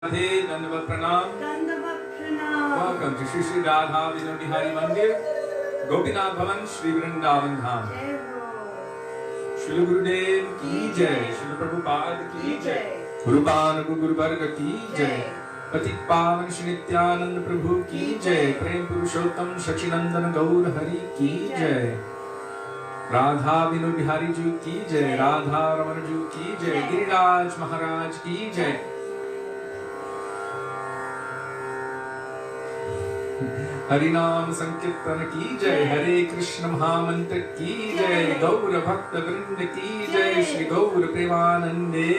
Hey, Dandavat Pranam. Welcome to Shri Shri Radha Vinodihari Mandir, Gopinath Bhavan, Shri Vrindavan Dham. Srila Gurudev ki jai, Srila Prabhupada ki jai, Gurupan Guru Varga ki jai, Patit Pavan Shri Nityananda Prabhu ki jai, Prem Purushottam Sachinandan Gaur Hari ki jai, Radha Vinodihari Ju ki jai, Radha Ramana Ju ki jai, Giriraj Maharaj ki jai. हरिनाम संकीर्तन की जय, हरे कृष्ण महामंत्र की जय, गौर भक्त वृंद की जय, श्री गौर प्रेमानंदे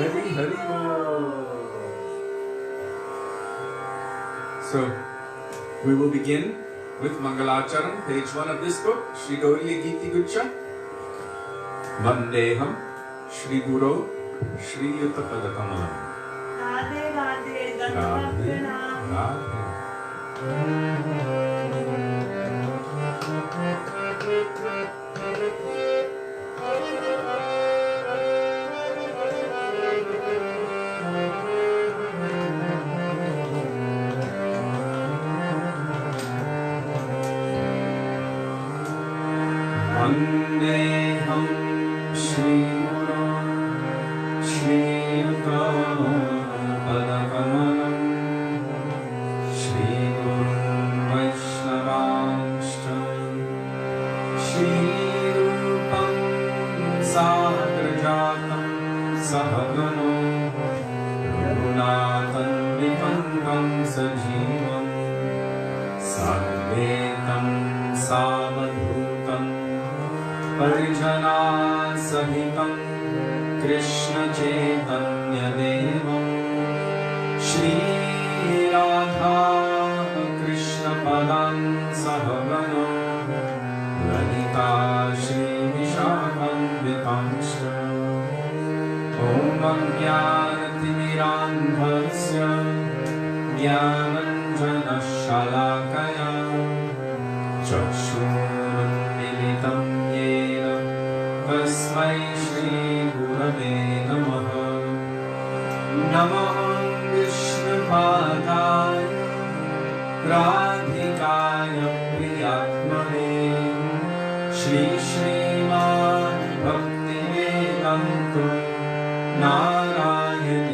हरि हरि बोल. So we will begin with Mangalacharan, page 1 of this book, Shri Gauriya Giti Gucha. Vandeham Shri Guru Shri Yuta Padakamalam. Radhe Radhe Dandavapranam. Radhe. Vandeham Shri Guru Shri Yuta Padakamalam Shri Guru Vaisnava Shri Rupam Sagrajatam Sahagano Raghunathan Vikantam Sajivam Sadvetam Savadhutam Parijana Sahitam Krishna Chaitanya Devam Shri Radha Krishna Padam Sahavano Lalita Shri Vishakam Vikamshta Om Jnanatimirandhasya Jnananjana Shalakaya Chakshurunmilitam Yena Tasmai Shri Gurave Namaha Namaha Vishnupadaya Radhikaya Priyatmane Shri Srimad Bhaktivedanta Narayan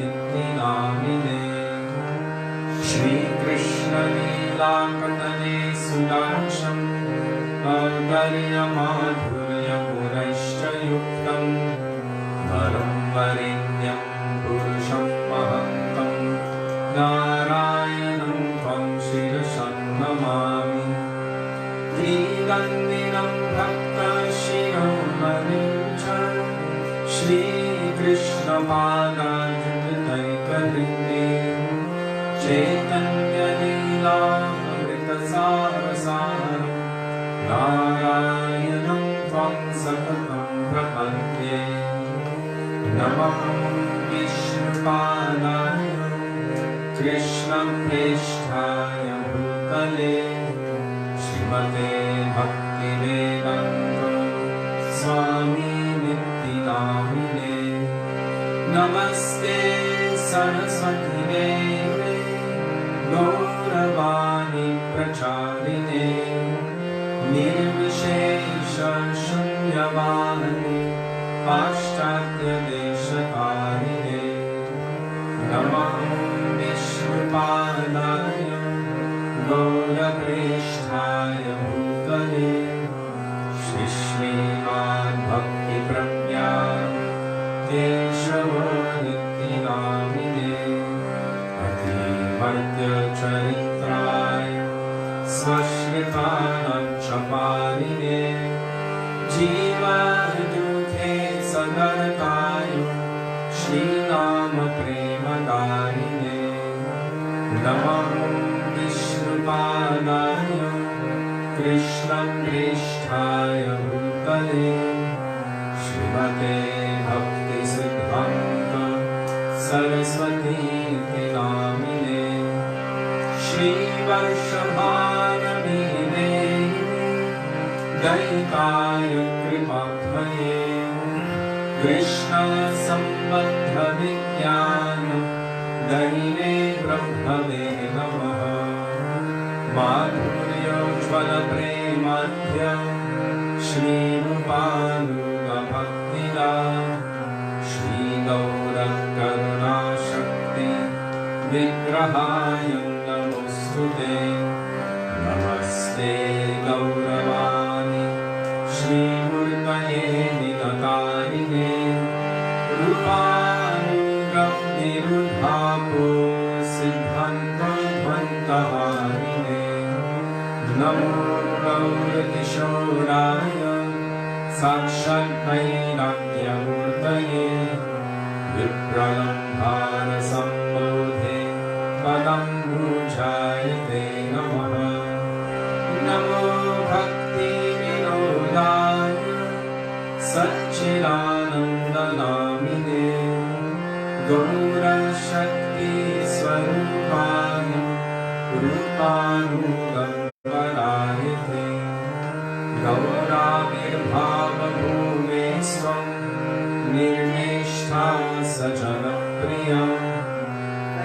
Namine Shri Krishna Lila Katane Sudaksham Agarya Madhurya Purashta Yuktam Varam Varinyam Purusham Mahantam Narayanam Tvam Shirasam Namami Trigandinam Bhakta Shiromanichan Shri Krishna Pada Jitataikavrinde Chaitanya Leela Amrita Sarasaram Narayanam Tvam Sakatam Prapadye Namaham Vishnupadaya Krishna Presthaya Bhutale Srimate Bhaktivedanta Swami Niti Namine Namaste Saraswati Deve Gauravani Pracharine Nirvishesha Shunyavani Paschatya Deshakarine Namaham Vishnupadaya Gaurapresthaya Bhutale Shri Srimad Bhakti Pragya Deshavaniti Namine Ativartya Charitraya Svashritanam Chaparine Jiva Dukhe Sadartayo Shri Nama Premadarine Namaham Vishnupadaya Krishna Presthaya Bhutale Srimate Bhakti Siddhanta Saraswati Namine Shri Varshabharamine Daikaya Kripabhaye Krishna Sambandha Vijnana Daine ब्रह्मणे नमः माधुर्योज्ज्वल प्रेमाढ्य श्रीरूपानुगभक्तिदा श्रीगौरकरुणाशक्ति विग्रहाय नमोऽस्तुते नमस्ते गौरवाणि श्रीमूर्तये निरकारिणे रूपानुगनिरुद्धापो सिद्धान्तध्वन्तहारिणे नमो गौरकिशोराय साक्षात् नैराज्यमूर्तये विप्रलम्भारसम्बोधे पदं भूषायते नमः नमो भक्तिविनोदाय सच्चिदानन्दनामिने गौरशक्तिस्वरूपाय रूपानुगवरायते गौराविर्भावभूमे स्वं निर्मेष्ठा सजनप्रिया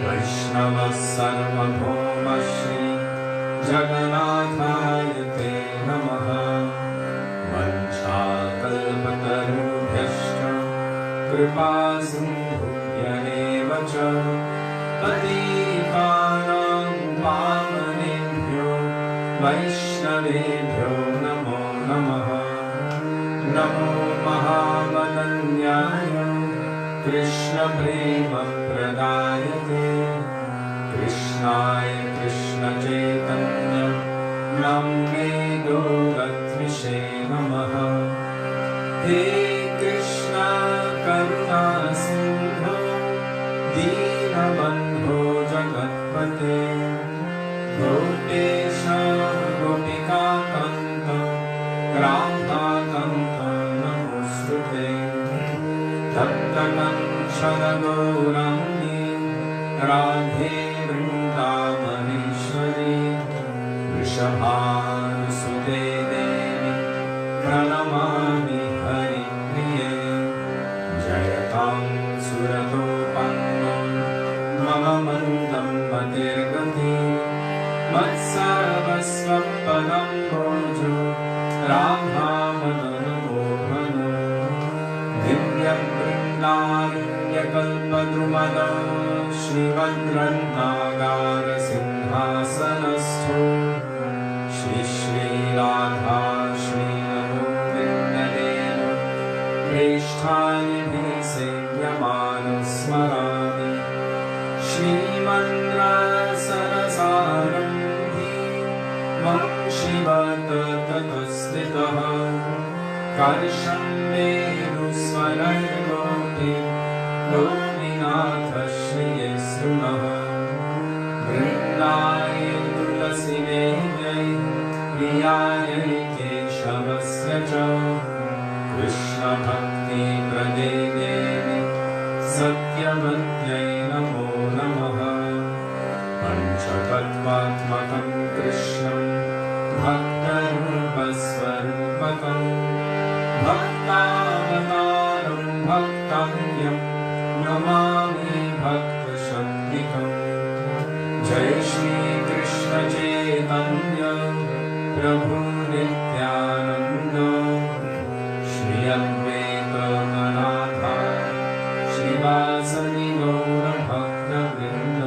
वैष्णवः सर्वभौम श्री जगन्नाथाय ते नमः वञ्चाकल्पतरुभ्यश्च कृपासिन्धुभ्येव च पतितानां पावनेभ्यो वैष्णवेभ्यो नमो नमः नमो महावदन्याय कृष्णप्रेमप्रदायते कृष्णाय कृष्णचैतन्य नाम्ने गौरत्विषे नमः हे कृष्ण करुणा सिन्धो दीनबन्धो जगत्पते गोपेश गोपिकान्त राधाकान्त नमोऽस्तुते तप्तकंचन गौराङ्गी राधे वृन्दावनेश्वरी वृषभानुसुते देवी प्रणमामि हरिप्रिये जयतां सुरतोपन्नो मम मन्दं मतिर्गति मत्सर्वस्वपदं भोजो राधामदनमोहनो दिव्यवृन्दारण्यकल्पद्रुमद श्रीभद्रन्नागारसिंहासनस्थो श्रीराधा श्रीरघुविन्ददेव प्रेष्ठानिभिः सेव्यमानं स्मरामि श्रीमन्द्रसरसारम्भि मम शिवत ततस्थितः कर्षं वेणुस्वरैर्गोपि गोपीनाथ श्रीयेशुनः वृन्दाय तुलसीदेव्यै प्रियायै केशवस्य च कृष्णभक्तिप्रदे देवी सत्यवत्यै नमो नमः पञ्चतत्त्वात्मकं कृष्णं भक्तरूपस्वरूपकं भक्तावतारं भक्ताख्यं नमामि भक्तशक्तिकम् जय श्री कृष्ण चैतन्य प्रभु नित्यानंद श्री अद्वैत गदाधर श्रीवासदि गौर भक्तवृंद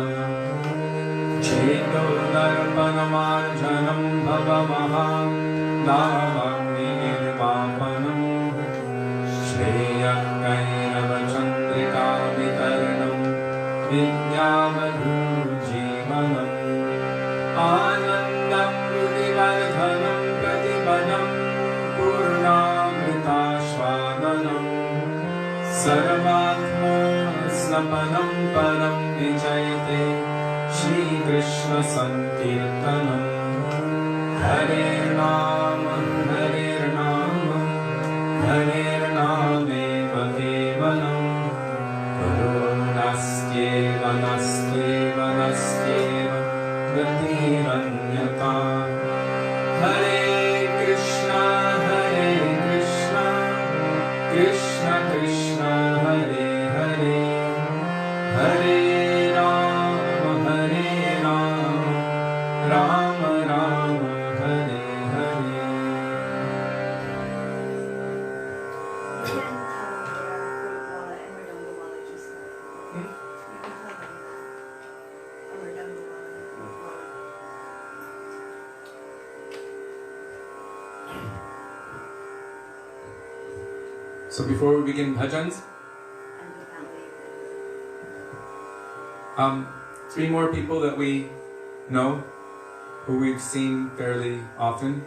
चेतोदर्पणमार्जनं भवमहादावाग्निर्वापनं श्रेयकैरवचन्द्रिकावितरणं विद्यावधूजीवनम् आनन्दं हृदिवर्धनं प्रतिपदं पूर्णामृतास्वादनं सर्वात्मस्नपनं परं विजयते श्रीकृष्ण संकीर्तनम् हरेर्नाम हरेर्नामेव केवलं गुरुर्नस्त्येव नस्त्येव नस्त्येव गतिरन्यथा हरे Krishna Krishna Krishna Hare Hare Hare Ram we're done with So before we begin bhajans, three more people that we know, who we've seen fairly often.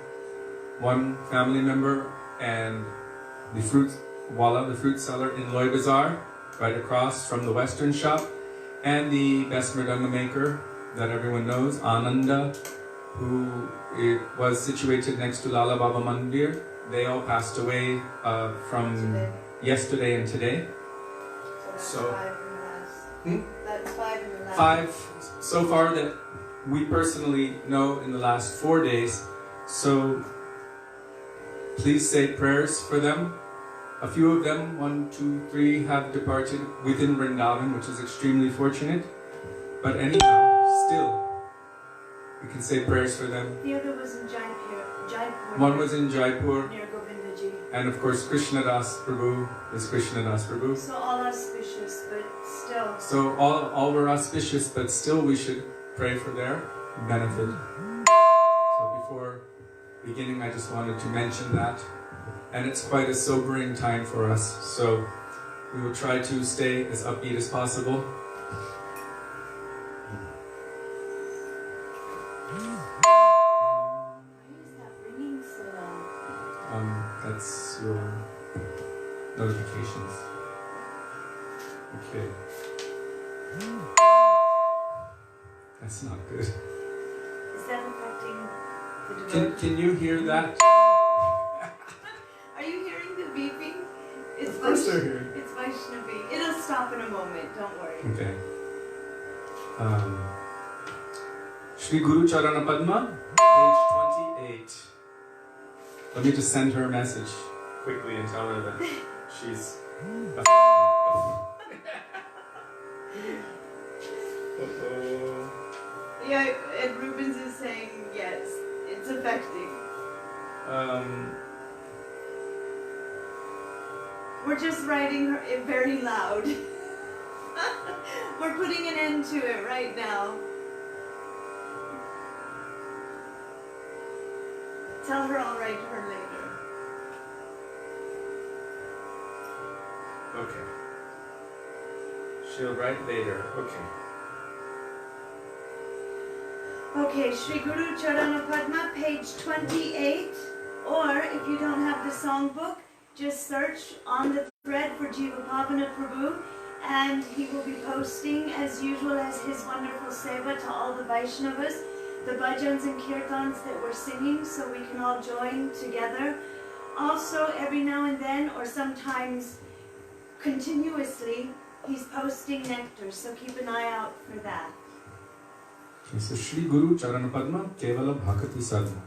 One family member and the fruit wala, the fruit seller in Loy Bazaar, right across from the Western shop, and the best mridanga maker that everyone knows, Ananda, who was situated next to Lala Baba Mandir. They all passed away from yesterday and today. So that's 5 in the last. That's 5 in the last. 5 so far that we personally know in the last 4 days. So please say prayers for them. A few of them, 1, 2, 3, have departed within Vrindavan, which is extremely fortunate. But anyhow, still, we can say prayers for them. The other was in Jaipur. One was in Jaipur. Near Govindaji. And of course, Krishnadas Prabhu is Krishnadas Prabhu. So all auspicious, but still. So all were auspicious, but still we should pray for their benefit. So before beginning, I just wanted to mention that. And it's quite a sobering time for us. So we will try to stay as upbeat as possible. Why is that ringing so loud? That's your notifications. Okay. That's not good. Is that affecting the devotion? Can you hear that? Are you hearing the beeping? It's Of course they're here. It's Vaishnavi. It'll stop in a moment, don't worry. Okay. Shri Guru Charana Padma, page 28. Let me just send her a message quickly and tell her that she's... Yeah, and Rubens is saying yes, it's affecting. We're just writing her it very loud. We're putting an end to it right now. Tell her I'll write her later. Okay. She'll write later. Okay. Okay, Shri Guru Charana Padma, page 28. Or if you don't have the songbook, just search on the thread for Jiva Pavana Prabhu, and he will be posting as usual as his wonderful seva to all the Vaishnavas, the bhajans and kirtans that we're singing, so we can all join together. Also, every now and then, or sometimes continuously, he's posting nectar, so keep an eye out for that. Okay, so Shri Guru Charana Padma, Kevala Bhakati Sadhana.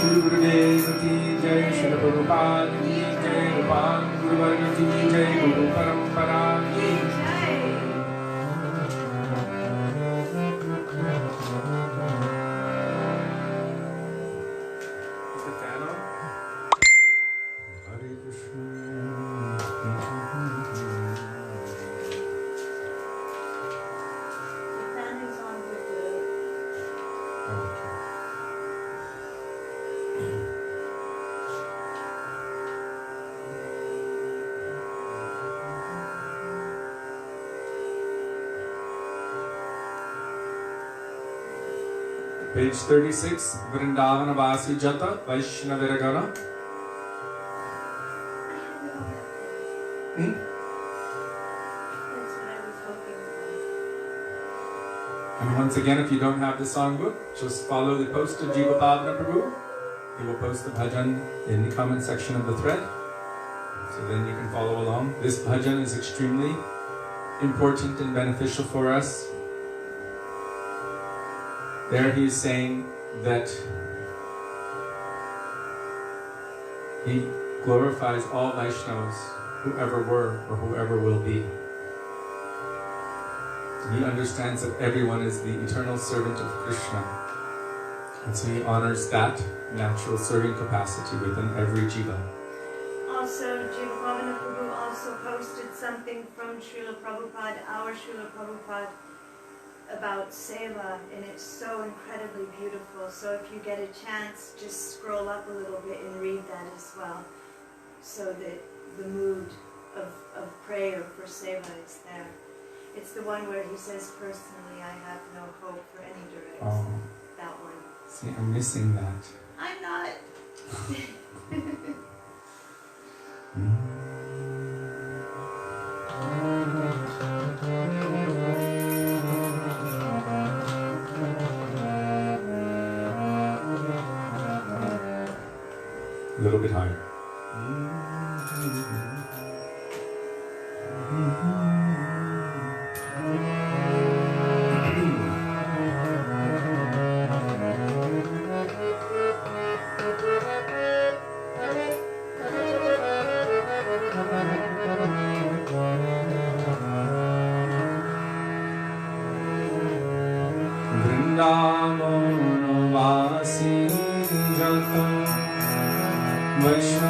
Shri Gurudev ki jai, Srila Prabhupada ki jai, Bhagwan Guruvarga ki jai, Guru Parampara ki jai. Is the fan on? Hare Krishna. The fan is on with the... Page 36, Vrindavana Vasi Jata, Vaishnaviragana. That's what I was hoping for. And once again, if you don't have the songbook, just follow the post of Jiva Bhavana Prabhu. He will post the bhajan in the comment section of the thread. So then you can follow along. This bhajan is extremely important and beneficial for us. There he is saying that he glorifies all Vaishnavas, whoever were or whoever will be. He understands that everyone is the eternal servant of Krishna. And so he honors that natural serving capacity within every jiva. Also, Jiva Bhavana Prabhu also posted something from Srila Prabhupada, our Srila Prabhupada, about seva, and it's so incredibly beautiful. So if you get a chance, just scroll up a little bit and read that as well, so that the mood of prayer for seva is there. It's the one where he says, personally, I have no hope for any direction. Oh. That one. See, I'm missing that. I'm not. A little bit higher. Vrindavan vasi jato Vaisnava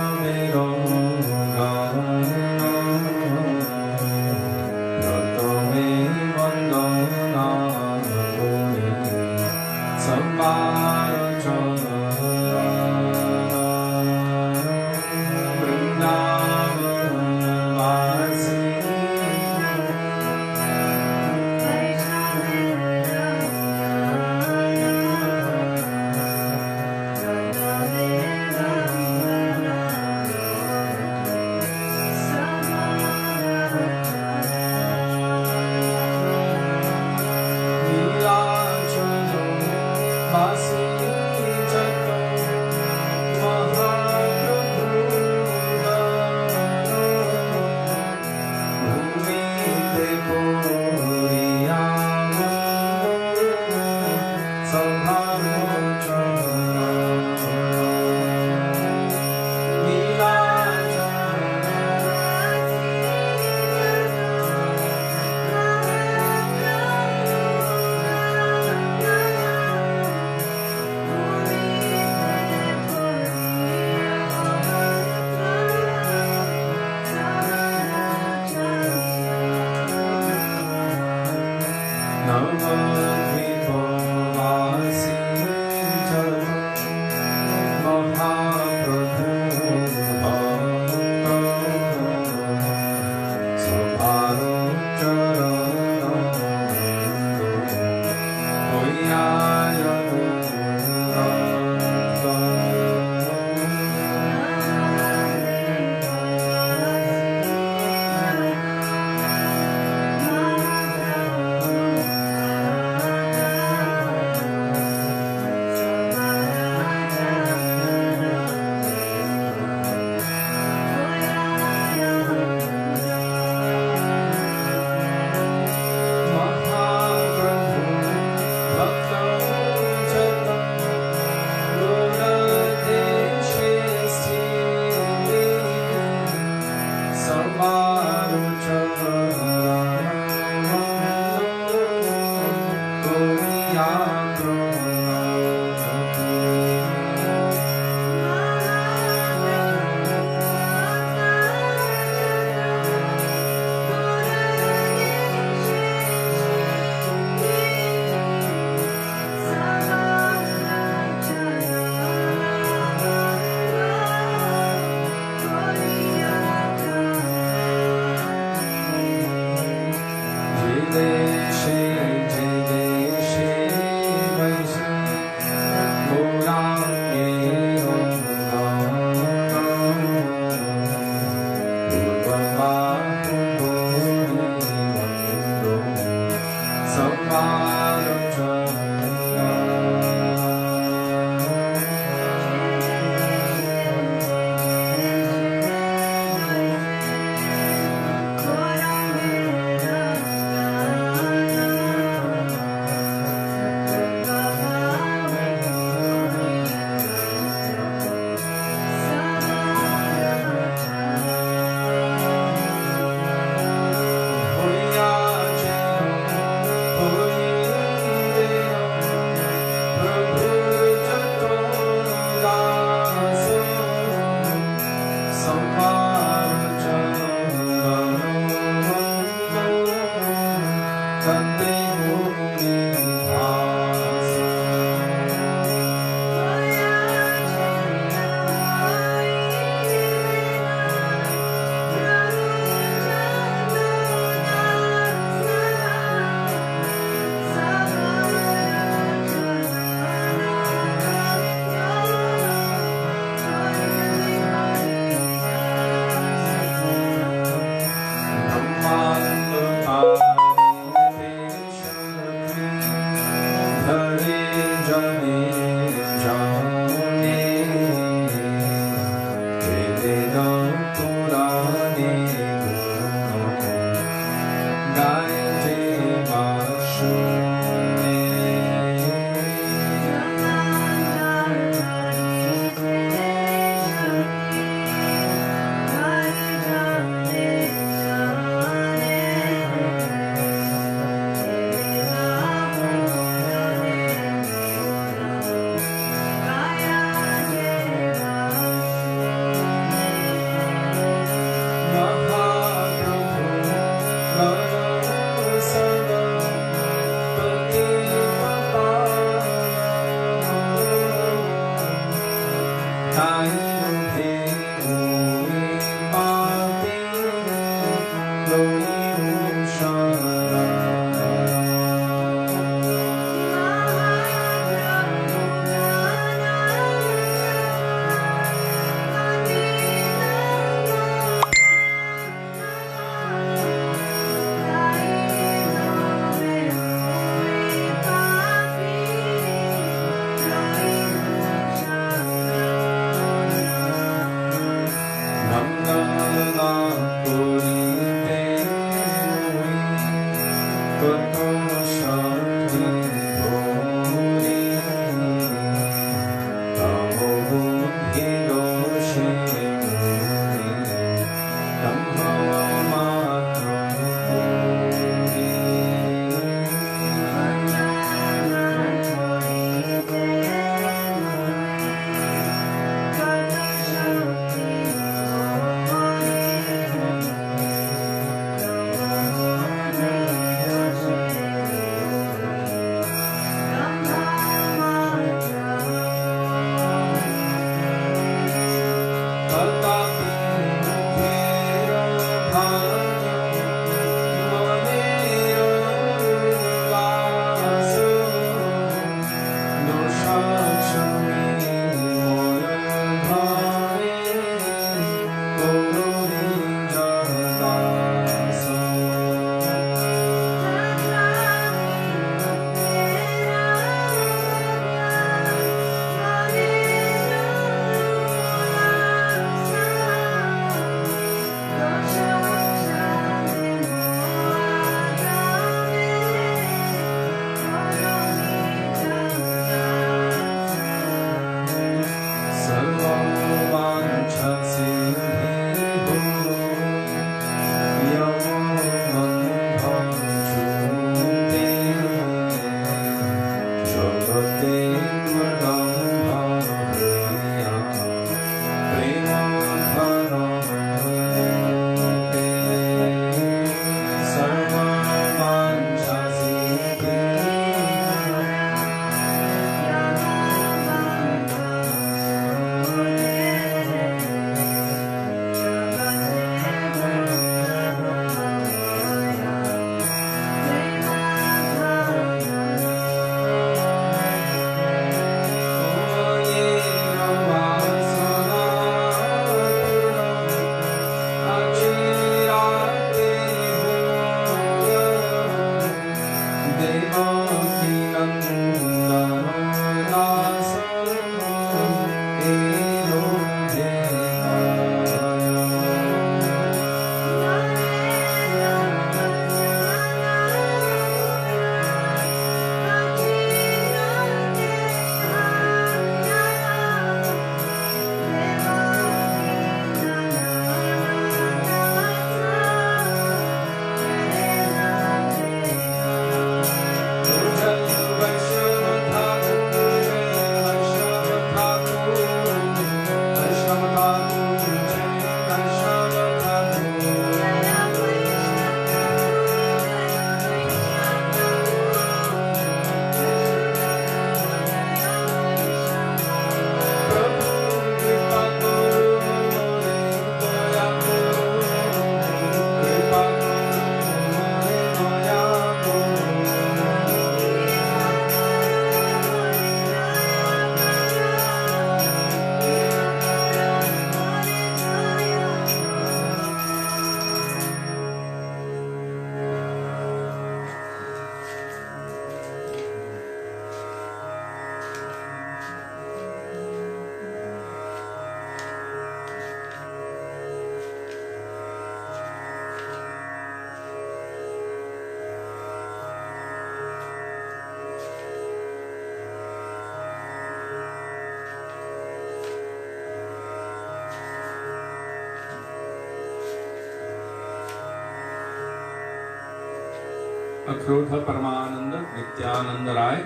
Akrodha Paramananda Nityananda Rai,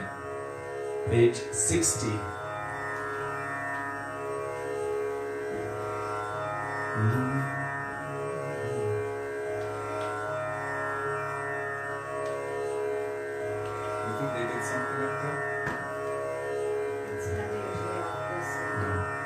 page 60. You think they did something up there? It's not usually off this side. No.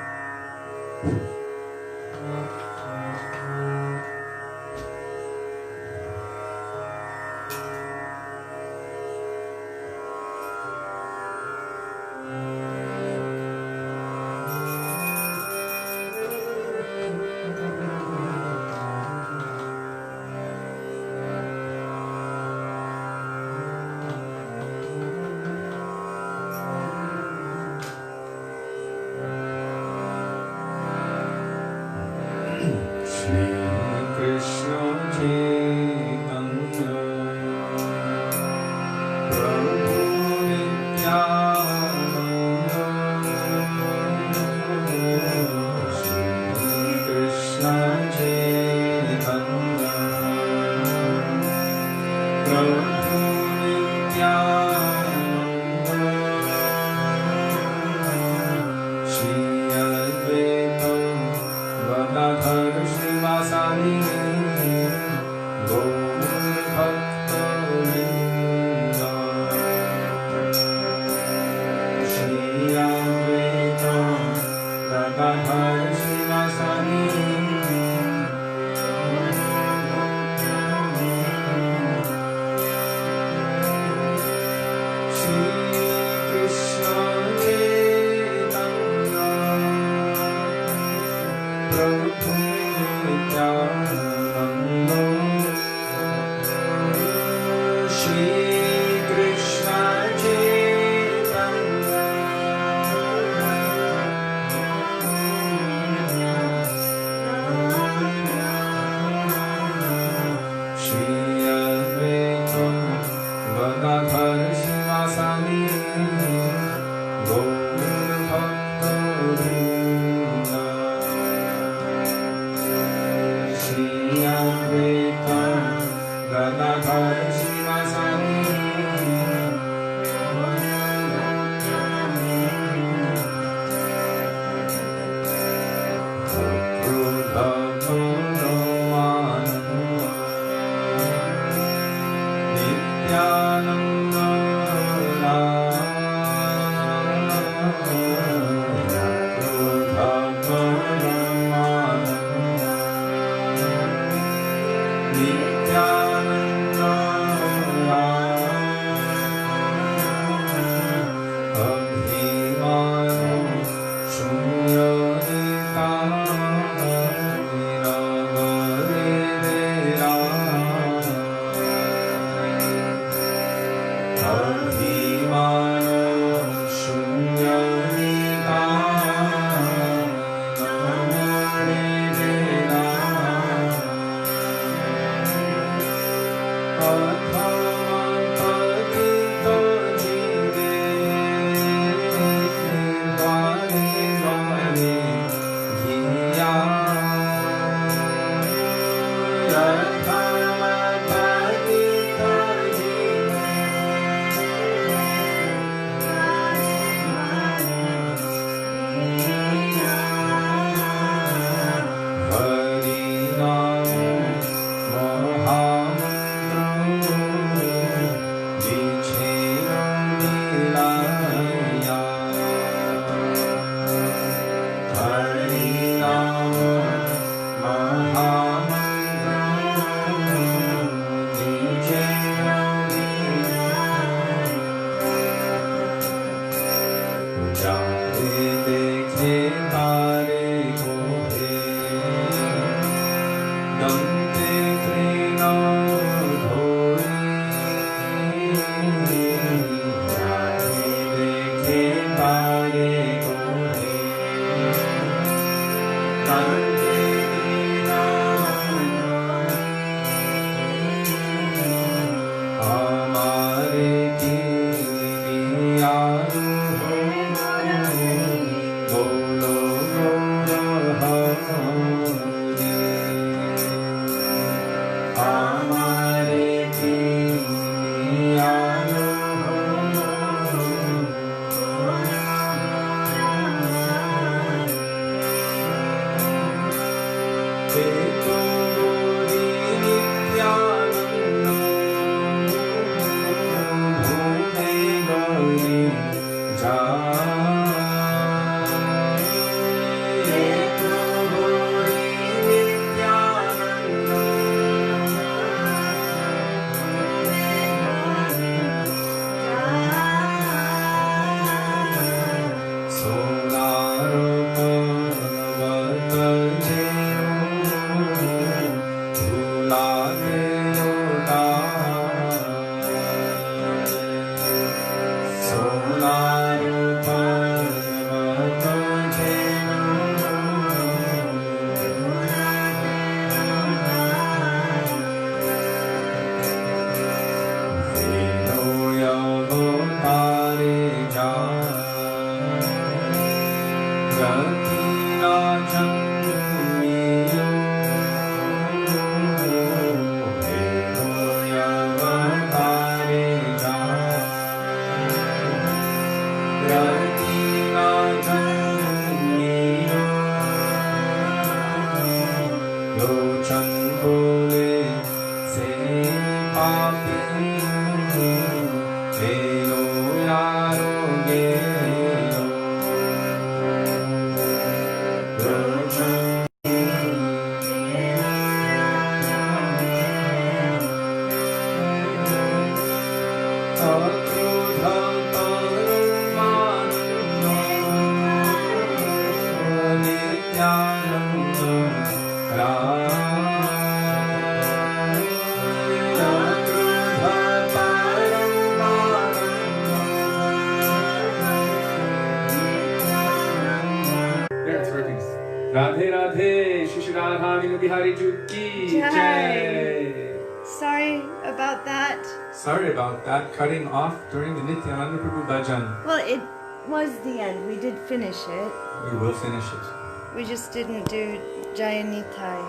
Radhe Radhe, Shri Radha Vinodihari Ki Jai. Sorry about that. Sorry about that, cutting off during the Nityananda Prabhu Bhajan. Well, it was the end. We did finish it. We will finish it. We just didn't do Jayanitai.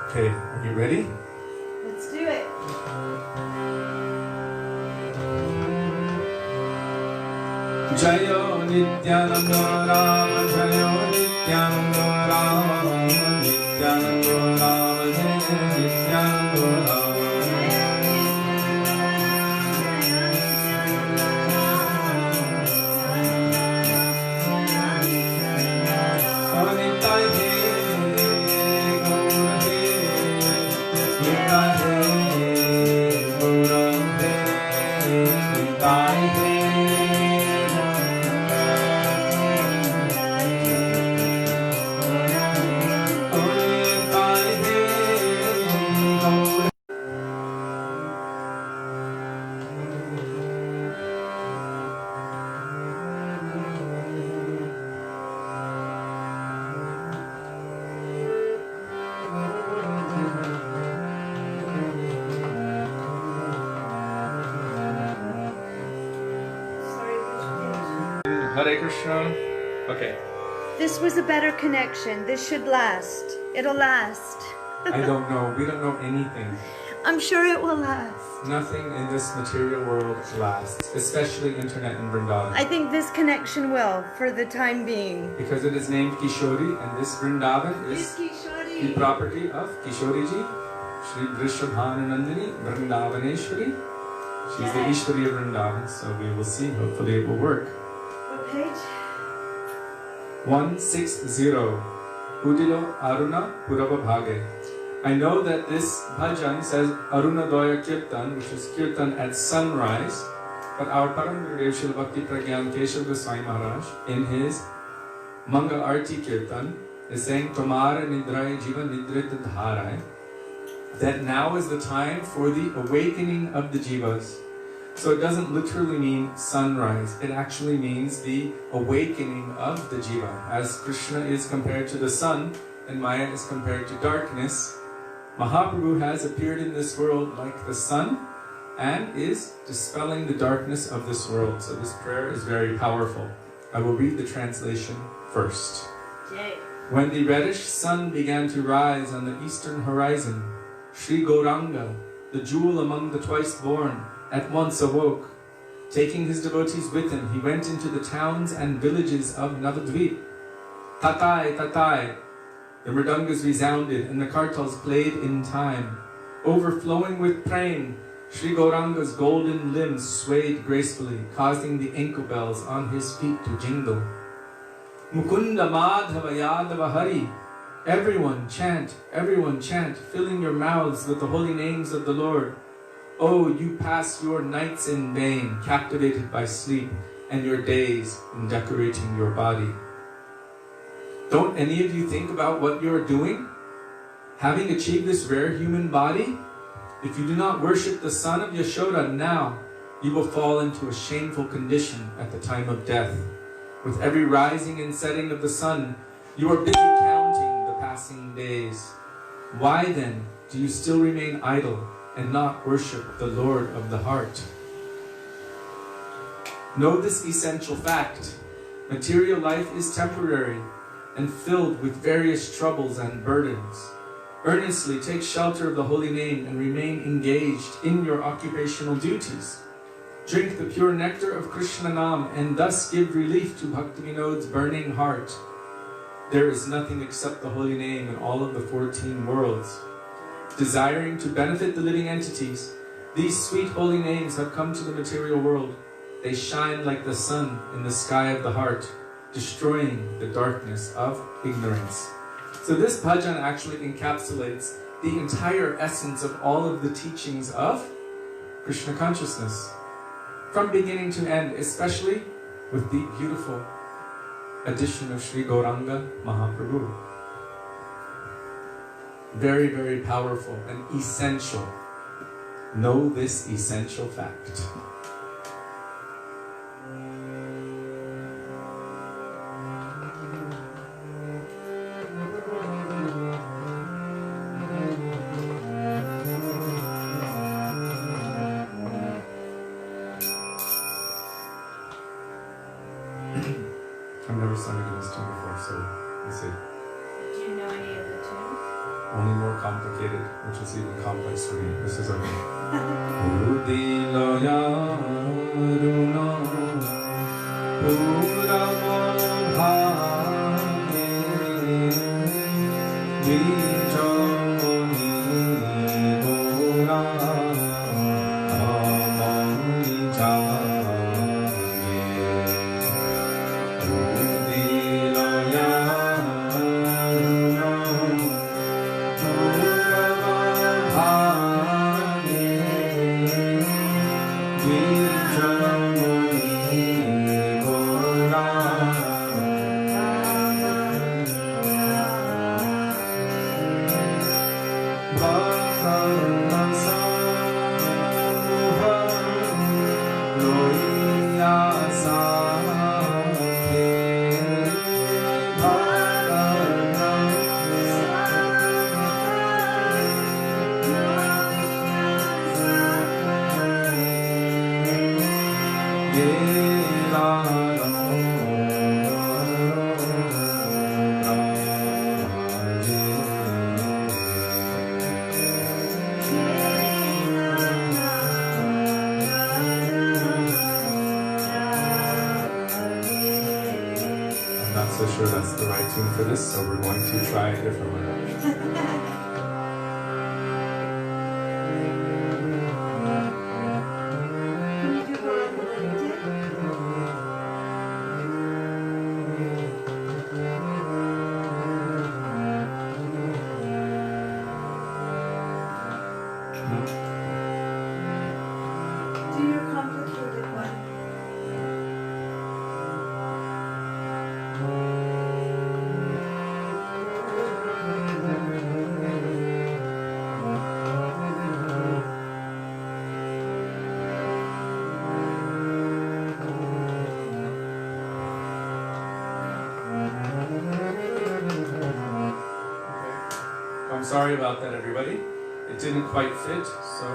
Okay, are you ready? Let's do it. Jayo Nityananda Rama, Jayo Nityananda Rama, Nityananda Rama, Jaya Nityananda Rama. Hare Krishna. Okay. This was a better connection. This should last. It'll last. I don't know. We don't know anything. I'm sure it will last. Nothing in this material world lasts, especially internet and Vrindavan. I think this connection will, for the time being. Because it is named Kishori, and this Vrindavan is the property of Kishoriji, Shri Vrishabhananandini Vrindavaneshwari. She's the Ishwari of Vrindavan, so we will see. Hopefully it will work. What page? 160. Udilo Aruna Purava Bhage. I know that this bhajan says Arunadoya Kirtan, which is Kirtan at sunrise, but our Param Gurudev Srila Bhakti Pragyan Keshav Goswami Maharaj, in his Manga Arti Kirtan, is saying Tomara Nidrai Jiva Nidrit Dharai, that now is the time for the awakening of the jivas. So it doesn't literally mean sunrise, it actually means the awakening of the jiva. As Krishna is compared to the sun and Maya is compared to darkness, Mahaprabhu has appeared in this world like the sun and is dispelling the darkness of this world. So this prayer is very powerful. I will read the translation first. Yay. When the reddish sun began to rise on the eastern horizon, Sri Gauranga, the jewel among the twice born, at once awoke. Taking his devotees with him, he went into the towns and villages of Navadvip. Tatai, tatai. The mridangas resounded and the kartals played in time. Overflowing with praying, Sri Gauranga's golden limbs swayed gracefully, causing the ankle bells on his feet to jingle. Mukunda Madhava Yadava Hari. Everyone chant, filling your mouths with the holy names of the Lord. Oh, you pass your nights in vain, captivated by sleep, and your days in decorating your body. Don't any of you think about what you are doing? Having achieved this rare human body, if you do not worship the son of Yashoda now, you will fall into a shameful condition at the time of death. With every rising and setting of the sun, you are busy counting the passing days. Why then do you still remain idle and not worship the Lord of the heart? Know this essential fact. Material life is temporary and filled with various troubles and burdens. Earnestly take shelter of the holy name and remain engaged in your occupational duties. Drink the pure nectar of Krishna Nam and thus give relief to Bhaktivinod's burning heart. There is nothing except the holy name in all of the 14 worlds. Desiring to benefit the living entities, these sweet holy names have come to the material world. They shine like the sun in the sky of the heart, destroying the darkness of ignorance. So this bhajan actually encapsulates the entire essence of all of the teachings of Krishna consciousness, from beginning to end, especially with the beautiful addition of Sri Gauranga Mahaprabhu. Very, very powerful and essential. Know this essential fact. I've never sung this tune before, so let's see. Do you know any of the tunes? Only more complicated, which is even complex for me. This is okay. Udilaya runa puramabhane vijamuni gora amani jage udilaya that's the right tune for this, so we're going to try a different one. Can you do Bhagavatamrita? Do your complicated one. I'm sorry about that, everybody. It didn't quite fit, so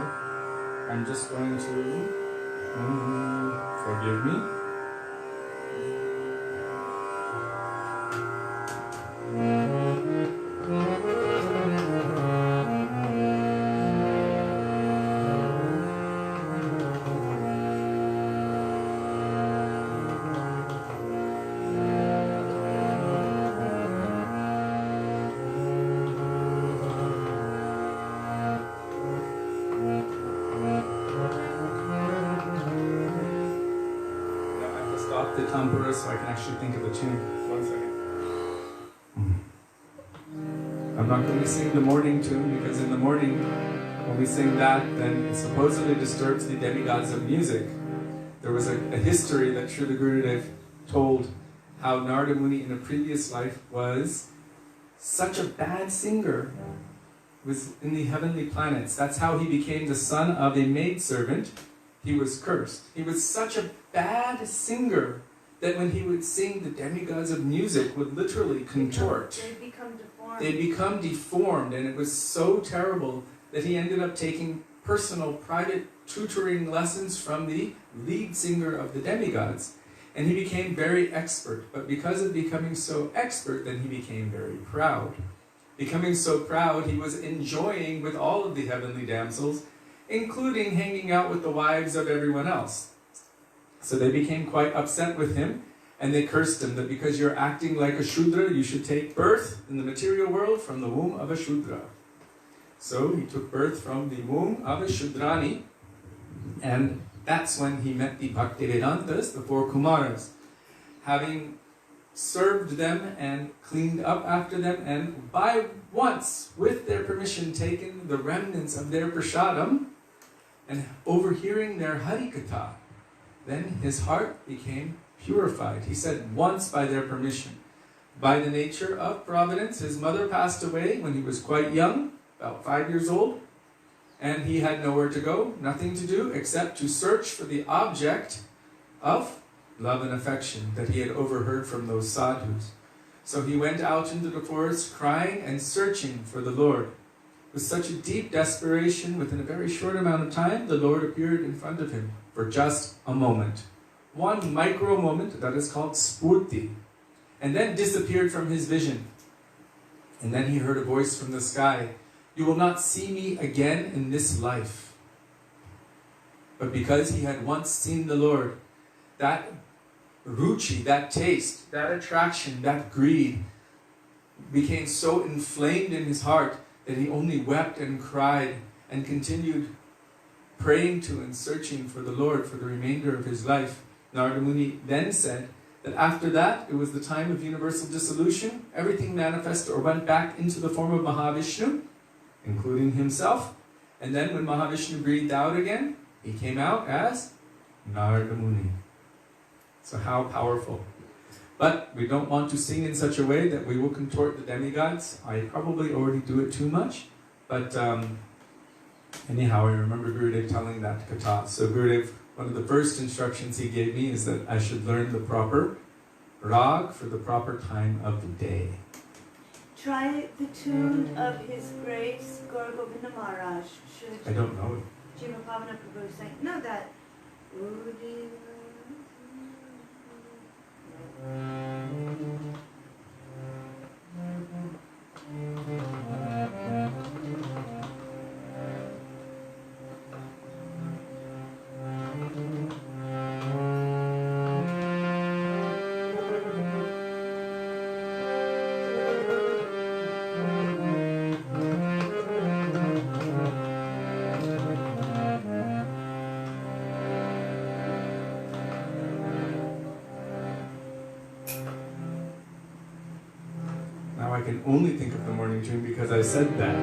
I'm just going to forgive me. The tampura so I can actually think of the tune. 1 second. I'm not going to sing the morning tune because in the morning when we sing that, then it supposedly disturbs the demigods of music. There was a history that Srila Gurudev told how Narada Muni in a previous life was such a bad singer, was in the heavenly planets. That's how he became the son of a maidservant. He was cursed. He was such a bad singer that when he would sing, the demigods of music would literally contort. They become deformed. They become deformed, and it was so terrible that he ended up taking personal, private tutoring lessons from the lead singer of the demigods. And he became very expert, but because of becoming so expert, then he became very proud. Becoming so proud, he was enjoying with all of the heavenly damsels, including hanging out with the wives of everyone else. So they became quite upset with him, and they cursed him that because you're acting like a Shudra, you should take birth in the material world from the womb of a Shudra. So he took birth from the womb of a Shudrani, and that's when he met the Bhaktivedantas, the four Kumaras. Having served them and cleaned up after them, and by once, with their permission, taken the remnants of their prasadam, and overhearing their harikatha, then his heart became purified. He said, once by their permission. By the nature of providence, his mother passed away when he was quite young, about 5 years old, and he had nowhere to go, nothing to do except to search for the object of love and affection that he had overheard from those sadhus. So he went out into the forest crying and searching for the Lord. With such a deep desperation, within a very short amount of time, the Lord appeared in front of him for just a moment. One micro moment, that is called spurti, and then disappeared from his vision. And then he heard a voice from the sky, "You will not see me again in this life." But because he had once seen the Lord, that ruchi, that taste, that attraction, that greed became so inflamed in his heart that he only wept and cried and continued praying to and searching for the Lord for the remainder of his life. Narada Muni then said that after that, it was the time of universal dissolution. Everything manifested or went back into the form of Mahavishnu, including himself. And then when Mahavishnu breathed out again, he came out as Narada Muni. So how powerful. But we don't want to sing in such a way that we will contort the demigods. I probably already do it too much. But anyhow, I remember Gurudev telling that katha. So Gurudev, one of the first instructions he gave me is that I should learn the proper rag for the proper time of the day. Try the tune of His Grace Gaur Govinda Maharaj. I don't know it. Jivapavana Prabhu sang. No, that. I can only think of the morning tune because I said that.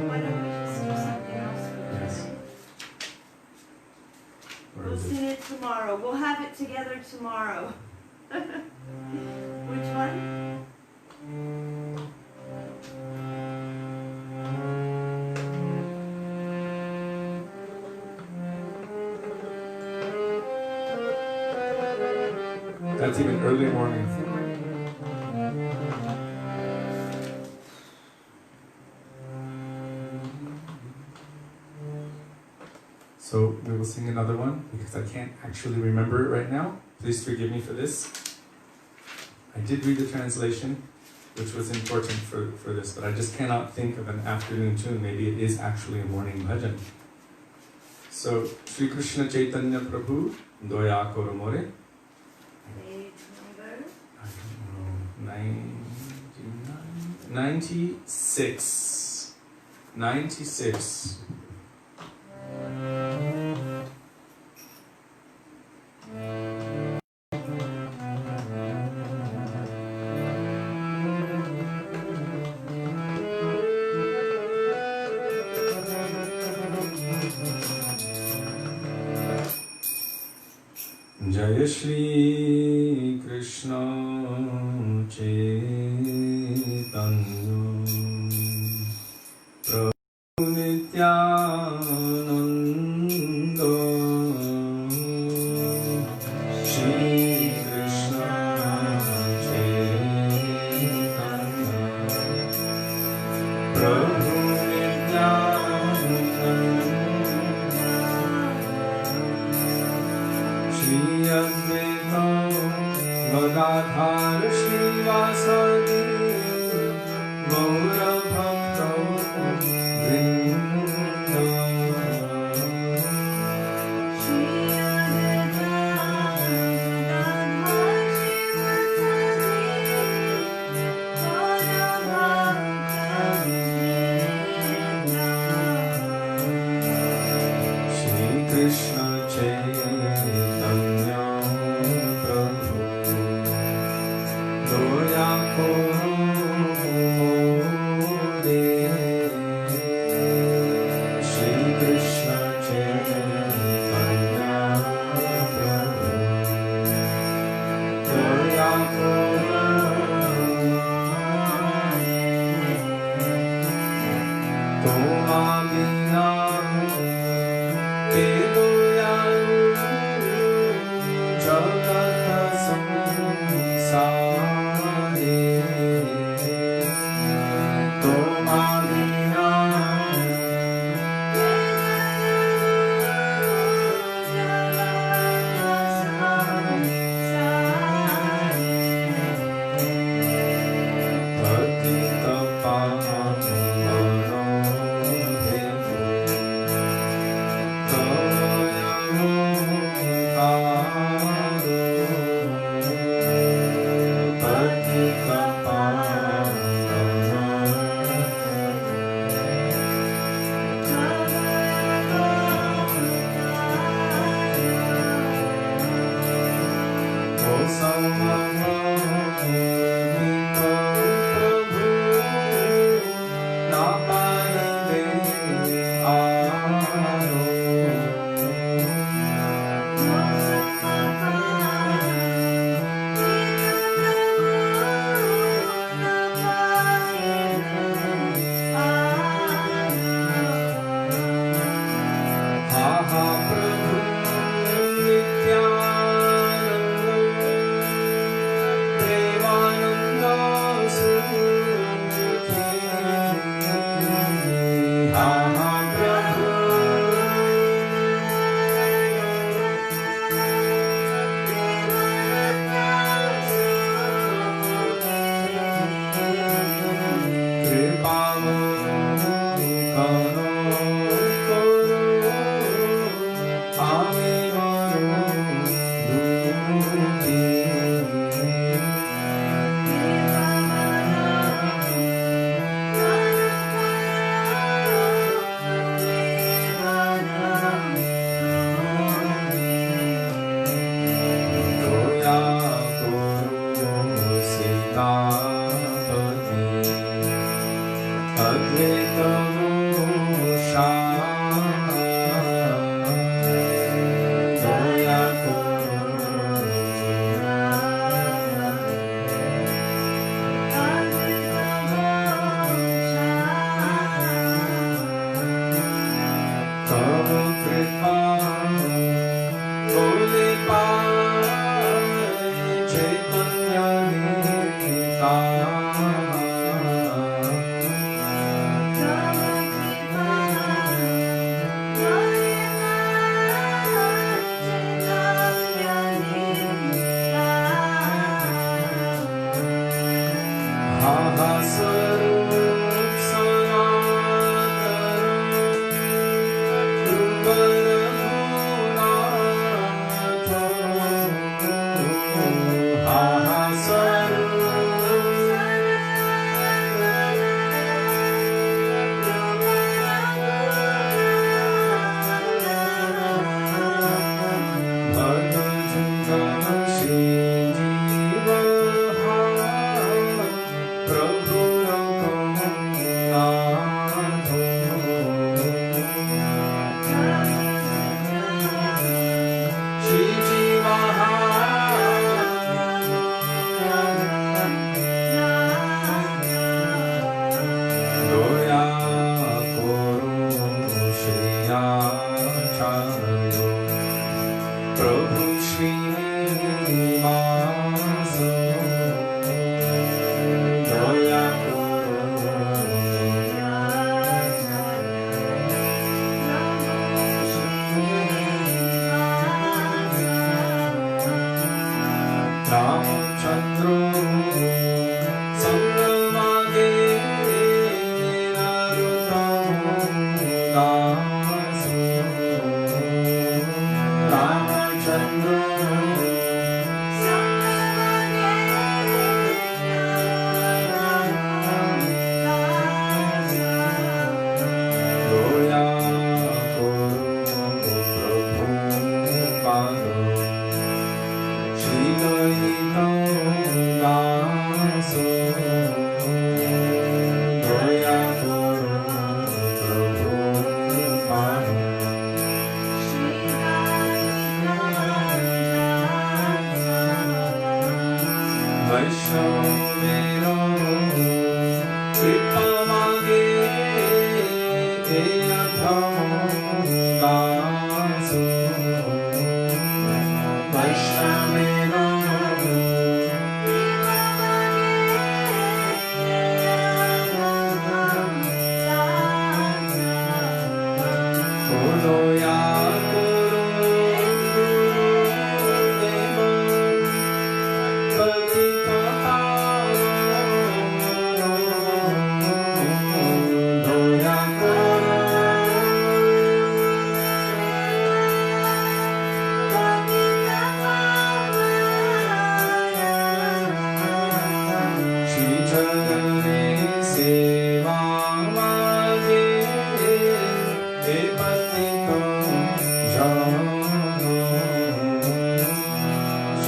Why don't we just do something else for today? Yes. We'll sing it tomorrow. We'll have it together tomorrow. Which one? That's even early morning. So we will sing another one because I can't actually remember it right now. Please forgive me for this. I did read the translation, which was important for this, but I just cannot think of an afternoon tune. Maybe it is actually a morning bhajan. So, Sri Krishna Chaitanya Prabhu, Doya Koro More. Page number? I don't know, 96. 96. Jai Shri Krishna Chaitanya Prabhu Nityananda Shri Krishna Chaitanya Prabhu Nityananda Shri Advaita Gadadhar Srivas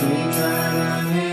Shri Charan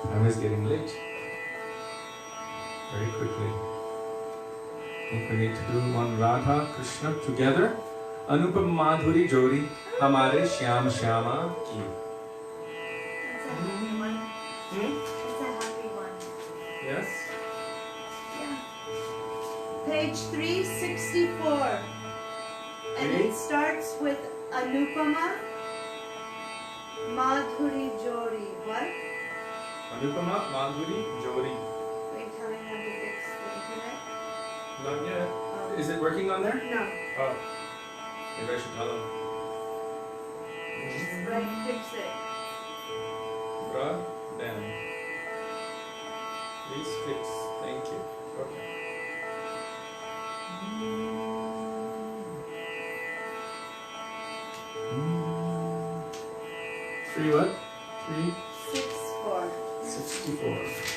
Time is getting late. Very quickly. I think we need to do one Radha Krishna together. Anupam Madhuri Jodi, Hamare Shyam Shyama Ki. That's a happy one. That's a happy one. Yes? Yeah. Page 364. And it starts with Anupama Madhuri Jodi. What? Anupama Madhuri Jodi. Are you telling them to fix the internet? Not yet. Oh. Is it working on there? No. Oh. Maybe I should tell them. Just right, fix it. Brad, Dan. Please fix. Thank you. Okay. Three what? 364. 64.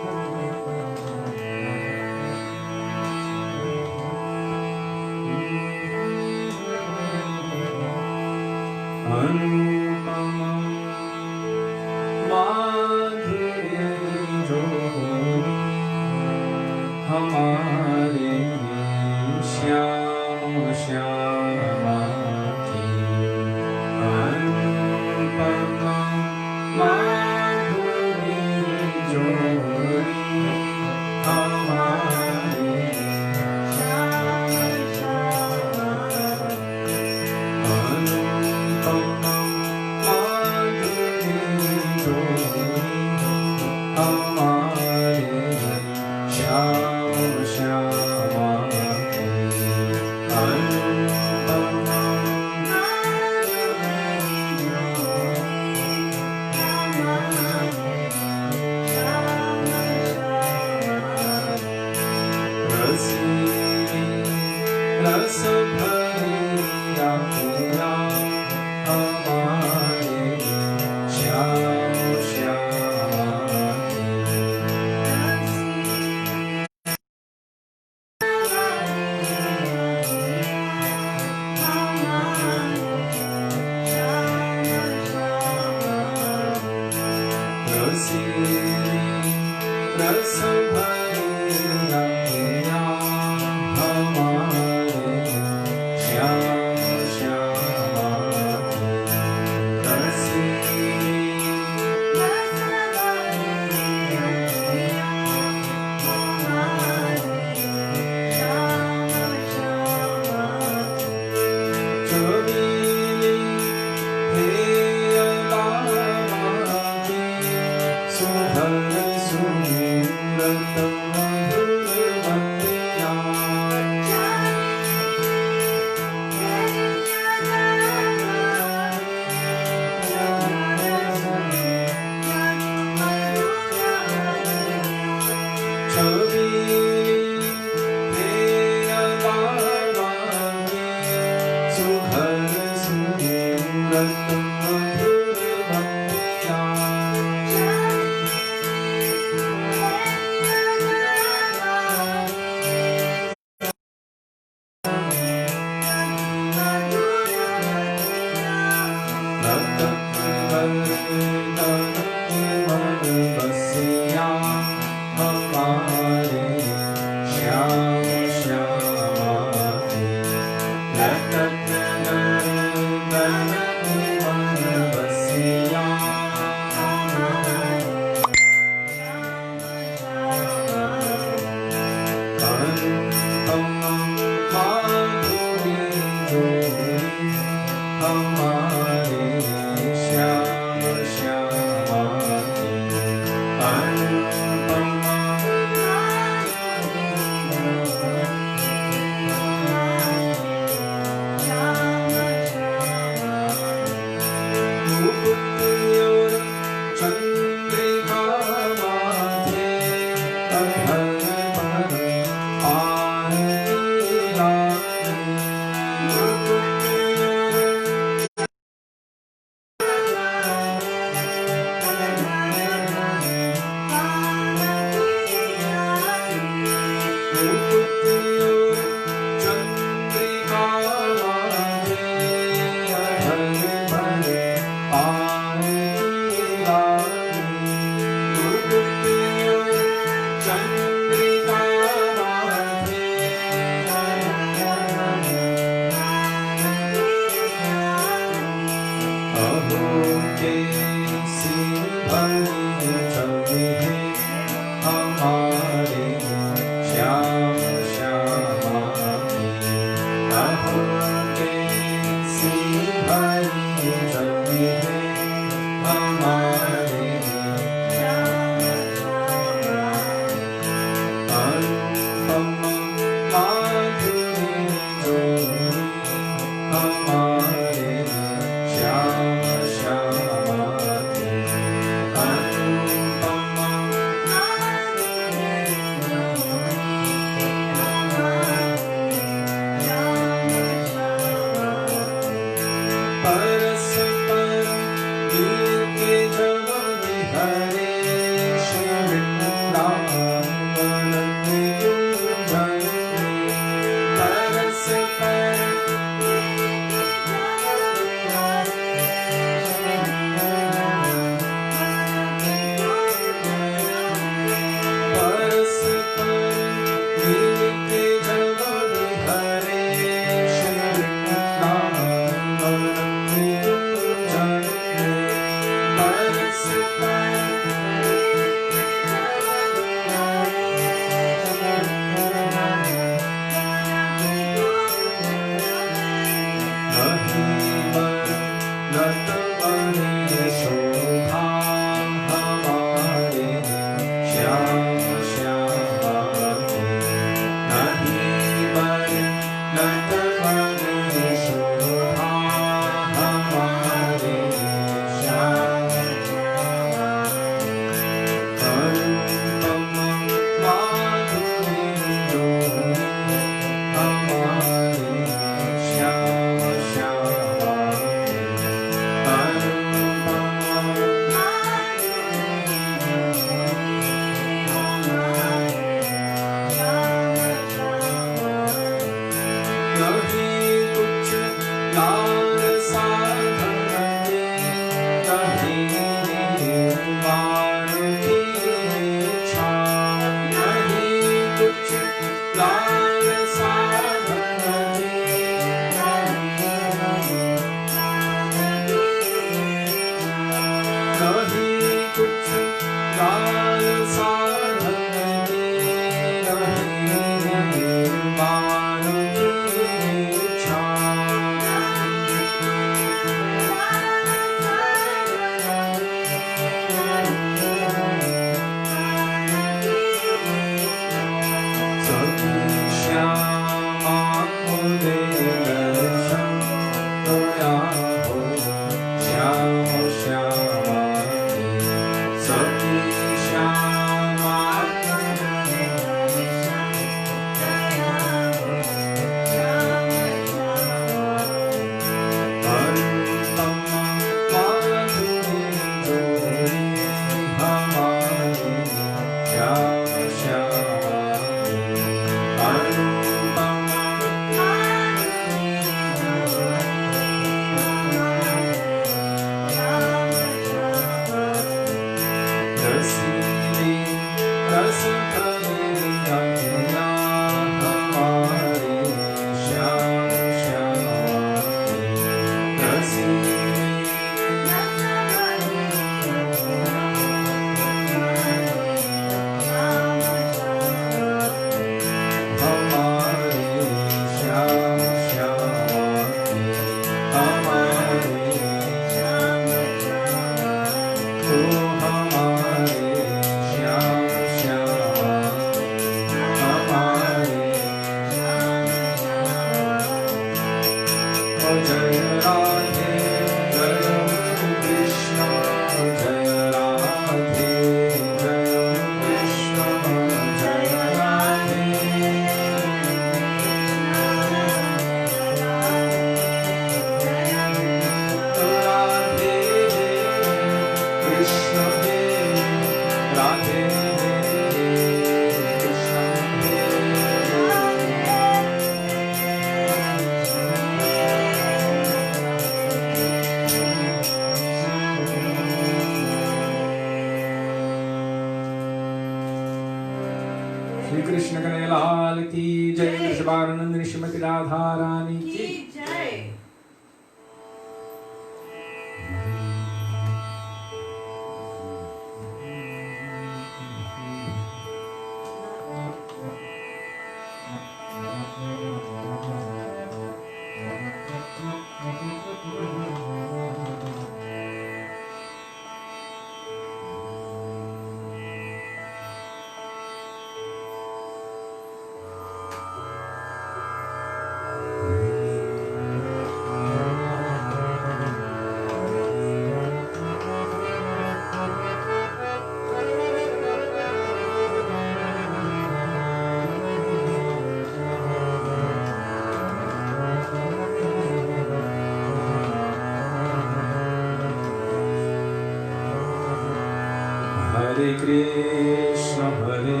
Hare Krishna, Hare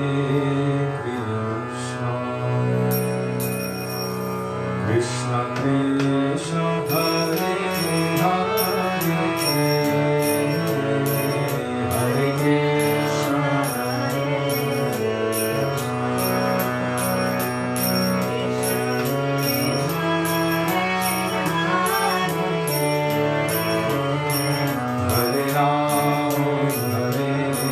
Krishna, Krishna Krishna, Hare Hare, Hare Krishna, Hare Ram, Hare Ram,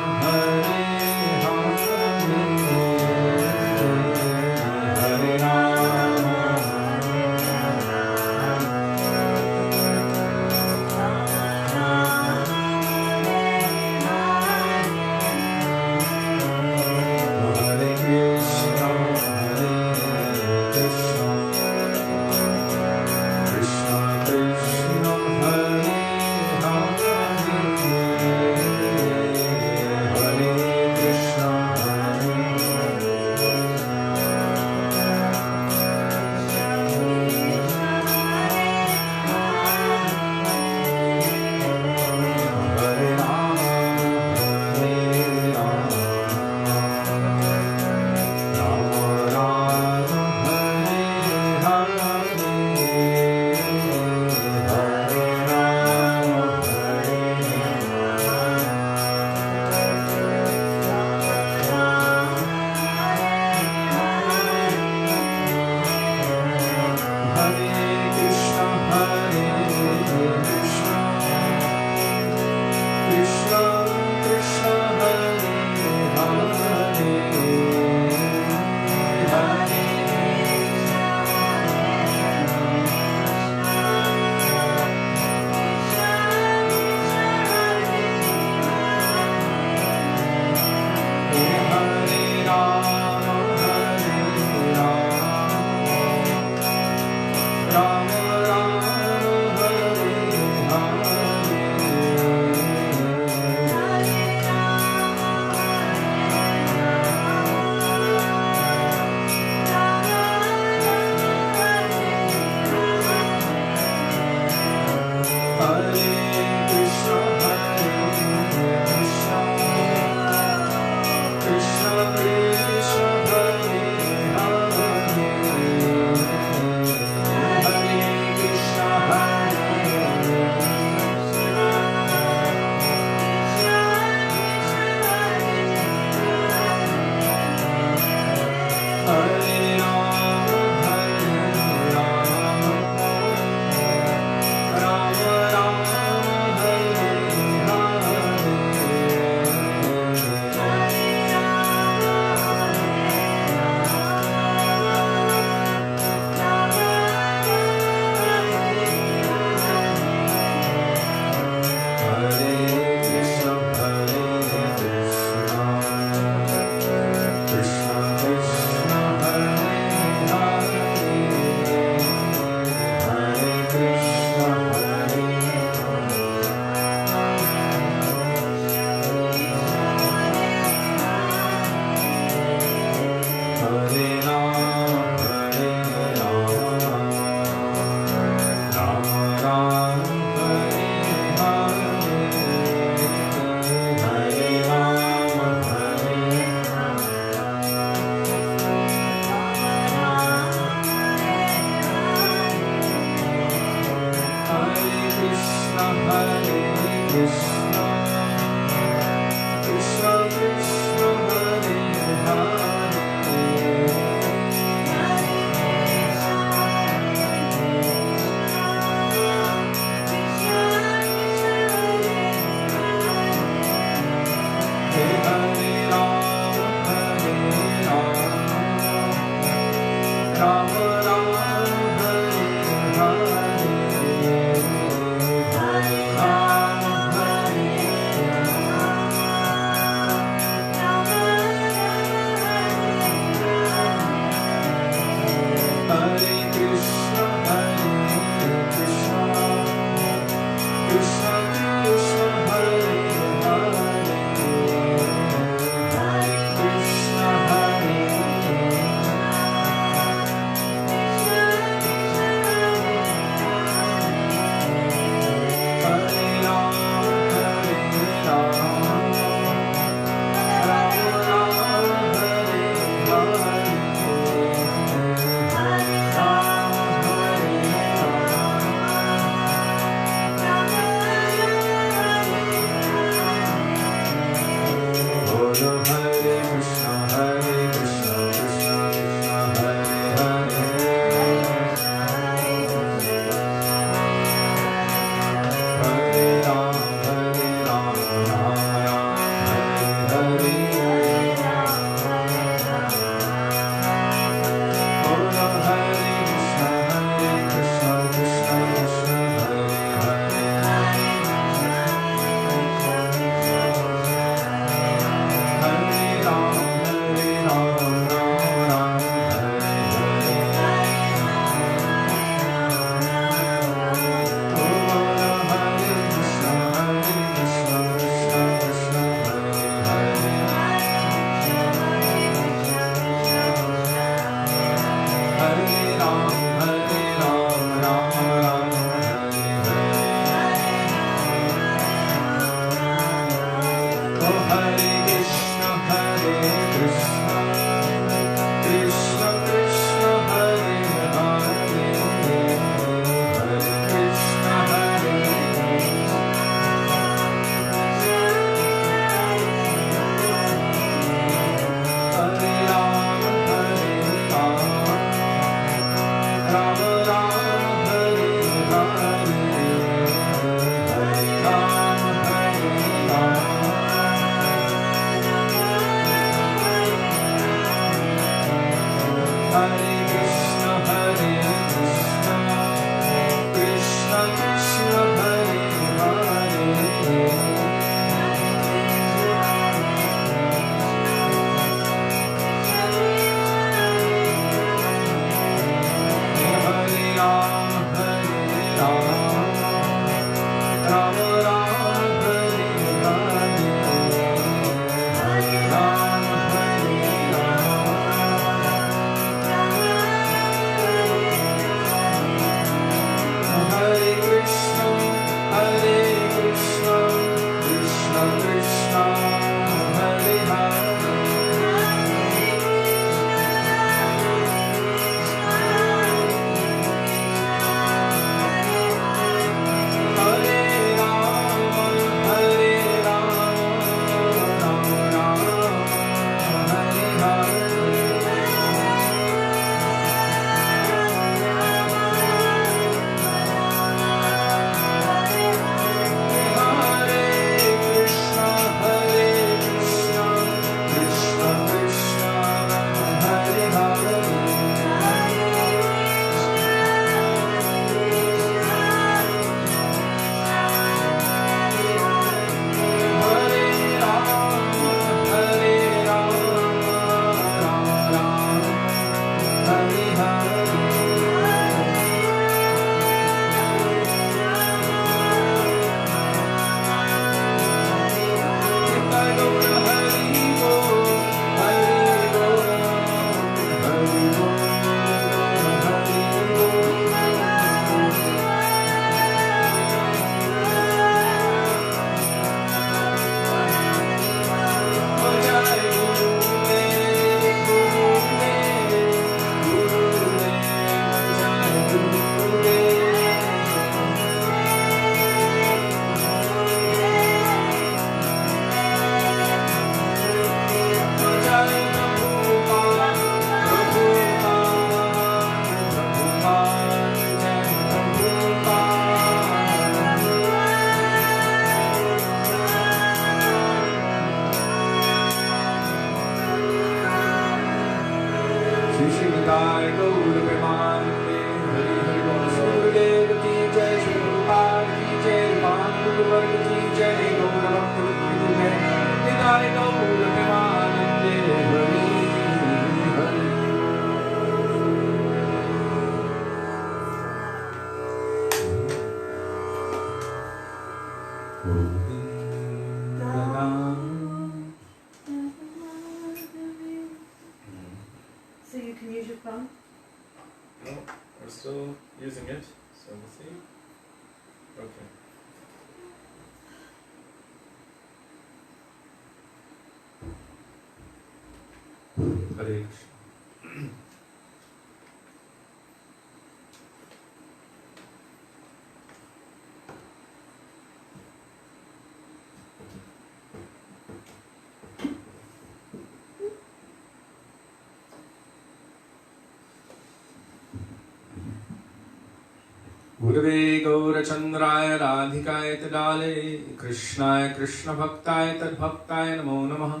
Gurave Gaurachandraya Radhikaya Tadale Krishnaya Krishna Bhaktaya Tadbhaktaya Namo Namaha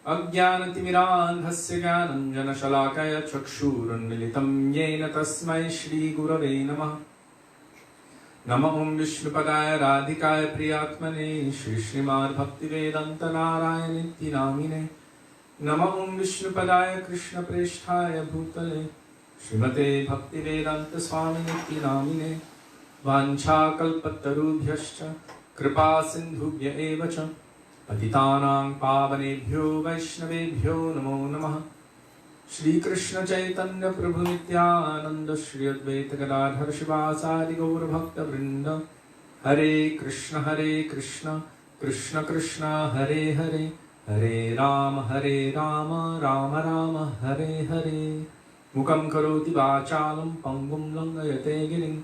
Ajnanatimirandhasya Jnananjana Shalakaya Chakshurunmilitam Yena Tasmai Shri Gurave Namaha Namo Vishnupadaya Radhikaya Priyatmane Shri Srimad Bhaktivedanta Narayan Niti Namine Namo Vishnupadaya Krishna Presthaya Bhutale Srimate Bhaktivedanta Swami Niti Namine Vanchakalpatarubhyascha Kripa Sindhubhya Evacha Patitanang Pavanebhyo Vaishnavebhyo Namo Namaha Shri Krishna Chaitanya Prabhu Nityananda Shri Advaita Gadadhar Shivasadi Gaura Bhakta Vrinda Hare Krishna Krishna Krishna Hare Hare Hare Rama Rama Rama Hare Hare Mukam Karoti Vachalam Pangum Langayate Giring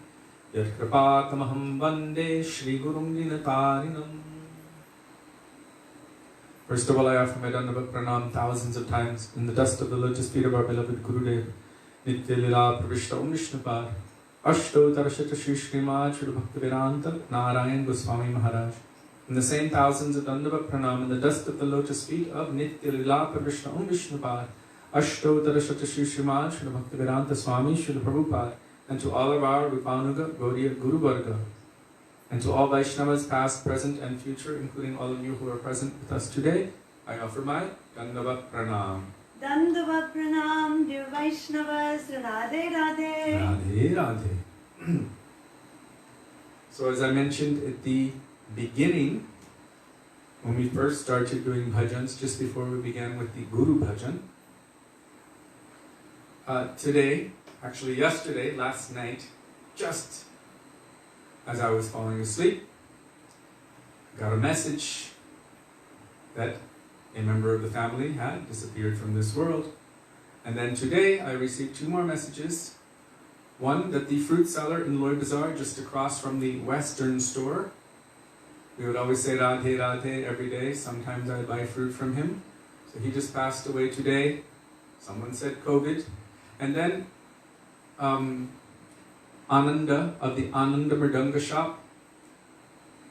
Yatkripatamaham Vande Shri Gurum Dinatarinam. First of all, I offer my Dandavat Pranam thousands of times in the dust of the lotus feet of our beloved Gurudev, Nitya Lila Pravishta Vishnupad, Astottara Shri Srimad Shri Bhaktivedanta, Narayan Goswami Maharaja. In the same thousands of Dandavat Pranam in the dust of the lotus feet of Nitya Lila Pravishta Vishnupad, astottara shata Srimad, Srila Bhaktivedanta Swami, Srila Prabhupada, and to all of our Rupanuga, Gaudiya, Guru Varga, and to all Vaishnavas past, present and future, including all of you who are present with us today, I offer my Dandava Pranam. Dandava Pranam, dear Vaishnavas, Radhe Radhe. Radhe Radhe. So as I mentioned at the beginning, when we first started doing bhajans, just before we began with the Guru Bhajan, today, actually yesterday, last night, just as I was falling asleep, got a message that a member of the family had disappeared from this world. And then today I received 2 more messages. One, that the fruit seller in Loy Bazaar, just across from the Western store, we would always say Radhe Radhe every day. Sometimes I buy fruit from him. So he just passed away today. Someone said COVID. And then Ananda of the Ananda Mridanga shop,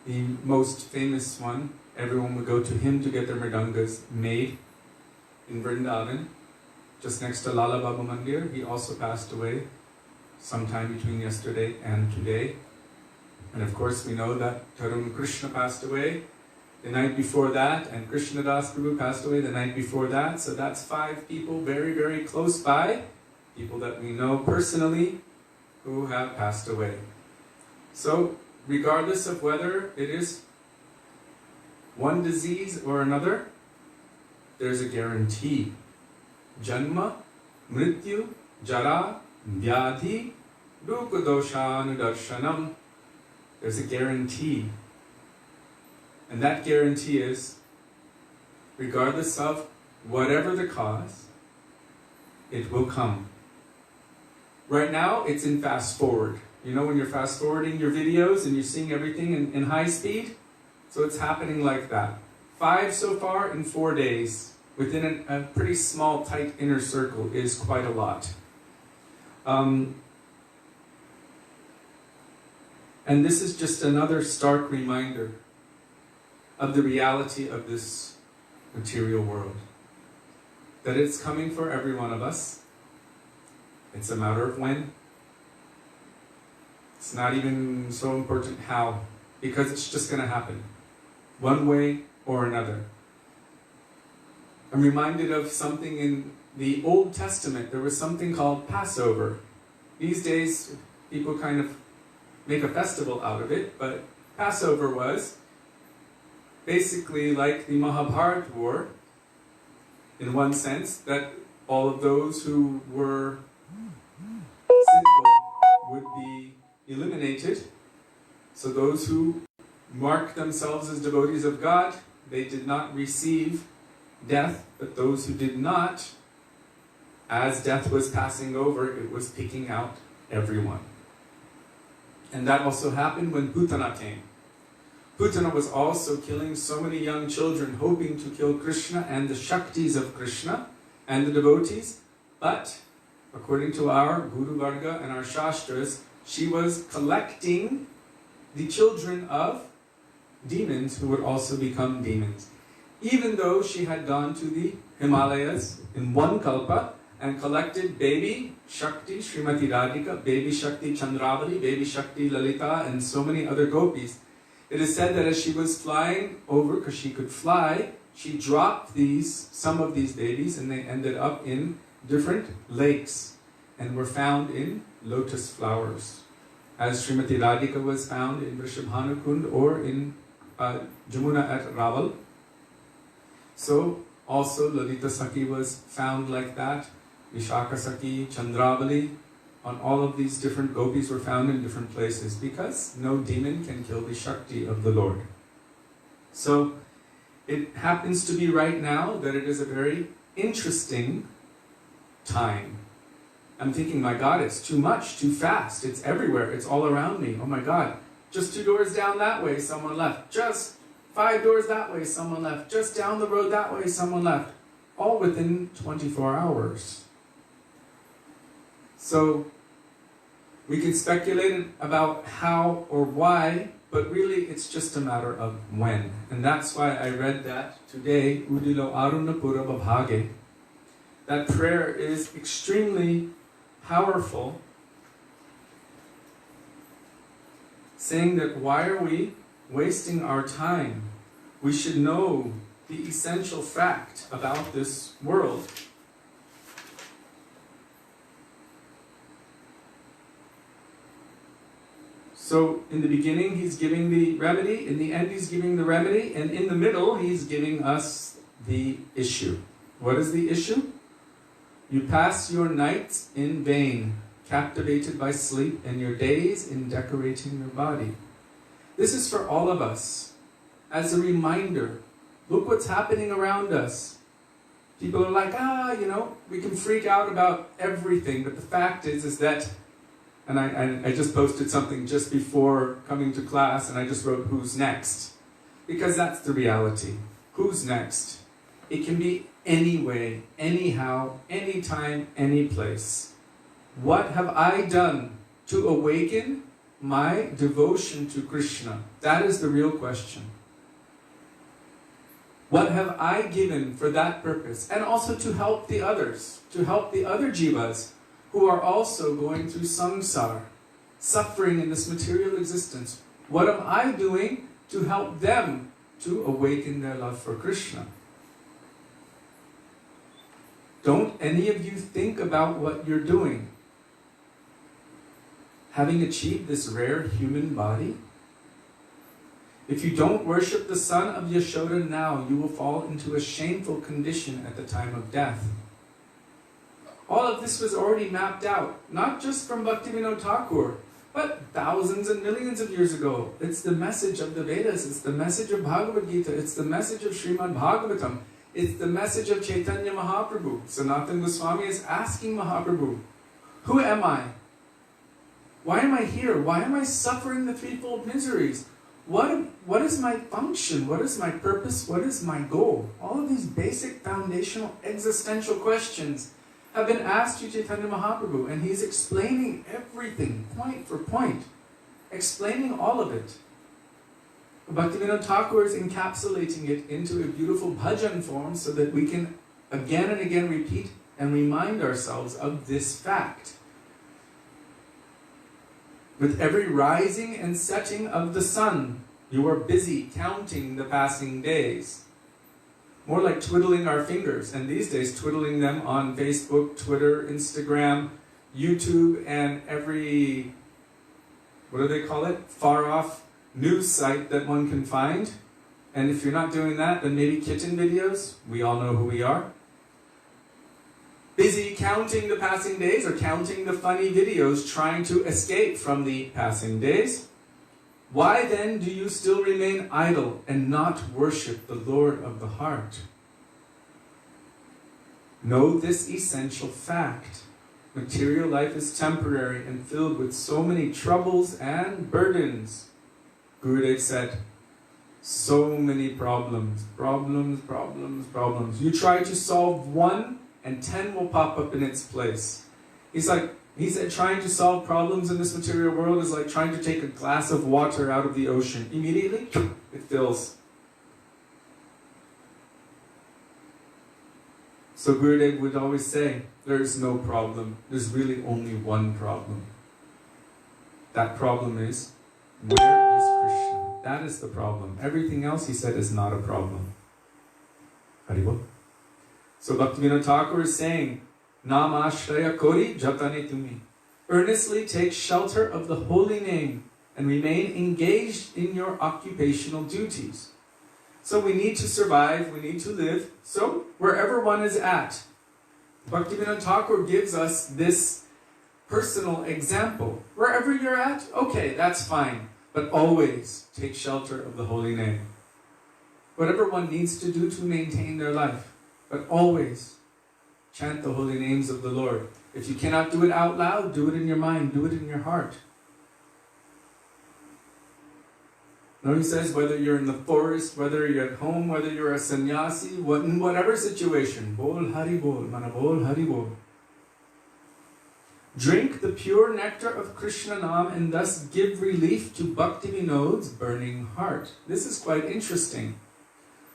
the most famous one. Everyone would go to him to get their mridangas made in Vrindavan, just next to Lala Baba Mandir. He also passed away sometime between yesterday and today. And of course we know that Tarun Krishna passed away the night before that, and Krishna Das Prabhu passed away the night before that. So that's 5 people very, very close by, people that we know personally who have passed away. So regardless of whether it is one disease or another, there's a guarantee. Janma, Mrityu, Jara, Vyadhi, Dukadoshanudarshanam. There's a guarantee. And that guarantee is, regardless of whatever the cause, it will come. Right now, it's in fast forward. You know when you're fast forwarding your videos and you're seeing everything in high speed? So it's happening like that. 5 so far in 4 days, within a pretty small, tight inner circle, is quite a lot. And this is just another stark reminder of the reality of this material world. That it's coming for every one of us. It's a matter of when. It's not even so important how, because it's just going to happen, one way or another. I'm reminded of something in the Old Testament. There was something called Passover. These days, people kind of make a festival out of it, but Passover was basically like the Mahabharata war, in one sense, that all of those who were sinful would be eliminated. So those who marked themselves as devotees of God, they did not receive death, but those who did not, as death was passing over, it was picking out everyone. And that also happened when Putana came. Putana was also killing so many young children, hoping to kill Krishna and the Shaktis of Krishna and the devotees, but according to our Guru Varga and our Shastras, she was collecting the children of demons who would also become demons. Even though she had gone to the Himalayas in one kalpa and collected baby Shakti, Srimati Radhika, baby Shakti Chandravali, baby Shakti Lalita, and so many other gopis, it is said that as she was flying over, because she could fly, she dropped some of these babies, and they ended up in different lakes and were found in lotus flowers. As Srimati Radhika was found in Vrishabhanukund or in Jamuna at Raval. So also Lalita Saki was found like that. Vishaka Saki, Chandravali, on all of these different gopis were found in different places because no demon can kill the Shakti of the Lord. So it happens to be right now that it is a very interesting time. I'm thinking, my God, it's too much, too fast, it's everywhere, it's all around me. Oh my God, just 2 doors down that way, someone left. Just 5 doors that way, someone left. Just down the road that way, someone left. All within 24 hours. So we can speculate about how or why, but really it's just a matter of when. And that's why I read that today, Udilo Arunapura Babhage, that prayer is extremely powerful, saying that why are we wasting our time? We should know the essential fact about this world. So in the beginning he's giving the remedy, in the end he's giving the remedy, and in the middle he's giving us the issue. What is the issue? You pass your nights in vain, captivated by sleep, and your days in decorating your body. This is for all of us, as a reminder. Look what's happening around us. People are like, we can freak out about everything, but the fact is that, and I just posted something just before coming to class, and I just wrote, who's next? Because that's the reality. Who's next? It can be any way, anyhow, anytime, any place. What have I done to awaken my devotion to Krishna? That is the real question. What have I given for that purpose? And also to help the others, to help the other jivas who are also going through samsara, suffering in this material existence. What am I doing to help them to awaken their love for Krishna? Don't any of you think about what you're doing. Having achieved this rare human body, if you don't worship the son of Yashoda now, you will fall into a shameful condition at the time of death. All of this was already mapped out, not just from Bhaktivedanta Thakur, but thousands and millions of years ago. It's the message of the Vedas, it's the message of Bhagavad Gita, it's the message of Srimad Bhagavatam, it's the message of Chaitanya Mahaprabhu. Sanatan Goswami is asking Mahaprabhu, who am I? Why am I here? Why am I suffering the threefold miseries? What is my function? What is my purpose? What is my goal? All of these basic foundational existential questions have been asked to Chaitanya Mahaprabhu, and he's explaining everything, point for point, explaining all of it. Bhaktivedanta Thakur is encapsulating it into a beautiful bhajan form so that we can again and again repeat and remind ourselves of this fact. With every rising and setting of the sun, you are busy counting the passing days. More like twiddling our fingers, and these days twiddling them on Facebook, Twitter, Instagram, YouTube, and every, what do they call it? Far off news site that one can find. And if you're not doing that, then maybe kitten videos. We all know who we are. Busy counting the passing days or counting the funny videos trying to escape from the passing days. Why then do you still remain idle and not worship the Lord of the heart? Know this essential fact. Material life is temporary and filled with so many troubles and burdens. Gurudev said, so many problems. You try to solve one and 10 will pop up in its place. He said trying to solve problems in this material world is like trying to take a glass of water out of the ocean. Immediately, it fills. So Gurudev would always say, there is no problem. There's really only one problem. That problem is, where is Krishna? That is the problem. Everything else, he said, is not a problem. Haribol. So Bhaktivedanta Thakur is saying, Nam ashraya kori jatane tumi. Earnestly take shelter of the holy name and remain engaged in your occupational duties. So we need to survive, we need to live. So wherever one is at, Bhaktivedanta Thakur gives us this personal example. Wherever you're at, okay, that's fine. But always take shelter of the holy name. Whatever one needs to do to maintain their life. But always chant the holy names of the Lord. If you cannot do it out loud, do it in your mind, do it in your heart. Now he says, whether you're in the forest, whether you're at home, whether you're a sannyasi, in whatever situation, bol hari bol, mana bol hari bol. Drink the pure nectar of Krishna Nam and thus give relief to Bhakti Vinod's burning heart. This is quite interesting.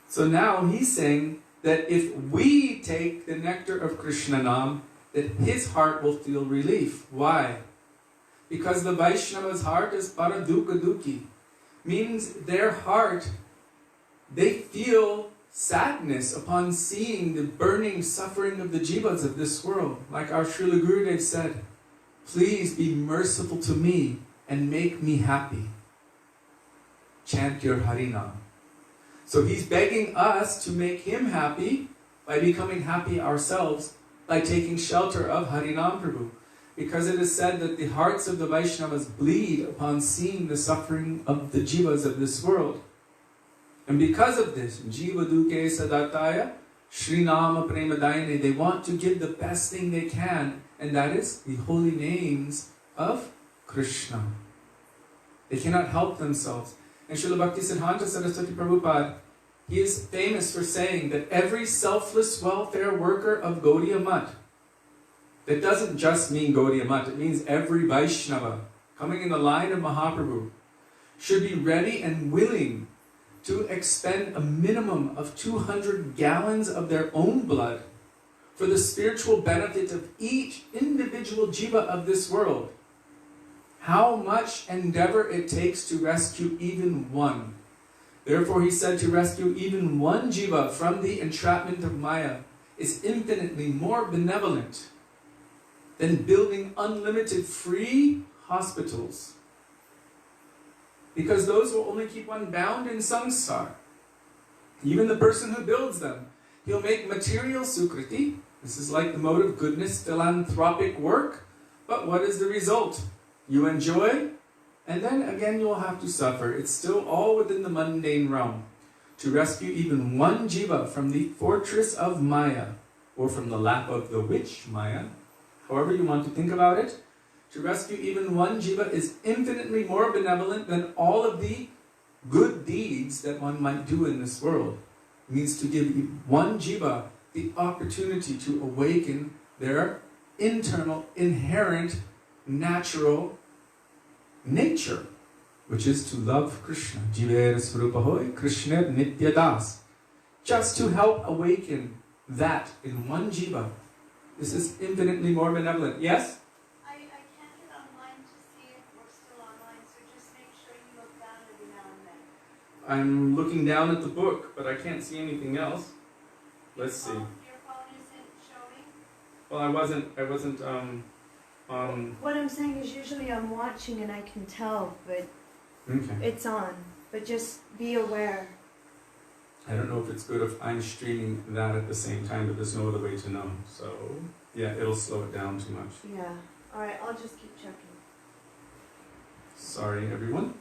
So now he's saying, that if we take the nectar of Krishna Nam, that his heart will feel relief. Why? Because the Vaishnava's heart is paradukha dukhi. Means their heart, they feel sadness upon seeing the burning suffering of the jivas of this world. Like our Srila Gurudev said, please be merciful to me and make me happy. Chant your Harinam. So he's begging us to make him happy by becoming happy ourselves, by taking shelter of Harinam Prabhu. Because it is said that the hearts of the Vaishnavas bleed upon seeing the suffering of the jivas of this world. And because of this, Jiva Duke Sadataya, Srinama Premadayane, they want to give the best thing they can, and that is the holy names of Krishna. They cannot help themselves. And Srila Bhaktisiddhanta Saraswati Prabhupada, he is famous for saying that every selfless welfare worker of Gaudiya Math, that doesn't just mean Gaudiya Math, it means every Vaishnava coming in the line of Mahaprabhu, should be ready and willing to expend a minimum of 200 gallons of their own blood for the spiritual benefit of each individual jiva of this world. How much endeavor it takes to rescue even one. Therefore he said to rescue even one jiva from the entrapment of Maya is infinitely more benevolent than building unlimited free hospitals. Because those will only keep one bound in samsara. Even the person who builds them, he'll make material sukriti. This is like the mode of goodness, philanthropic work. But what is the result? You enjoy, and then again you will have to suffer. It's still all within the mundane realm. To rescue even one jiva from the fortress of Maya, or from the lap of the witch Maya, however you want to think about it, to rescue even one jiva is infinitely more benevolent than all of the good deeds that one might do in this world. It means to give one jiva the opportunity to awaken their internal, inherent, natural nature, which is to love Krishna. Jiver Swarupahoy, Krishna Nityadas. Just to help awaken that in one jiva. This is infinitely more benevolent. Yes? I can't get online to see if we're still online, so just make sure you look down every now and then. I'm looking down at the book, but I can't see anything else. Let's see. Your phone isn't showing? Well, I wasn't What I'm saying is usually I'm watching and I can tell, but okay. it's on. But just be aware. I don't know if it's good if I'm streaming that at the same time, but there's no other way to know. So, yeah, it'll slow it down too much. Yeah. Alright, I'll just keep checking. Sorry, everyone.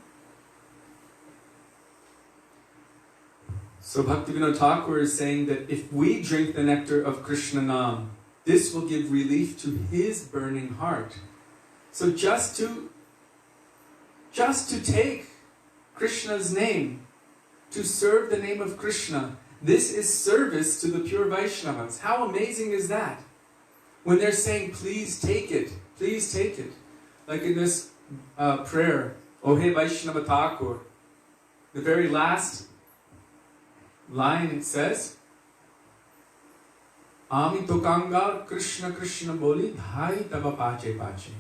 So Bhaktivedanta Thakur is saying that if we drink the nectar of Krishna Nam, this will give relief to his burning heart. So just to take Krishna's name, to serve the name of Krishna, this is service to the pure Vaishnavas. How amazing is that? When they're saying, please take it, please take it. Like in this prayer, O He Vaishnava Thakur, the very last line it says, Ami Tokangal Krishna Krishna Boli Dhai Tava Pache Pache.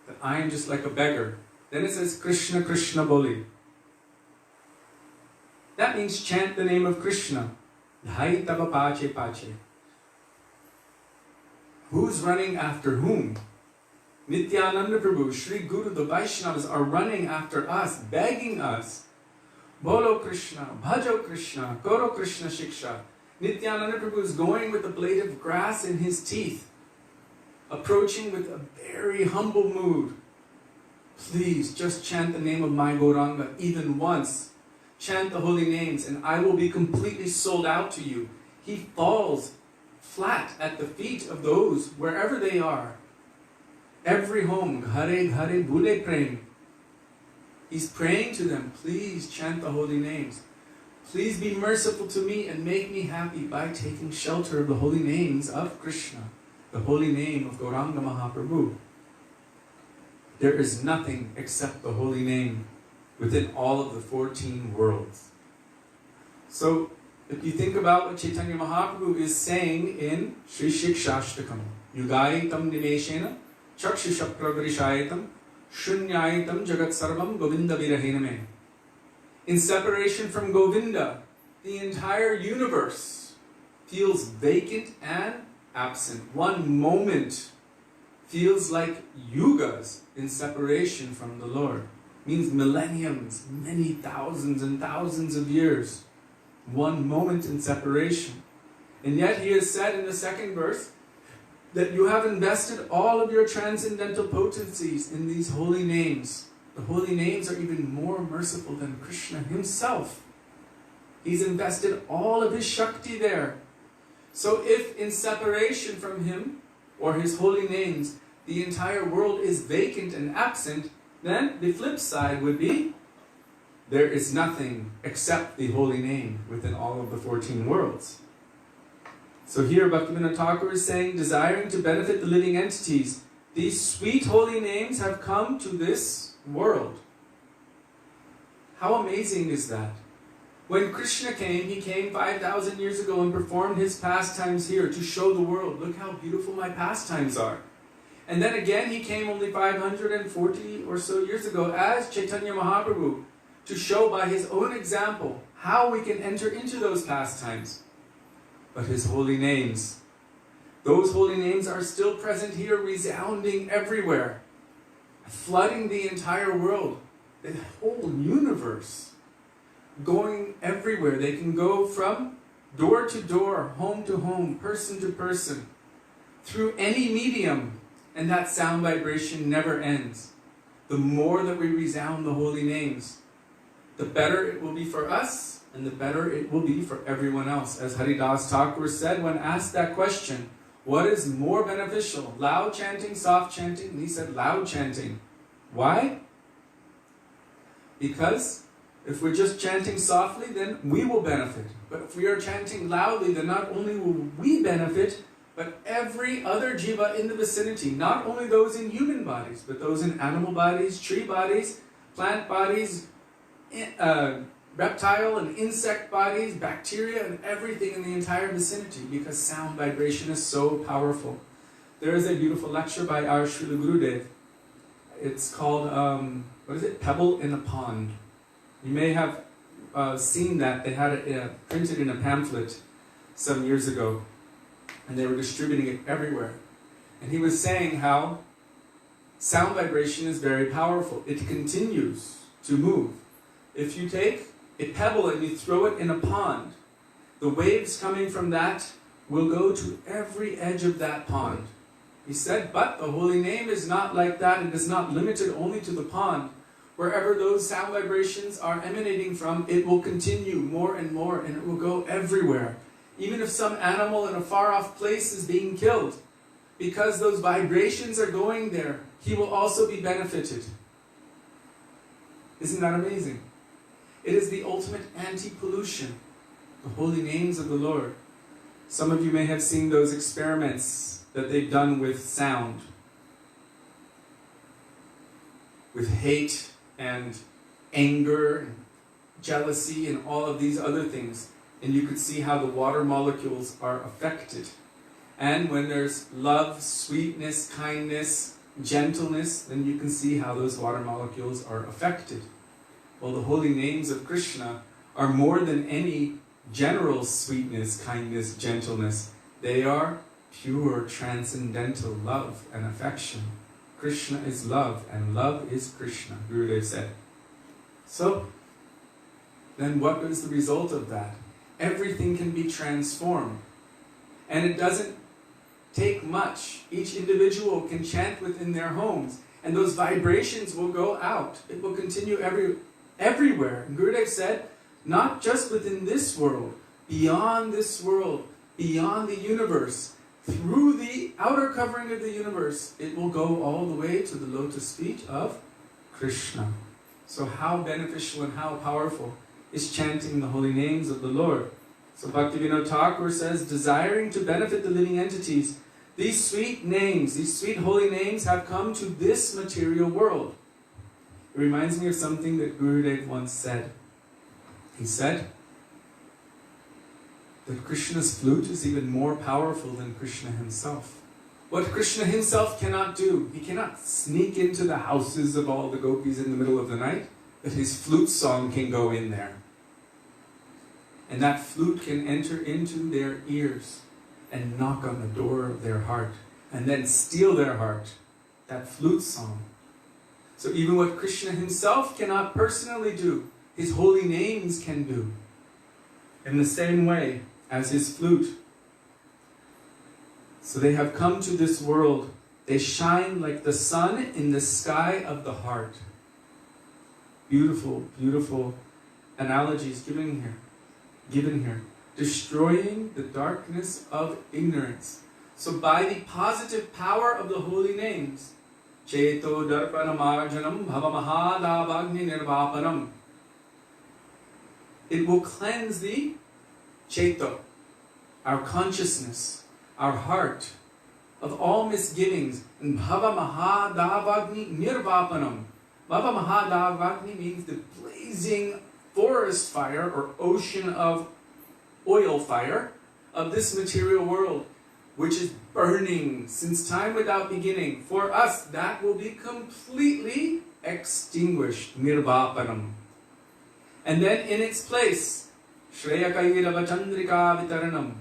That I am just like a beggar. Then it says Krishna Krishna Boli. That means chant the name of Krishna. Dhai Tava Pache Pache. Who's running after whom? Nityananda Prabhu, Sri Guru, the Vaishnavas are running after us, begging us. Bolo Krishna, Bhajo Krishna, Koro Krishna Shiksha. Nityananda Prabhu is going with a blade of grass in his teeth, approaching with a very humble mood. Please, just chant the name of my Gauranga even once. Chant the holy names and I will be completely sold out to you. He falls flat at the feet of those, wherever they are. Every home, Hare Hare Bhule Prem. He's praying to them, please chant the holy names. Please be merciful to me and make me happy by taking shelter of the holy names of Krishna, the holy name of Gauranga Mahaprabhu. There is nothing except the holy name within all of the 14 worlds. So If you think about what Chaitanya Mahaprabhu is saying in Sri Shikshashtakam, Yugaitam Nimeshena, Chakshushapravrishaitam, Shunyaitam Jagat Sarvam Govinda Virahiname. In separation from Govinda, the entire universe feels vacant and absent. One moment feels like yugas in separation from the Lord. Means millenniums, many thousands and thousands of years. One moment in separation. And yet he has said in the second verse that you have invested all of your transcendental potencies in these holy names. The holy names are even more merciful than Krishna himself. He's invested all of his Shakti there. So if in separation from him, or his holy names, the entire world is vacant and absent, then the flip side would be, there is nothing except the holy name within all of the 14 worlds. So here Bhaktivedanta Thakur is saying, desiring to benefit the living entities, these sweet holy names have come to this world. How amazing is that? When Krishna came, he came 5,000 years ago and performed his pastimes here to show the world, look how beautiful my pastimes are. And then again he came only 540 or so years ago as Chaitanya Mahaprabhu to show by his own example how we can enter into those pastimes. But his holy names, those holy names are still present here, resounding everywhere, flooding the entire world, the whole universe, going everywhere. They can go from door to door, home to home, person to person, through any medium, and that sound vibration never ends. The more that we resound the holy names, the better it will be for us, and the better it will be for everyone else. As Haridas Thakur said when asked that question, what is more beneficial, loud chanting, soft chanting? And he said loud chanting. Why? Because if we're just chanting softly, then we will benefit. But if we are chanting loudly, then not only will we benefit, but every other jiva in the vicinity, not only those in human bodies, but those in animal bodies, tree bodies, plant bodies, reptile and insect bodies, bacteria, and everything in the entire vicinity, because sound vibration is so powerful. There is a beautiful lecture by our Srila Gurudev. It's called, Pebble in a Pond. You may have seen that. They had it printed in a pamphlet some years ago, and they were distributing it everywhere. And he was saying how sound vibration is very powerful. It continues to move. If you take a pebble and you throw it in a pond, the waves coming from that will go to every edge of that pond. He said, but the holy name is not like that. It is not limited only to the pond. Wherever those sound vibrations are emanating from, it will continue more and more, and it will go everywhere. Even if some animal in a far-off place is being killed, because those vibrations are going there, he will also be benefited. Isn't that amazing? It is the ultimate anti-pollution, the holy names of the Lord. Some of you may have seen those experiments that they've done with sound, with hate and anger, and jealousy, and all of these other things. And you could see how the water molecules are affected. And when there's love, sweetness, kindness, gentleness, then you can see how those water molecules are affected. Well, the holy names of Krishna are more than any general sweetness, kindness, gentleness. They are pure, transcendental love and affection. Krishna is love, and love is Krishna, Gurudev said. So, then what is the result of that? Everything can be transformed. And it doesn't take much. Each individual can chant within their homes, and those vibrations will go out. It will continue everywhere. And Gurudev said, not just within this world, beyond this world, beyond the universe, through the outer covering of the universe, it will go all the way to the lotus feet of Krishna. So how beneficial and how powerful is chanting the holy names of the Lord. So Bhaktivedanta Thakur says, desiring to benefit the living entities, these sweet names, these sweet holy names have come to this material world. It reminds me of something that Gurudev once said. He said, that Krishna's flute is even more powerful than Krishna himself. What Krishna himself cannot do, he cannot sneak into the houses of all the gopis in the middle of the night, but his flute song can go in there. And that flute can enter into their ears and knock on the door of their heart and then steal their heart, that flute song. So even what Krishna himself cannot personally do, his holy names can do. In the same way as his flute. So they have come to this world. They shine like the sun in the sky of the heart. Beautiful, beautiful analogies given here. Destroying the darkness of ignorance. So by the positive power of the holy names, Cheto darpanamarjanam bhavamahadavagni nirvapanam, it will cleanse the Cheto, our consciousness, our heart, of all misgivings. And bhavamahadavagni nirvapanam. Bhavamahadavagni means the blazing forest fire or ocean of oil fire of this material world, which is burning since time without beginning. For us, that will be completely extinguished, nirvapanam. And then in its place, Shreya Kairava Chandrika Vitaranam.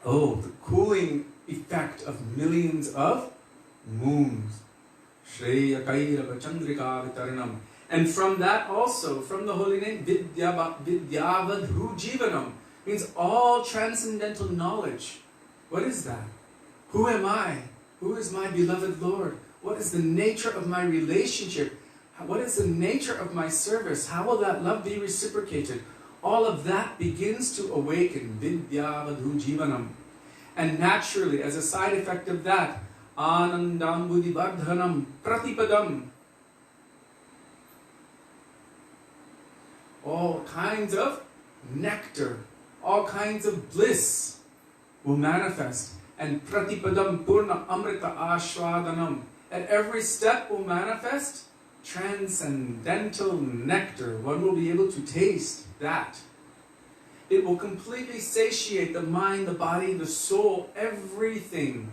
Oh, the cooling effect of millions of moons. Shreya Kairava Chandrika Vitaranam. And from that also, from the holy name, Vidyavadhu Jivanam, means all transcendental knowledge. What is that? Who am I? Who is my beloved Lord? What is the nature of my relationship? What is the nature of my service? How will that love be reciprocated? All of that begins to awaken. Vidyavadhu Jivanam. And naturally, as a side effect of that, Anandam Buddhivardhanam Pratipadam. All kinds of nectar, all kinds of bliss will manifest. And Pratipadam Purna Amrita Ashwadanam. At every step will manifest transcendental nectar. One will be able to taste that. It will completely satiate the mind, the body, the soul, everything.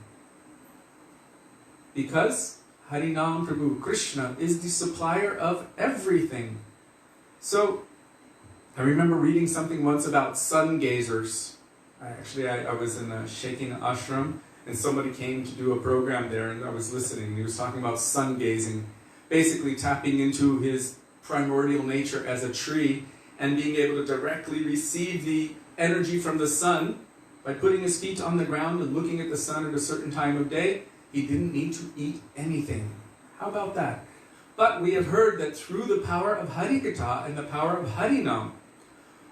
Because Harinam Prabhu, Krishna, is the supplier of everything. So, I remember reading something once about sun gazers. I was in a shaking ashram, and somebody came to do a program there, and I was listening. He was talking about sun gazing, basically tapping into his primordial nature as a tree and being able to directly receive the energy from the sun by putting his feet on the ground and looking at the sun at a certain time of day. He didn't need to eat anything. How about that? But we have heard that through the power of Harikatha and the power of Harinam,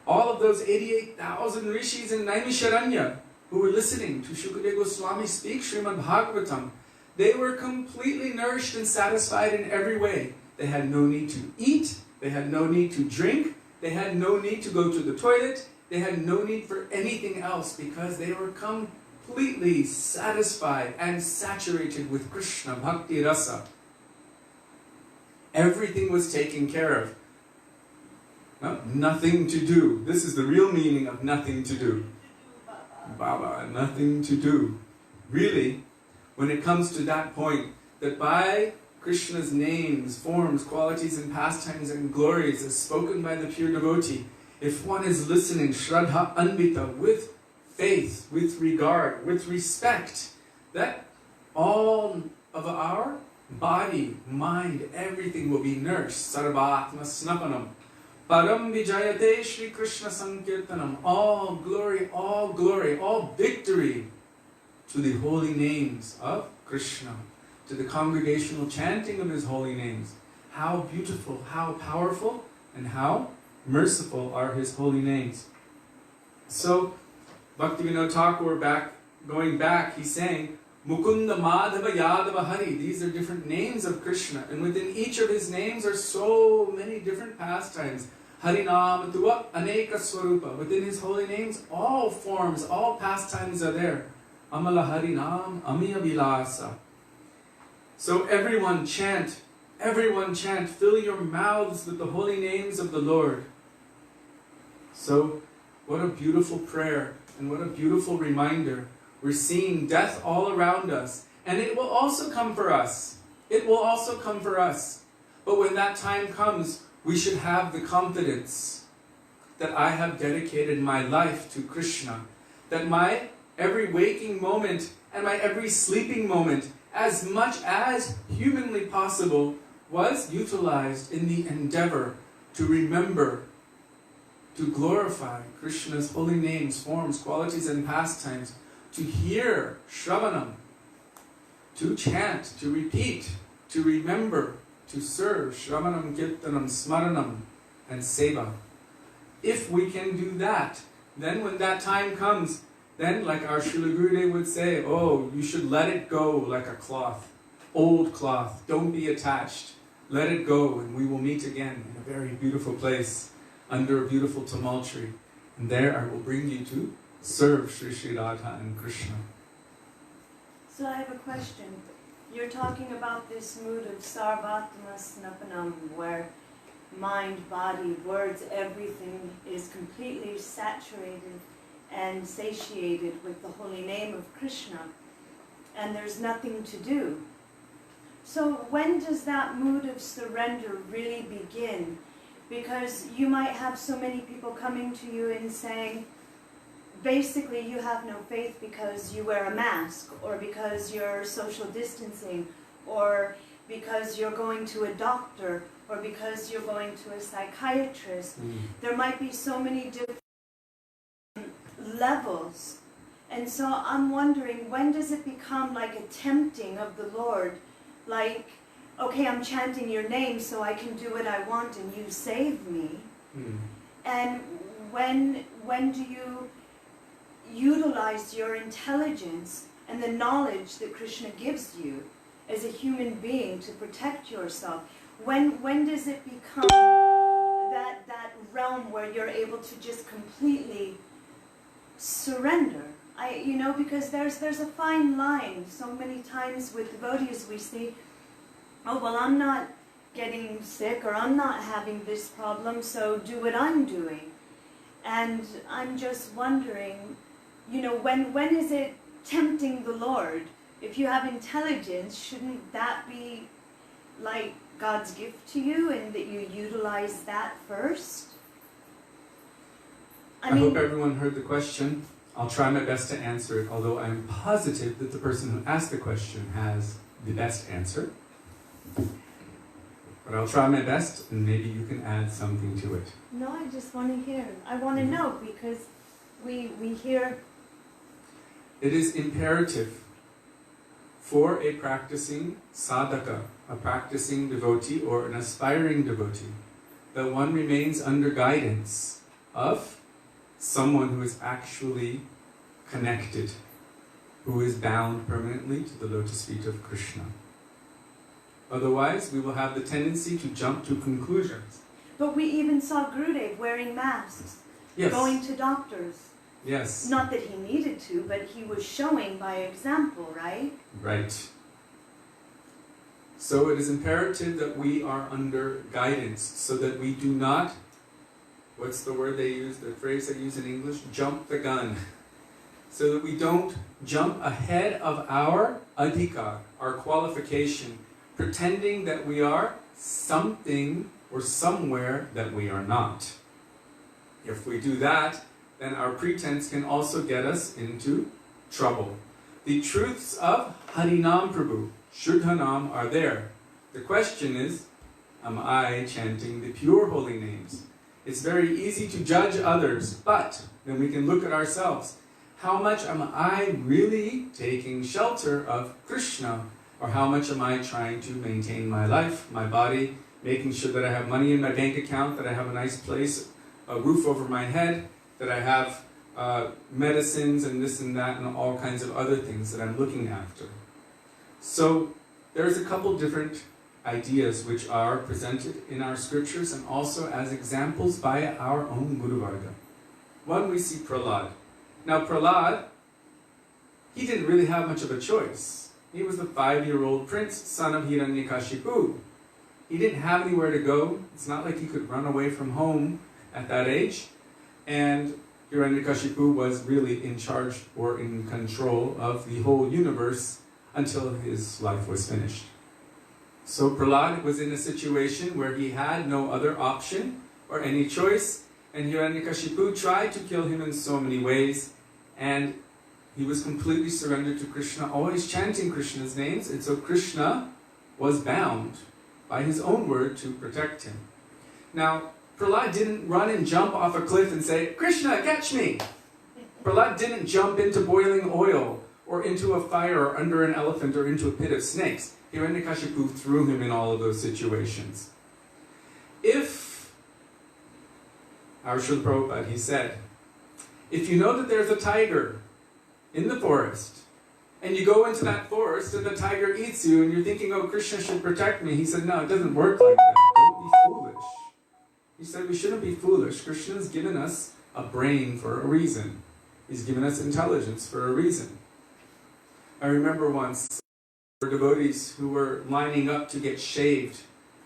all of those 88,000 rishis in Naimisharanya who were listening to Srila Goswami speak Srimad Bhagavatam, they were completely nourished and satisfied in every way. They had no need to eat, they had no need to drink, they had no need to go to the toilet, they had no need for anything else because they were completely satisfied and saturated with Krishna Bhakti Rasa. Everything was taken care of. No, nothing to do. This is the real meaning of nothing to do. Baba, nothing to do. Really, when it comes to that point, that by Krishna's names, forms, qualities, and pastimes and glories as spoken by the pure devotee, if one is listening, Shraddha Anvita, with faith, with regard, with respect, that all of our body, mind, everything will be nourished. Sarvatma Snapanam. Param Vijayate Shri Krishna Sankirtanam. All glory, all victory to the holy names of Krishna, to the congregational chanting of his holy names. How beautiful, how powerful, and how merciful are his holy names. So, Bhaktivedanta Thakur going back, he's saying, Mukunda Madhava Yadava Hari. These are different names of Krishna. And within each of his names are so many different pastimes. Harinam Tuva Aneka Swarupa. Within his holy names, all forms, all pastimes are there. Amala Harinam Amiya Vilasa. So everyone chant, fill your mouths with the holy names of the Lord. So, what a beautiful prayer And what a beautiful reminder. We're seeing death all around us. And it will also come for us. It will also come for us. But when that time comes, we should have the confidence that I have dedicated my life to Krishna. That my every waking moment and my every sleeping moment, as much as humanly possible, was utilized in the endeavor to remember, to glorify Krishna's holy names, forms, qualities, and pastimes, to hear Shravanam, to chant, to repeat, to remember, to serve Shravanam, Kirtanam, Smaranam, and Seva. If we can do that, then when that time comes, then like our Srila Gurudev would say, oh, you should let it go like a cloth, old cloth, don't be attached. Let it go and we will meet again in a very beautiful place, under a beautiful tumul tree. And there I will bring you to serve Sri Sri Radha and Krishna. So I have a question. You're talking about this mood of sarvatma snapanam, where mind, body, words, everything is completely saturated and satiated with the holy name of Krishna, and there's nothing to do. So when does that mood of surrender really begin? Because you might have so many people coming to you and saying, basically you have no faith because you wear a mask, or because you're social distancing, or because you're going to a doctor, or because you're going to a psychiatrist. There might be so many different levels. And so I'm wondering, when does it become like a tempting of the Lord? Like, okay, I'm chanting your name so I can do what I want and you save me. And when do you utilize your intelligence and the knowledge that Krishna gives you as a human being to protect yourself? When does it become that realm where you're able to just completely surrender? Because there's a fine line. So many times with devotees we see, oh, well, I'm not getting sick, or I'm not having this problem, so do what I'm doing. And I'm just wondering, when is it tempting the Lord? If you have intelligence, shouldn't that be like God's gift to you, and that you utilize that first? I hope everyone heard the question. I'll try my best to answer it, although I'm positive that the person who asked the question has the best answer. But I'll try my best, and maybe you can add something to it. No, I just want to hear. I want to know, because we hear... It is imperative for a practicing sadhaka, a practicing devotee or an aspiring devotee, that one remains under guidance of someone who is actually connected, who is bound permanently to the lotus feet of Krishna. Otherwise, we will have the tendency to jump to conclusions. But we even saw Gurudev wearing masks, yes. Going to doctors. Yes. Not that he needed to, but he was showing by example, right? Right. So it is imperative that we are under guidance, so that we do not, what's the word they use, the phrase they use in English? Jump the gun. So that we don't jump ahead of our adhikar, our qualification, pretending that we are something or somewhere that we are not. If we do that, then our pretense can also get us into trouble. The truths of Harinam Prabhu, Shuddhanam, are there. The question is, am I chanting the pure holy names? It's very easy to judge others, but then we can look at ourselves. How much am I really taking shelter of Krishna? Or how much am I trying to maintain my life, my body, making sure that I have money in my bank account, that I have a nice place, a roof over my head, that I have medicines and this and that and all kinds of other things that I'm looking after. So there's a couple different ideas which are presented in our scriptures and also as examples by our own Guru Varga. One, we see Prahlad. Now Prahlad, he didn't really have much of a choice. He was the 5-year-old prince, son of Hiranyakashipu. He didn't have anywhere to go. It's not like he could run away from home at that age. And Hiranyakashipu was really in charge or in control of the whole universe until his life was finished. So Prahlad was in a situation where he had no other option or any choice, and Hiranyakashipu tried to kill him in so many ways, and he was completely surrendered to Krishna, always chanting Krishna's names, and so Krishna was bound by his own word to protect him. Now, Prahlad didn't run and jump off a cliff and say, "Krishna, catch me!" Prahlad didn't jump into boiling oil, or into a fire, or under an elephant, or into a pit of snakes. Hiranyakashipu threw him in all of those situations. If, our Srila Prabhupada, he said, if you know that there's a tiger in the forest, and you go into that forest and the tiger eats you, and you're thinking, oh, Krishna should protect me. He said, no, it doesn't work like that. Don't be foolish. He said we shouldn't be foolish. Krishna's given us a brain for a reason. He's given us intelligence for a reason. I remember once, there were devotees who were lining up to get shaved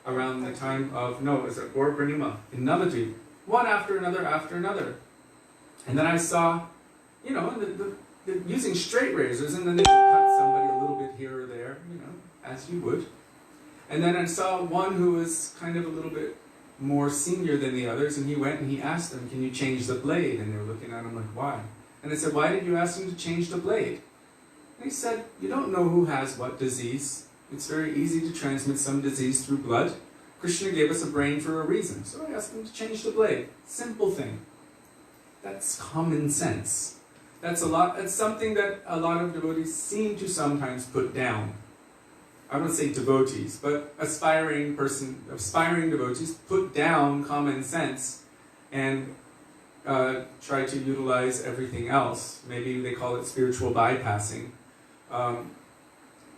around the time of, no, it was at Gaur Purnima in Navadvip, one after another. And then I saw, you know, they're using straight razors, and then they cut somebody a little bit here or there, you know, as you would. And then I saw one who was kind of a little bit more senior than the others, and he went and he asked them, can you change the blade? And they were looking at him like, why? And I said, why did you ask him to change the blade? And he said, you don't know who has what disease. It's very easy to transmit some disease through blood. Krishna gave us a brain for a reason, so I asked him to change the blade. Simple thing. That's common sense. That's something that a lot of devotees seem to sometimes put down. I wouldn't say devotees, but aspiring devotees put down common sense and try to utilize everything else. Maybe they call it spiritual bypassing.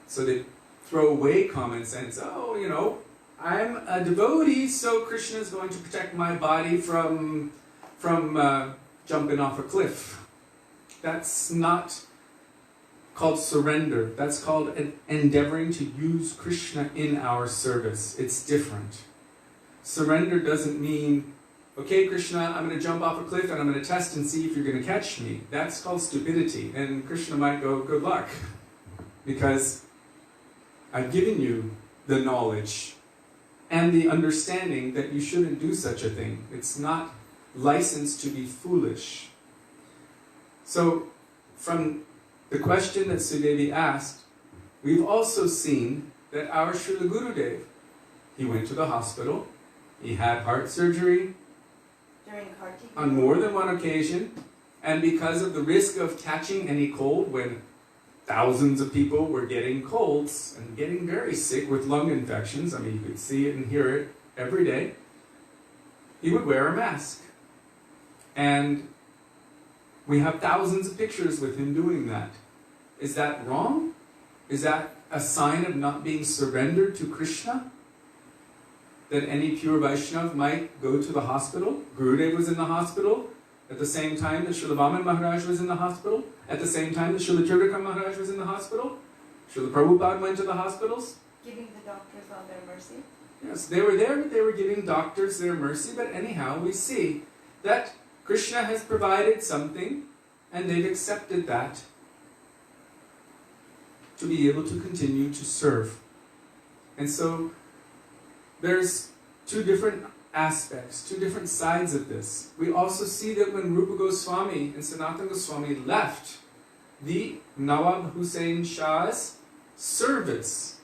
So they throw away common sense. Oh, you know, I'm a devotee, so Krishna is going to protect my body from jumping off a cliff. That's not called surrender. That's called endeavoring to use Krishna in our service. It's different. Surrender doesn't mean, okay, Krishna, I'm going to jump off a cliff and I'm going to test and see if you're going to catch me. That's called stupidity. And Krishna might go, good luck. Because I've given you the knowledge and the understanding that you shouldn't do such a thing. It's not licensed to be foolish. So, from the question that Sudevi asked, we've also seen that our Srila Gurudev, he went to the hospital, he had heart surgery on more than one occasion, and because of the risk of catching any cold when thousands of people were getting colds and getting very sick with lung infections, I mean, you could see it and hear it every day, he would wear a mask. And we have thousands of pictures with him doing that. Is that wrong? Is that a sign of not being surrendered to Krishna? That any pure Vaishnava might go to the hospital? Gurudev was in the hospital at the same time that Srila Vaman Maharaj was in the hospital, at the same time that Srila Tirthaka Maharaj was in the hospital. Srila Prabhupada went to the hospitals. Giving the doctors all their mercy. Yes, they were there, but they were giving doctors their mercy. But anyhow, we see that Krishna has provided something, and they've accepted that to be able to continue to serve. And so, there's two different aspects, two different sides of this. We also see that when Rupa Goswami and Sanatan Goswami left the Nawab Hussain Shah's service,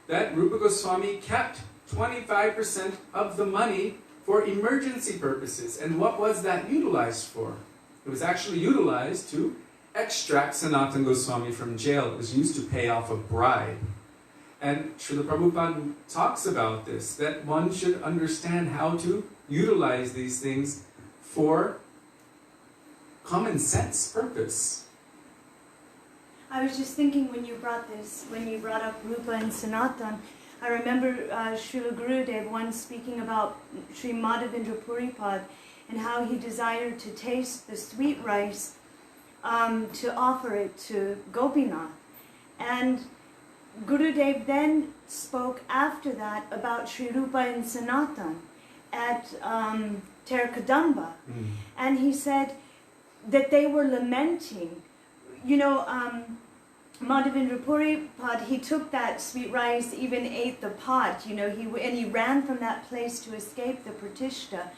that Rupa Goswami kept 25% of the money for emergency purposes. And what was that utilized for? It was actually utilized to extract Sanatan Goswami from jail. It was used to pay off a bribe. And Srila Prabhupada talks about this, that one should understand how to utilize these things for common sense purpose. I was just thinking when you brought up Rupa and Sanatan, I remember Srila Gurudev once speaking about Sri Madhavendra Puripad and how he desired to taste the sweet rice to offer it to Gopinath. And Gurudev then spoke after that about Sri Rupa and Sanatan at Terkadamba. And he said, that they were lamenting. You know, Madhavendra Puri Pad, he took that sweet rice, even ate the pot, you know, and he ran from that place to escape the Pratishta.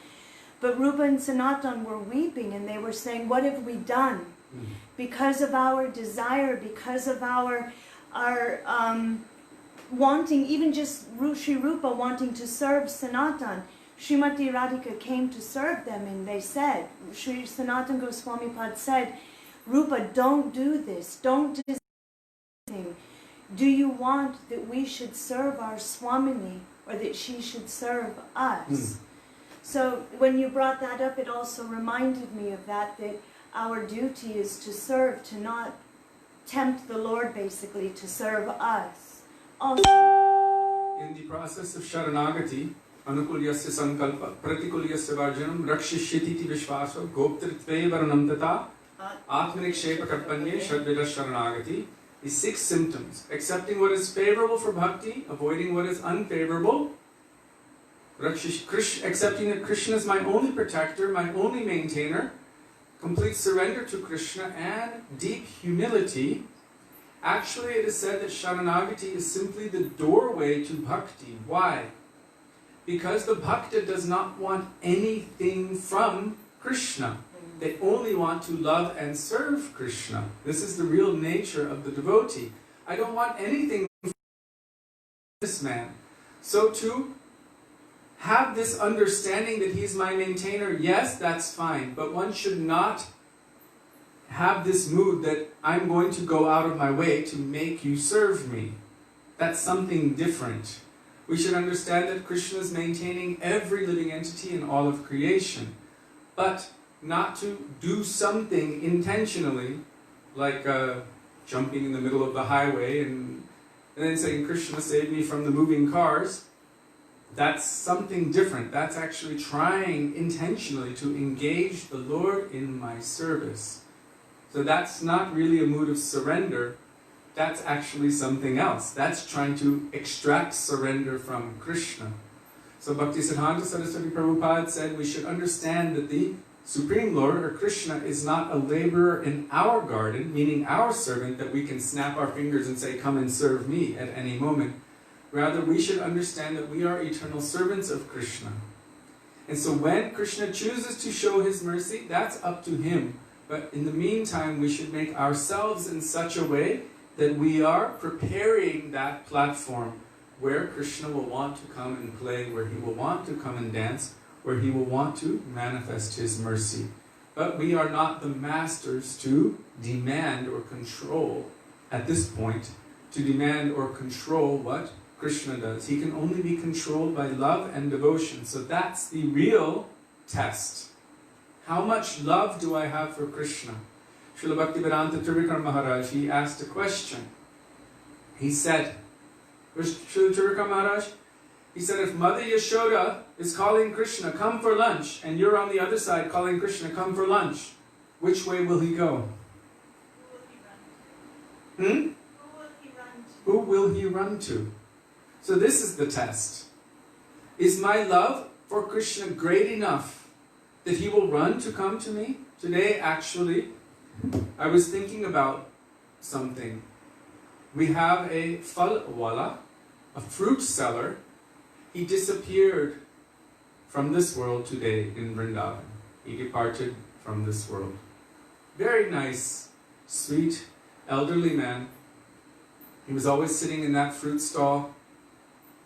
But Rupa and Sanatan were weeping, and they were saying, what have we done? Because of our desire, because of our wanting, even just Sri Rupa wanting to serve Sanatan. Srimati Radhika came to serve them, and they said, Sri Sanatan Goswamipada said, Rupa, don't do this, don't do this. Do you want that we should serve our Swamini, or that she should serve us? So when you brought that up, it also reminded me of that our duty is to serve, to not tempt the Lord, basically, to serve us. Also, in the process of Sharanagati, Anukulyasya Sankalpa, Pratikulyasya Varjanam, Rakshishyatiti Vishvaso, Goptritve Varanam Tata, Atmanikshepa Karpanye, Shadvida Sharanagati, the 6 symptoms: accepting what is favorable for bhakti, avoiding what is unfavorable, accepting that Krishna is my only protector, my only maintainer, complete surrender to Krishna, and deep humility. Actually, it is said that Sharanagati is simply the doorway to bhakti. Why? Because the bhakta does not want anything from Krishna. They only want to love and serve Krishna. This is the real nature of the devotee. I don't want anything from this man. So to have this understanding that he's my maintainer, yes, that's fine. But one should not have this mood that I'm going to go out of my way to make you serve me. That's something different. We should understand that Krishna is maintaining every living entity in all of creation. But not to do something intentionally, like jumping in the middle of the highway and then saying, Krishna, save me from the moving cars. That's something different. That's actually trying intentionally to engage the Lord in my service. So that's not really a mood of surrender. That's actually something else. That's trying to extract surrender from Krishna. So Bhaktisiddhanta Saraswati Prabhupada said we should understand that the Supreme Lord, or Krishna, is not a laborer in our garden, meaning our servant that we can snap our fingers and say, come and serve me at any moment. Rather, we should understand that we are eternal servants of Krishna. And so when Krishna chooses to show his mercy, that's up to him. But in the meantime, we should make ourselves in such a way that we are preparing that platform where Krishna will want to come and play, where he will want to come and dance, where he will want to manifest his mercy. But we are not the masters to demand or control, at this point, to demand or control what Krishna does. He can only be controlled by love and devotion. So that's the real test. How much love do I have for Krishna? Srila Bhaktivedanta Maharaja, he asked a question. He said, Srila Tirukam Maharaj, he said, if Mother Yashoda is calling Krishna, come for lunch, and you're on the other side calling Krishna, come for lunch, which way will he go? Who will he run to? Who will he run to? So this is the test. Is my love for Krishna great enough that he will run to come to me? Today, actually, I was thinking about something. We have a phalwala, a fruit seller. He disappeared from this world today in Vrindavan. He departed from this world. Very nice, sweet, elderly man. He was always sitting in that fruit stall,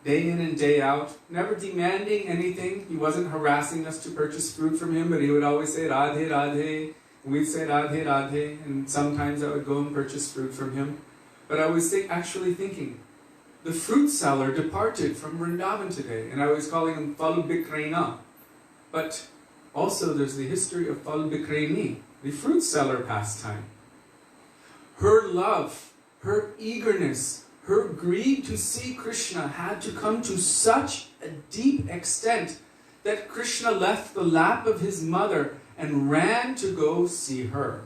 day in and day out, never demanding anything. He wasn't harassing us to purchase fruit from him, but he would always say, Radhe, Radhe. And we'd say, Radhe, Radhe. And sometimes I would go and purchase fruit from him. But I was actually thinking, the fruit seller departed from Vrindavan today, and I was calling him Phal Bikrena. But also there's the history of Phal Bikreni, the fruit seller pastime. Her love, her eagerness, her greed to see Krishna had to come to such a deep extent that Krishna left the lap of his mother and ran to go see her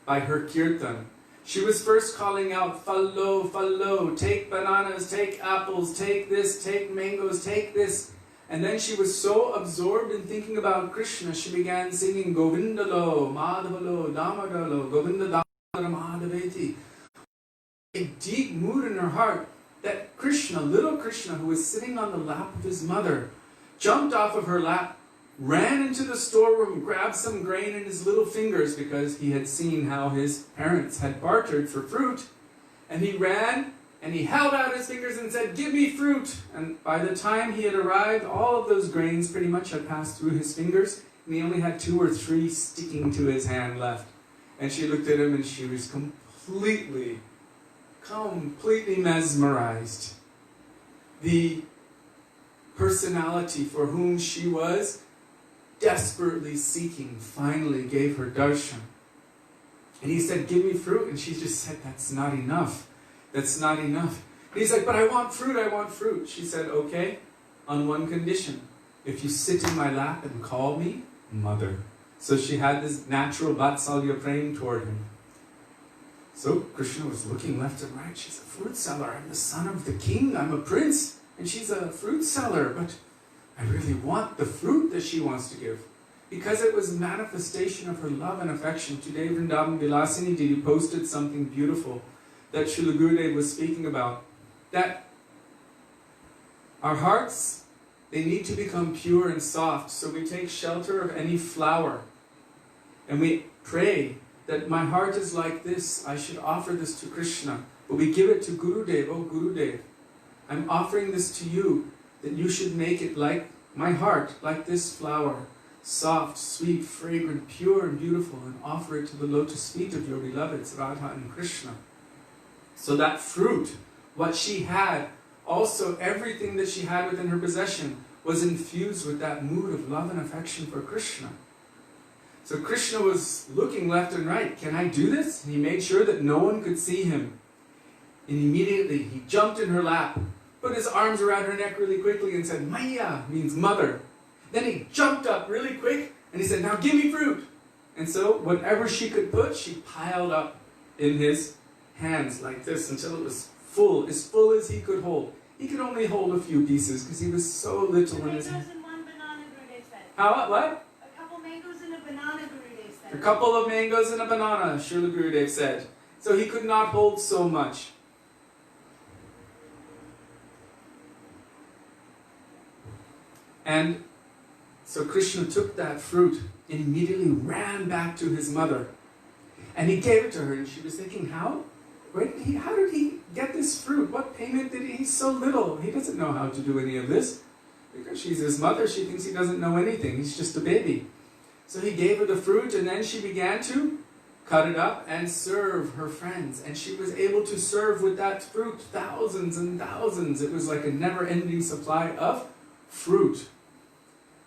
by her kirtan. She was first calling out, Fallo, Fallo, take bananas, take apples, take this, take mangoes, take this. And then she was so absorbed in thinking about Krishna, she began singing Govindalo, Madhavalo, Damadalo, Govinda Damodara Madhaveti. A deep mood in her heart that Krishna, little Krishna, who was sitting on the lap of his mother, jumped off of her lap, ran into the storeroom, grabbed some grain in his little fingers because he had seen how his parents had bartered for fruit. And he ran and he held out his fingers and said, "Give me fruit." And by the time he had arrived, all of those grains pretty much had passed through his fingers, and he only had 2 or 3 sticking to his hand left. And she looked at him and she was completely mesmerized. The personality for whom she was desperately seeking finally gave her darshan. And he said, "Give me fruit." And she just said, "That's not enough. That's not enough." And he's like, "But I want fruit, I want fruit." She said, "Okay, on one condition. If you sit in my lap and call me mother." So she had this natural vatsalya prem toward him. So Krishna was looking left and right. She's a fruit seller. I'm the son of the king. I'm a prince. And she's a fruit seller. But I really want the fruit that she wants to give. Because it was a manifestation of her love and affection. Today, Vrindavan Vilasini Didi posted something beautiful that Srila Gurudev was speaking about. That our hearts, they need to become pure and soft. So we take shelter of any flower. And we pray that my heart is like this. I should offer this to Krishna. But we give it to Gurudev. Oh Gurudev, I'm offering this to you. That you should make it like my heart, like this flower. Soft, sweet, fragrant, pure and beautiful. And offer it to the lotus feet of your beloveds, Radha and Krishna. So that fruit, what she had, also everything that she had within her possession, was infused with that mood of love and affection for Krishna. So Krishna was looking left and right. Can I do this? And he made sure that no one could see him. And immediately he jumped in her lap, put his arms around her neck really quickly and said, "Maya," means mother. Then he jumped up really quick and he said, "Now give me fruit." And so whatever she could put, she piled up in his hands like this until it was full as he could hold. He could only hold a few pieces because he was so little in his hand. 2 mangoes and 1 banana, Gurudev said. How, what? A couple mangoes and a banana, Gurudev said. A couple of mangoes and a banana, Srila Gurudev said. So he could not hold so much. And so Krishna took that fruit and immediately ran back to his mother. And he gave it to her, and she was thinking, how did he get this fruit? What payment did he? He's so little. He doesn't know how to do any of this. Because she's his mother, she thinks he doesn't know anything. He's just a baby. So he gave her the fruit, and then she began to cut it up and serve her friends. And she was able to serve with that fruit thousands and thousands. It was like a never-ending supply of fruit.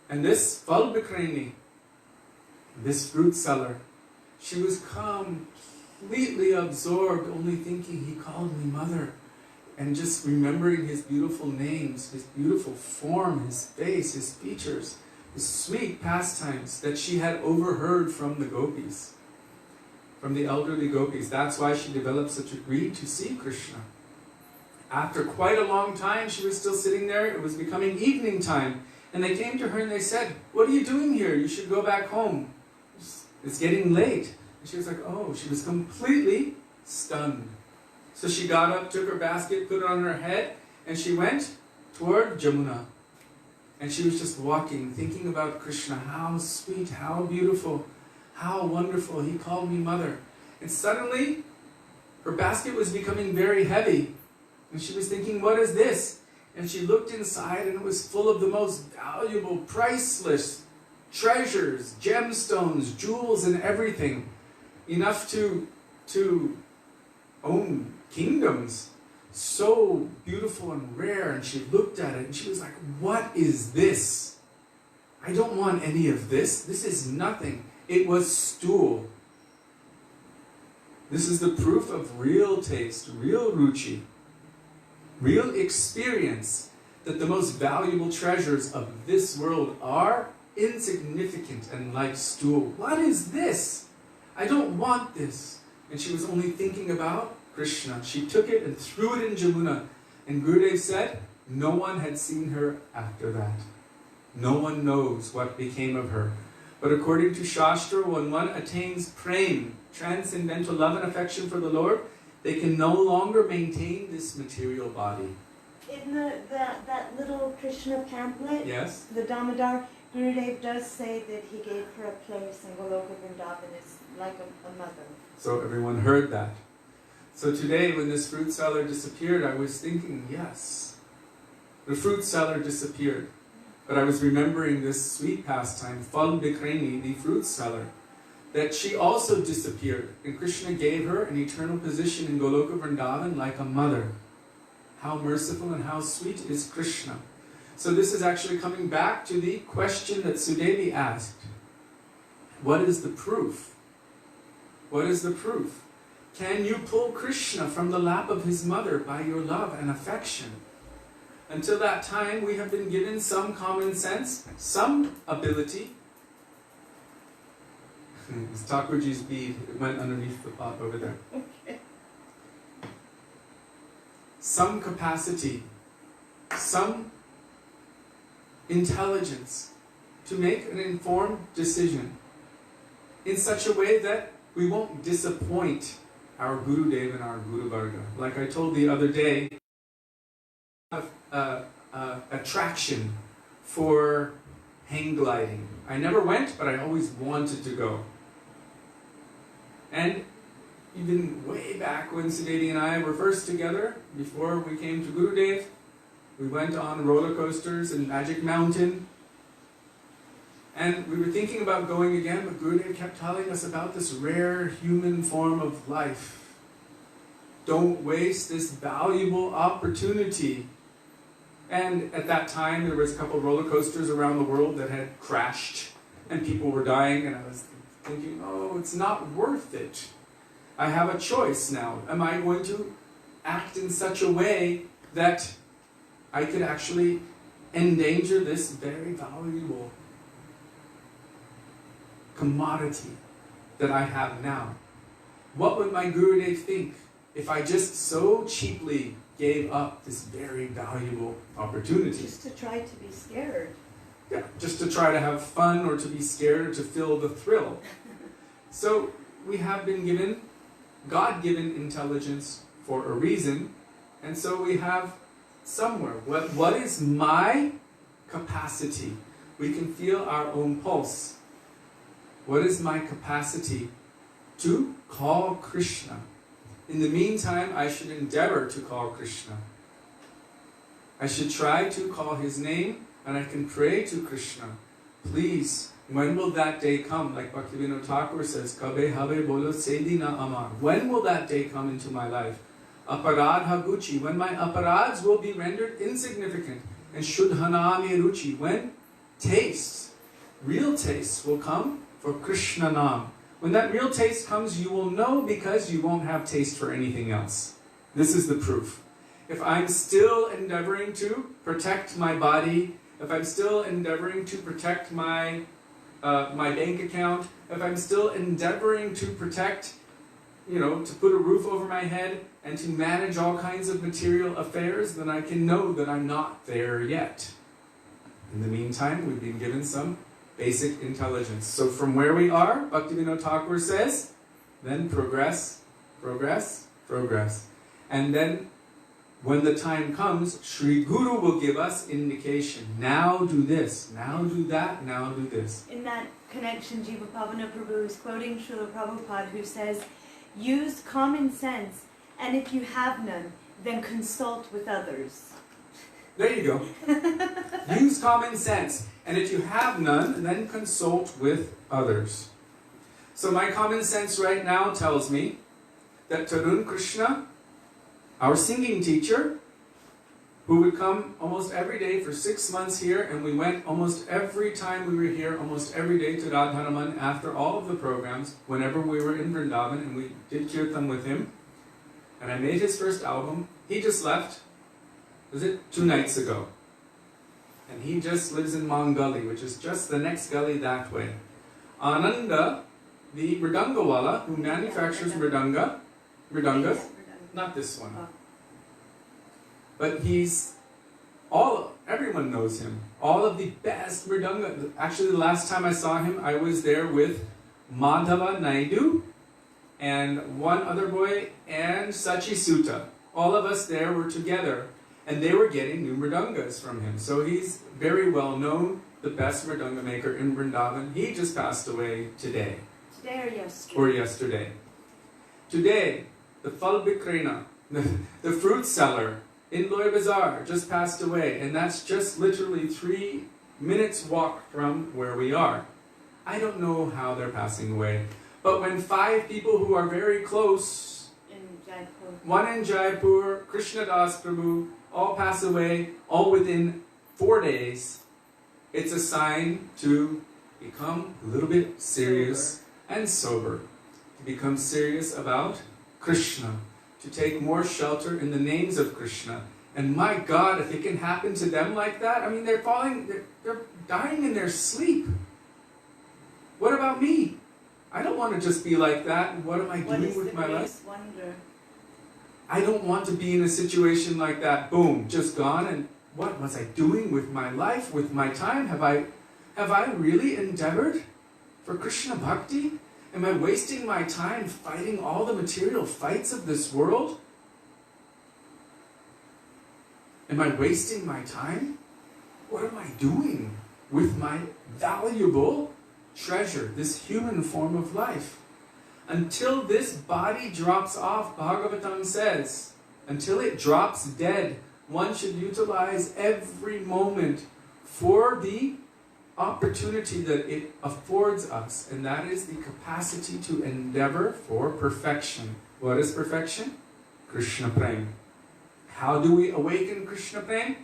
And this Valbikrani, this fruit seller, she was completely absorbed, only thinking, he called me mother. And just remembering his beautiful names, his beautiful form, his face, his features, his sweet pastimes that she had overheard from the gopis, from the elderly gopis. That's why she developed such a greed to see Krishna. After quite a long time, she was still sitting there. It was becoming evening time. And they came to her and they said, "What are you doing here? You should go back home. It's getting late." And she was like, oh, she was completely stunned. So she got up, took her basket, put it on her head, and she went toward Jamuna. And she was just walking, thinking about Krishna. How sweet, how beautiful, how wonderful. He called me mother. And suddenly, her basket was becoming very heavy. And she was thinking, what is this? And she looked inside, and it was full of the most valuable, priceless treasures, gemstones, jewels, and everything. Enough to own kingdoms. So beautiful and rare. And she looked at it, and she was like, what is this? I don't want any of this. This is nothing. It was stool. This is the proof of real taste, real ruchi, real experience, that the most valuable treasures of this world are insignificant and like stool. What is this? I don't want this. And she was only thinking about Krishna. She took it and threw it in Jamuna. And Gurudev said, no one had seen her after that. No one knows what became of her. But according to Shastra, when one attains prem, transcendental love and affection for the Lord, they can no longer maintain this material body. In that little Krishna pamphlet, Yes? the Damodar, Gurudev does say that he gave her a place in Goloka Vrindavan is like a mother. So everyone heard that. So today when this fruit seller disappeared, I was thinking, yes, the fruit seller disappeared. But I was remembering this sweet pastime, Phal Bikreni, the fruit seller, that she also disappeared. And Krishna gave her an eternal position in Goloka Vrindavan like a mother. How merciful and how sweet is Krishna. So this is actually coming back to the question that Sudevi asked. What is the proof? What is the proof? Can you pull Krishna from the lap of his mother by your love and affection? Until that time, we have been given some common sense, some ability. It's Thakurji's bead. It went underneath the pot over there. Okay. Some capacity, some intelligence to make an informed decision in such a way that we won't disappoint our Gurudev and our Guru Varga. Like I told the other day, attraction for hang gliding. I never went, but I always wanted to go. And even way back when Sudevi and I were first together, before we came to Gurudev, we went on roller coasters in Magic Mountain. And we were thinking about going again, but Gurudev kept telling us about this rare human form of life. Don't waste this valuable opportunity. And at that time, there was a couple of roller coasters around the world that had crashed, and people were dying, and I was thinking, oh, it's not worth it. I have a choice now. Am I going to act in such a way that I could actually endanger this very valuable commodity that I have now? What would my Gurudev think if I just so cheaply gave up this very valuable opportunity? Just to try to be scared. Yeah, just to try to have fun or to be scared or to feel the thrill. So we have been given God-given intelligence for a reason, and so we have somewhere. What is my capacity? We can feel our own pulse. What is my capacity to call Krishna? In the meantime, I should endeavor to call Krishna. I should try to call his name, and I can pray to Krishna. Please, when will that day come? Like Bhaktivedanta Thakur says, Kabe habe bolo sedi na amar. When will that day come into my life? Aparadha guchi. When my aparads will be rendered insignificant. And shuddhanami ruchi. When taste, real taste will come for Krishna Nam. When that real taste comes, you will know because you won't have taste for anything else. This is the proof. If I'm still endeavoring to protect my body, if I'm still endeavoring to protect my bank account, if I'm still endeavoring to protect, to put a roof over my head and to manage all kinds of material affairs, then I can know that I'm not there yet. In the meantime, we've been given some basic intelligence. So from where we are, Bhaktivedanta Thakur says, then progress, progress, progress. And then when the time comes, Sri Guru will give us indication. Now do this, now do that, now do this. In that connection, Jiva Pavana Prabhu is quoting Srila Prabhupada, who says, use common sense, and if you have none, then consult with others. There you go. Use common sense, and if you have none, then consult with others. So my common sense right now tells me that Tarun Krishna, our singing teacher, who would come almost every day for 6 months here, and we went almost every time we were here, almost every day to Radharaman after all of the programs, whenever we were in Vrindavan, and we did kirtan with him. And I made his first album. He just left, was it 2 nights ago? And he just lives in Mangali, which is just the next gully that way. Ananda, the Mridangawala, who manufactures mridangas, not this one. But he's Everyone knows him. All of the best mridanga. Actually, the last time I saw him, I was there with Madhava Naidu and one other boy and Sachi Sutta. All of us there were together, and they were getting new mridangas from him. So he's very well known, the best mridanga maker in Vrindavan. He just passed away today. Today or yesterday? Or yesterday. Today, the Phal Bikrena, the fruit seller in Loy Bazaar, just passed away, and that's just literally 3 minutes walk from where we are. I don't know how they're passing away, but when 5 people who are very close, In Jaipur. one in Jaipur, Krishna Das Prabhu, all pass away, all within 4 days, it's a sign to become a little bit serious and sober, to become serious about Krishna, to take more shelter in the names of Krishna. And my God, if it can happen to them like that, I mean, they're dying in their sleep. What about me? I don't want to just be like that. And what am I doing with my life? Wonder? I don't want to be in a situation like that. Boom, just gone. And what was I doing with my life, with my time? Have I really endeavored for Krishna Bhakti? Am I wasting my time fighting all the material fights of this world? Am I wasting my time? What am I doing with my valuable treasure, this human form of life? Until this body drops off, Bhagavatam says, until it drops dead, one should utilize every moment for the opportunity that it affords us, and that is the capacity to endeavor for perfection. What is perfection? Krishna Prem. How do we awaken Krishna Prem?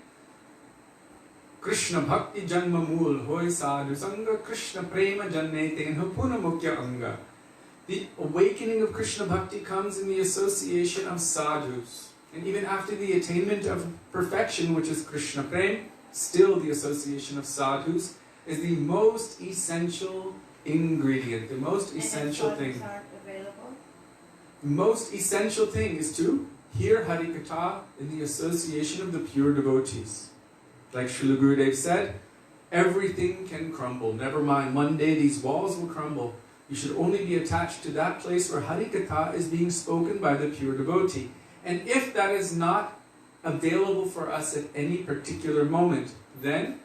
Krishna Bhakti Janma Mool Hoy Sadhu Sangha Krishna Prema Janne Tenha Puna Mukya Anga. The awakening of Krishna Bhakti comes in the association of sadhus. And even after the attainment of perfection, which is Krishna Prem, still the association of sadhus is the most essential ingredient, the most essential thing. Aren't available? The most essential thing is to hear Harikatha in the association of the pure devotees. Like Srila Gurudev said, everything can crumble. Never mind, one day these walls will crumble. You should only be attached to that place where Harikatha is being spoken by the pure devotee. And if that is not available for us at any particular moment, then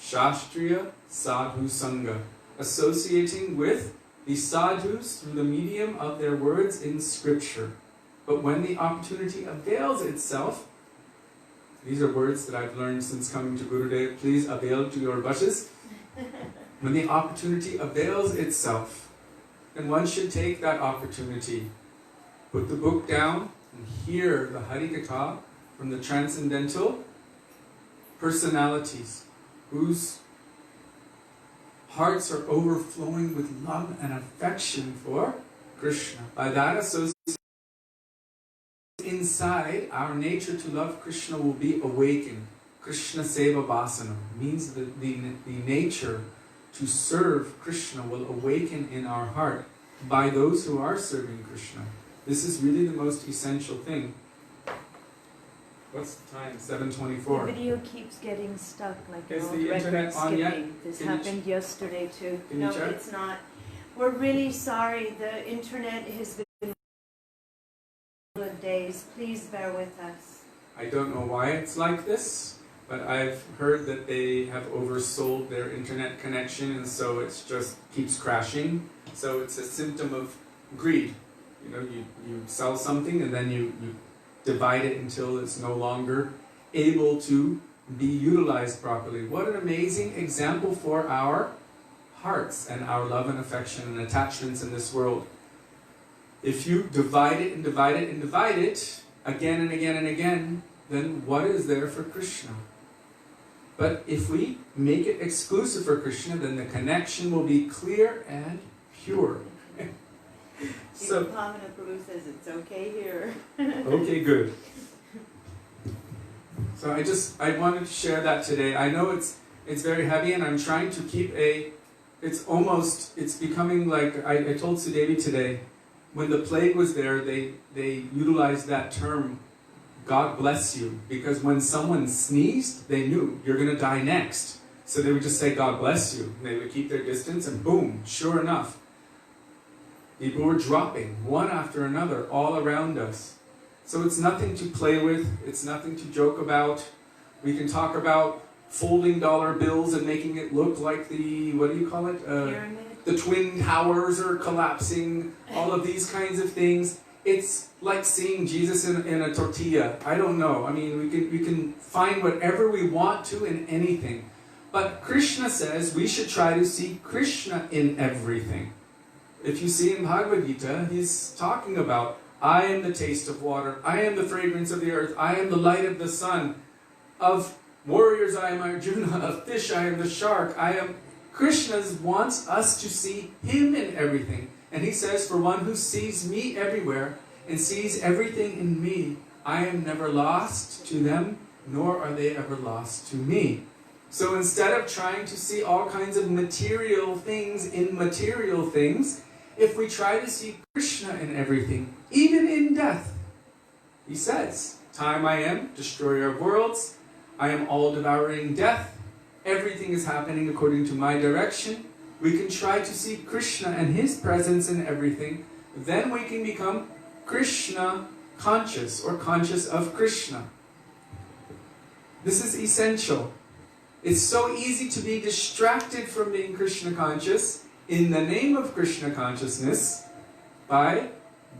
Shastriya Sadhu Sangha, associating with the sadhus through the medium of their words in scripture. But when the opportunity avails itself, these are words that I've learned since coming to Gurudev, please avail to your bushes. When the opportunity avails itself, then one should take that opportunity, put the book down, and hear the Harikatha from the transcendental personalities whose hearts are overflowing with love and affection for Krishna. By that association, inside, our nature to love Krishna will be awakened. Krishna Seva Vasana means that the nature to serve Krishna will awaken in our heart by those who are serving Krishna. This is really the most essential thing. What's the time? 7:24. The video keeps getting stuck, like Is the the internet record on yet? skipping. This Can you happened yesterday too. Can you No, check? it's not. We're really sorry. The internet has been of days. Please bear with us. I don't know why it's like this, but I've heard that they have oversold their internet connection, and so it just keeps crashing. So it's a symptom of greed. You know, you sell something and then you divide it until it's no longer able to be utilized properly. What an amazing example for our hearts and our love and affection and attachments in this world. If you divide it and divide it and divide it again and again and again, then what is there for Krishna? But if we make it exclusive for Krishna, then the connection will be clear and pure. So, Pamana Prabhu says it's okay here. okay, good. So I wanted to share that today. I know it's very heavy, and I'm trying to keep it's becoming like, I told Sudevi today, when the plague was there, they utilized that term, God bless you, because when someone sneezed, they knew you're going to die next. So they would just say, God bless you. And they would keep their distance, and boom, sure enough, people were dropping one after another all around us. So it's nothing to play with, it's nothing to joke about. We can talk about folding dollar bills and making it look like the, what do you call it? Pyramid. The Twin Towers are collapsing, all of these kinds of things. It's like seeing Jesus in a tortilla. I don't know. I mean, we can find whatever we want to in anything. But Krishna says we should try to see Krishna in everything. If you see in Bhagavad Gita, he's talking about, I am the taste of water, I am the fragrance of the earth, I am the light of the sun. Of warriors I am Arjuna, of fish I am the shark, I am... Krishna wants us to see him in everything. And he says, for one who sees me everywhere and sees everything in me, I am never lost to them, nor are they ever lost to me. So instead of trying to see all kinds of material things in material things, if we try to see Krishna in everything, even in death, he says, time I am, destroyer of worlds, I am all-devouring death, everything is happening according to my direction. We can try to see Krishna and his presence in everything. Then we can become Krishna conscious, or conscious of Krishna. This is essential. It's so easy to be distracted from being Krishna conscious in the name of Krishna consciousness by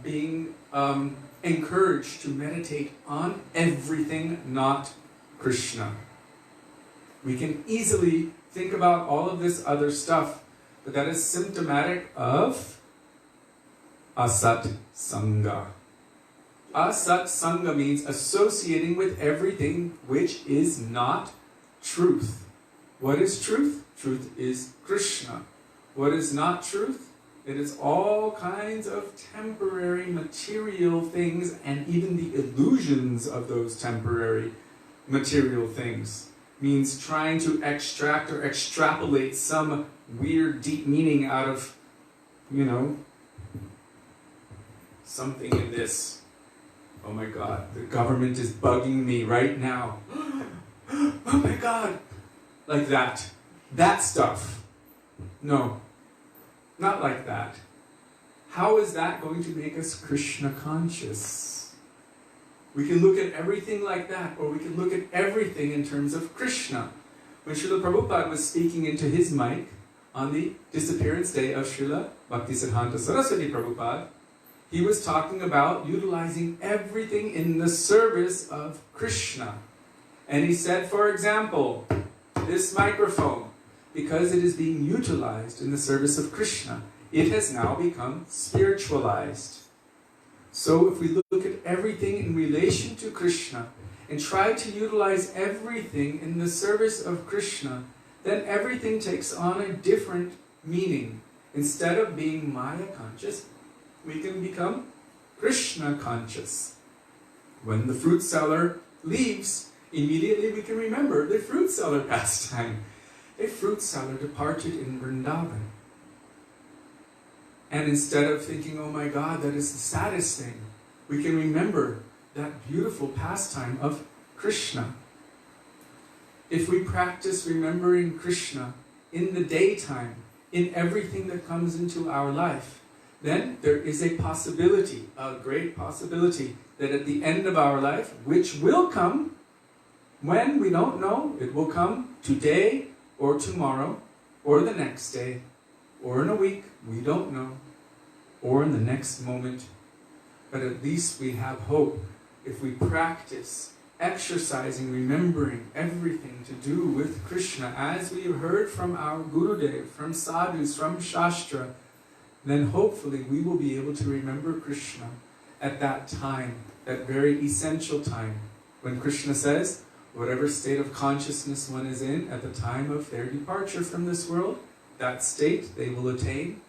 being encouraged to meditate on everything not Krishna. We can easily think about all of this other stuff, but that is symptomatic of asat sangha. Asat sangha means associating with everything which is not truth. What is truth? Truth is Krishna. What is not truth? It is all kinds of temporary material things, and even the illusions of those temporary material things. Means trying to extract or extrapolate some weird deep meaning out of, something in this. Oh my God, the government is bugging me right now. Oh my God, like that. That stuff. No, not like that. How is that going to make us Krishna conscious? We can look at everything like that, or we can look at everything in terms of Krishna. When Srila Prabhupada was speaking into his mic on the disappearance day of Srila Bhaktisiddhanta Saraswati Prabhupada, he was talking about utilizing everything in the service of Krishna. And he said, for example, this microphone, because it is being utilized in the service of Krishna, it has now become spiritualized. So if we look at everything in relation to Krishna and try to utilize everything in the service of Krishna, then everything takes on a different meaning. Instead of being Maya conscious, we can become Krishna conscious. When the fruit seller leaves, immediately we can remember the fruit seller pastime. A fruit seller departed in Vrindavan. And instead of thinking, oh my God, that is the saddest thing, we can remember that beautiful pastime of Krishna. If we practice remembering Krishna in the daytime, in everything that comes into our life, then there is a possibility, a great possibility, that at the end of our life, which will come, when we don't know, it will come today or tomorrow, or the next day, or in a week, we don't know, or in the next moment. But at least we have hope if we practice exercising, remembering everything to do with Krishna, as we have heard from our Gurudev, from sadhus, from Shastra, then hopefully we will be able to remember Krishna at that time, that very essential time, when Krishna says, whatever state of consciousness one is in at the time of their departure from this world, that state they will attain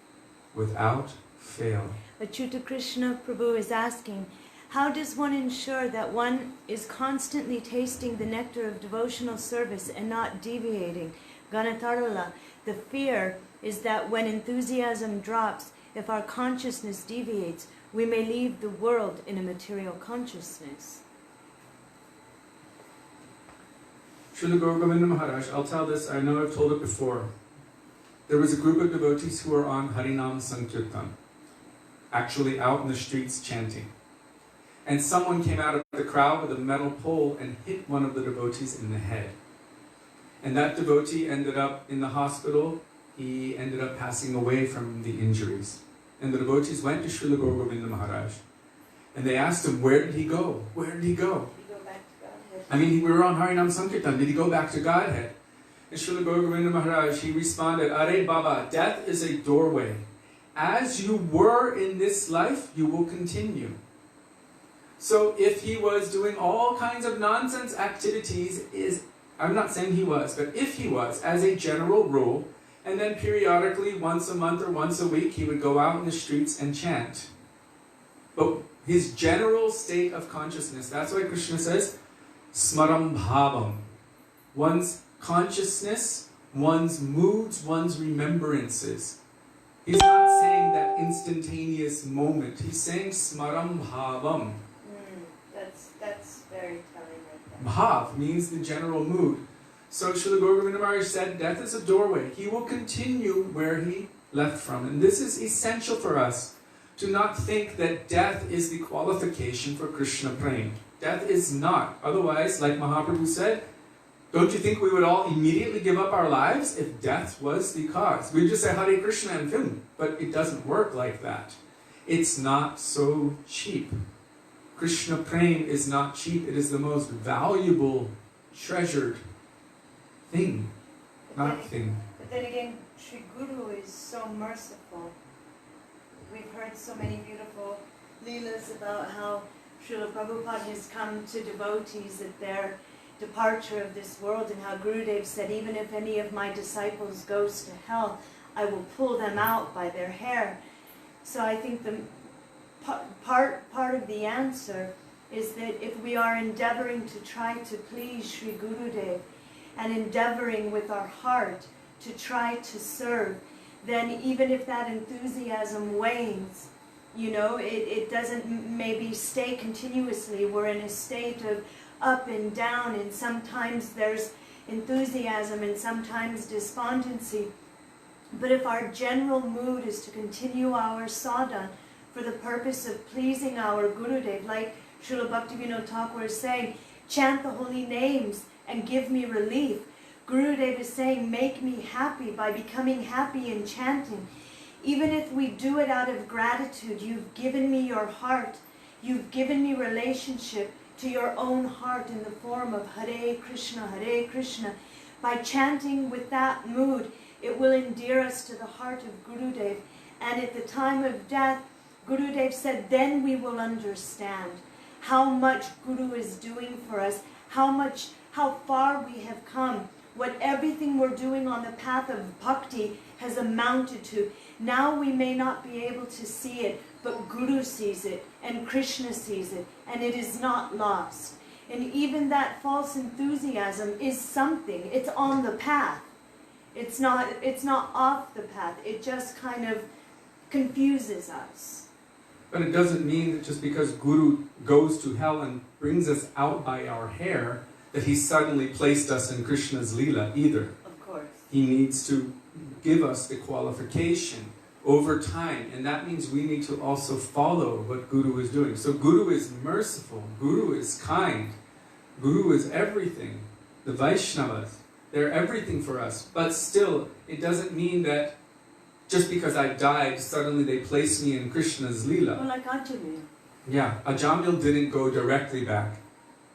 without fail. Achyuta Krishna Prabhu is asking, how does one ensure that one is constantly tasting the nectar of devotional service and not deviating? Ganatarala, the fear is that when enthusiasm drops, if our consciousness deviates, we may leave the world in a material consciousness. Srila Gurudev Maharaj, I'll tell this, I know I've told it before. There was a group of devotees who were on Harinam Sankirtan, actually out in the streets chanting. And someone came out of the crowd with a metal pole and hit one of the devotees in the head. And that devotee ended up in the hospital. He ended up passing away from the injuries. And the devotees went to Srila Gurudev Maharaj. And they asked him, where did he go? Where did he go? Did he go back to Godhead? I mean, we were on Harinam Sankirtan. Did he go back to Godhead? And Srila Gurudev Maharaj, he responded, Are Baba, death is a doorway. As you were in this life, you will continue. So if he was doing all kinds of nonsense activities, I'm not saying he was, but if he was, as a general rule, and then periodically, once a month or once a week, he would go out in the streets and chant. But his general state of consciousness, that's why Krishna says, smaram bhavam. One's consciousness, one's moods, one's remembrances. He's not saying that instantaneous moment. He's saying smaram bhavam. That's very telling right there. Bhav means the general mood. So Srila Gurudev Maharaj said, death is a doorway. He will continue where he left from. And this is essential for us, to not think that death is the qualification for Krishna praying. Death is not. Otherwise, like Mahaprabhu said, don't you think we would all immediately give up our lives if death was the cause? We'd just say Hare Krishna and film. But it doesn't work like that. It's not so cheap. Krishna praying is not cheap. It is the most valuable, treasured thing. But then again, Sri Guru is so merciful. We've heard so many beautiful leelas about how Srila Prabhupada has come to devotees at their departure of this world, and how Gurudev said, even if any of my disciples goes to hell, I will pull them out by their hair. So I think the part of the answer is that if we are endeavoring to try to please Sri Gurudev, and endeavoring with our heart to try to serve, then even if that enthusiasm wanes, you know, it doesn't maybe stay continuously. We're in a state of up and down, and sometimes there's enthusiasm and sometimes despondency. But if our general mood is to continue our sadhana for the purpose of pleasing our Gurudev, like Srila Bhaktivedanta Thakur is saying, chant the holy names and give me relief. Gurudev is saying, make me happy by becoming happy in chanting. Even if we do it out of gratitude, you've given me your heart. You've given me relationship to your own heart in the form of Hare Krishna, Hare Krishna. By chanting with that mood, it will endear us to the heart of Gurudev. And at the time of death, Gurudev said, then we will understand how much Guru is doing for us, how far we have come, what everything we're doing on the path of bhakti has amounted to. Now we may not be able to see it, but Guru sees it, and Krishna sees it, and it is not lost. And even that false enthusiasm is something. It's on the path. It's not off the path. It just kind of confuses us. But it doesn't mean that just because Guru goes to hell and brings us out by our hair, that he suddenly placed us in Krishna's Leela either. Of course. He needs to give us the qualification over time, and that means we need to also follow what Guru is doing. So Guru is merciful, Guru is kind, Guru is everything. The Vaisnavas, they're everything for us. But still, it doesn't mean that just because I died, suddenly they place me in Krishna's Leela. Well, like Ajamil. Yeah, Ajamil didn't go directly back.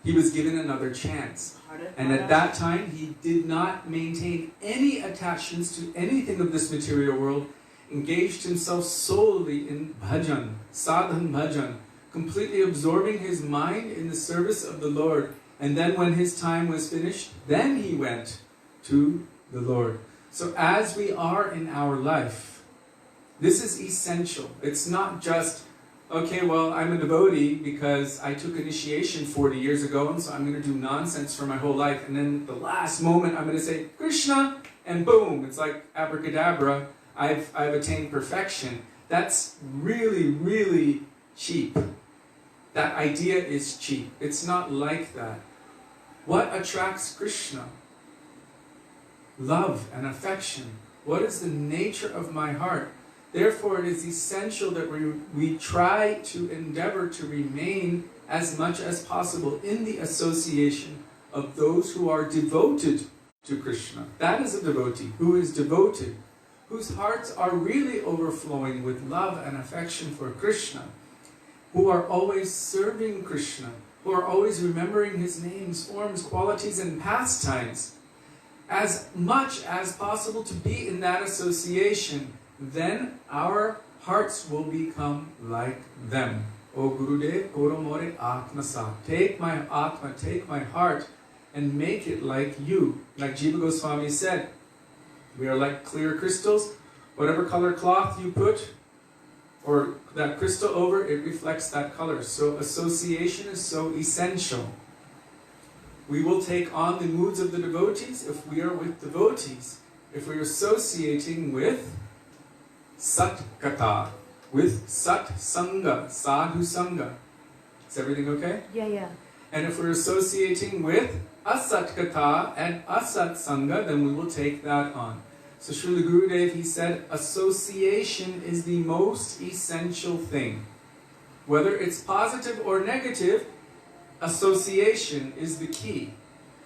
He was given another chance. And at that time, he did not maintain any attachments to anything of this material world, engaged himself solely in bhajan, sadhan bhajan, completely absorbing his mind in the service of the Lord. And then when his time was finished, then he went to the Lord. So as we are in our life, this is essential. It's not just, okay, well, I'm a devotee because I took initiation 40 years ago, and so I'm going to do nonsense for my whole life. And then at the last moment, I'm going to say, Krishna, and boom, it's like abracadabra, I've attained perfection. That's really, really cheap. That idea is cheap. It's not like that. What attracts Krishna? Love and affection. What is the nature of my heart? Therefore, it is essential that we try to endeavor to remain as much as possible in the association of those who are devoted to Krishna. That is a devotee who is devoted, whose hearts are really overflowing with love and affection for Krishna, who are always serving Krishna, who are always remembering his names, forms, qualities, and pastimes, as much as possible to be in that association. Then our hearts will become like them. O Gurudev, Koromore Atmasa. Take my Atma, take my heart, and make it like you. Like Jiva Goswami said, we are like clear crystals. Whatever color cloth you put, or that crystal over, it reflects that color. So association is so essential. We will take on the moods of the devotees if we are with devotees. If we are associating with Sat Kata, with Sat Sangha, Sadhu Sangha. Is everything okay? Yeah. And if we're associating with Asat Kata and Asat Sangha, then we will take that on. So Srila Gurudev, he said, association is the most essential thing. Whether it's positive or negative, association is the key.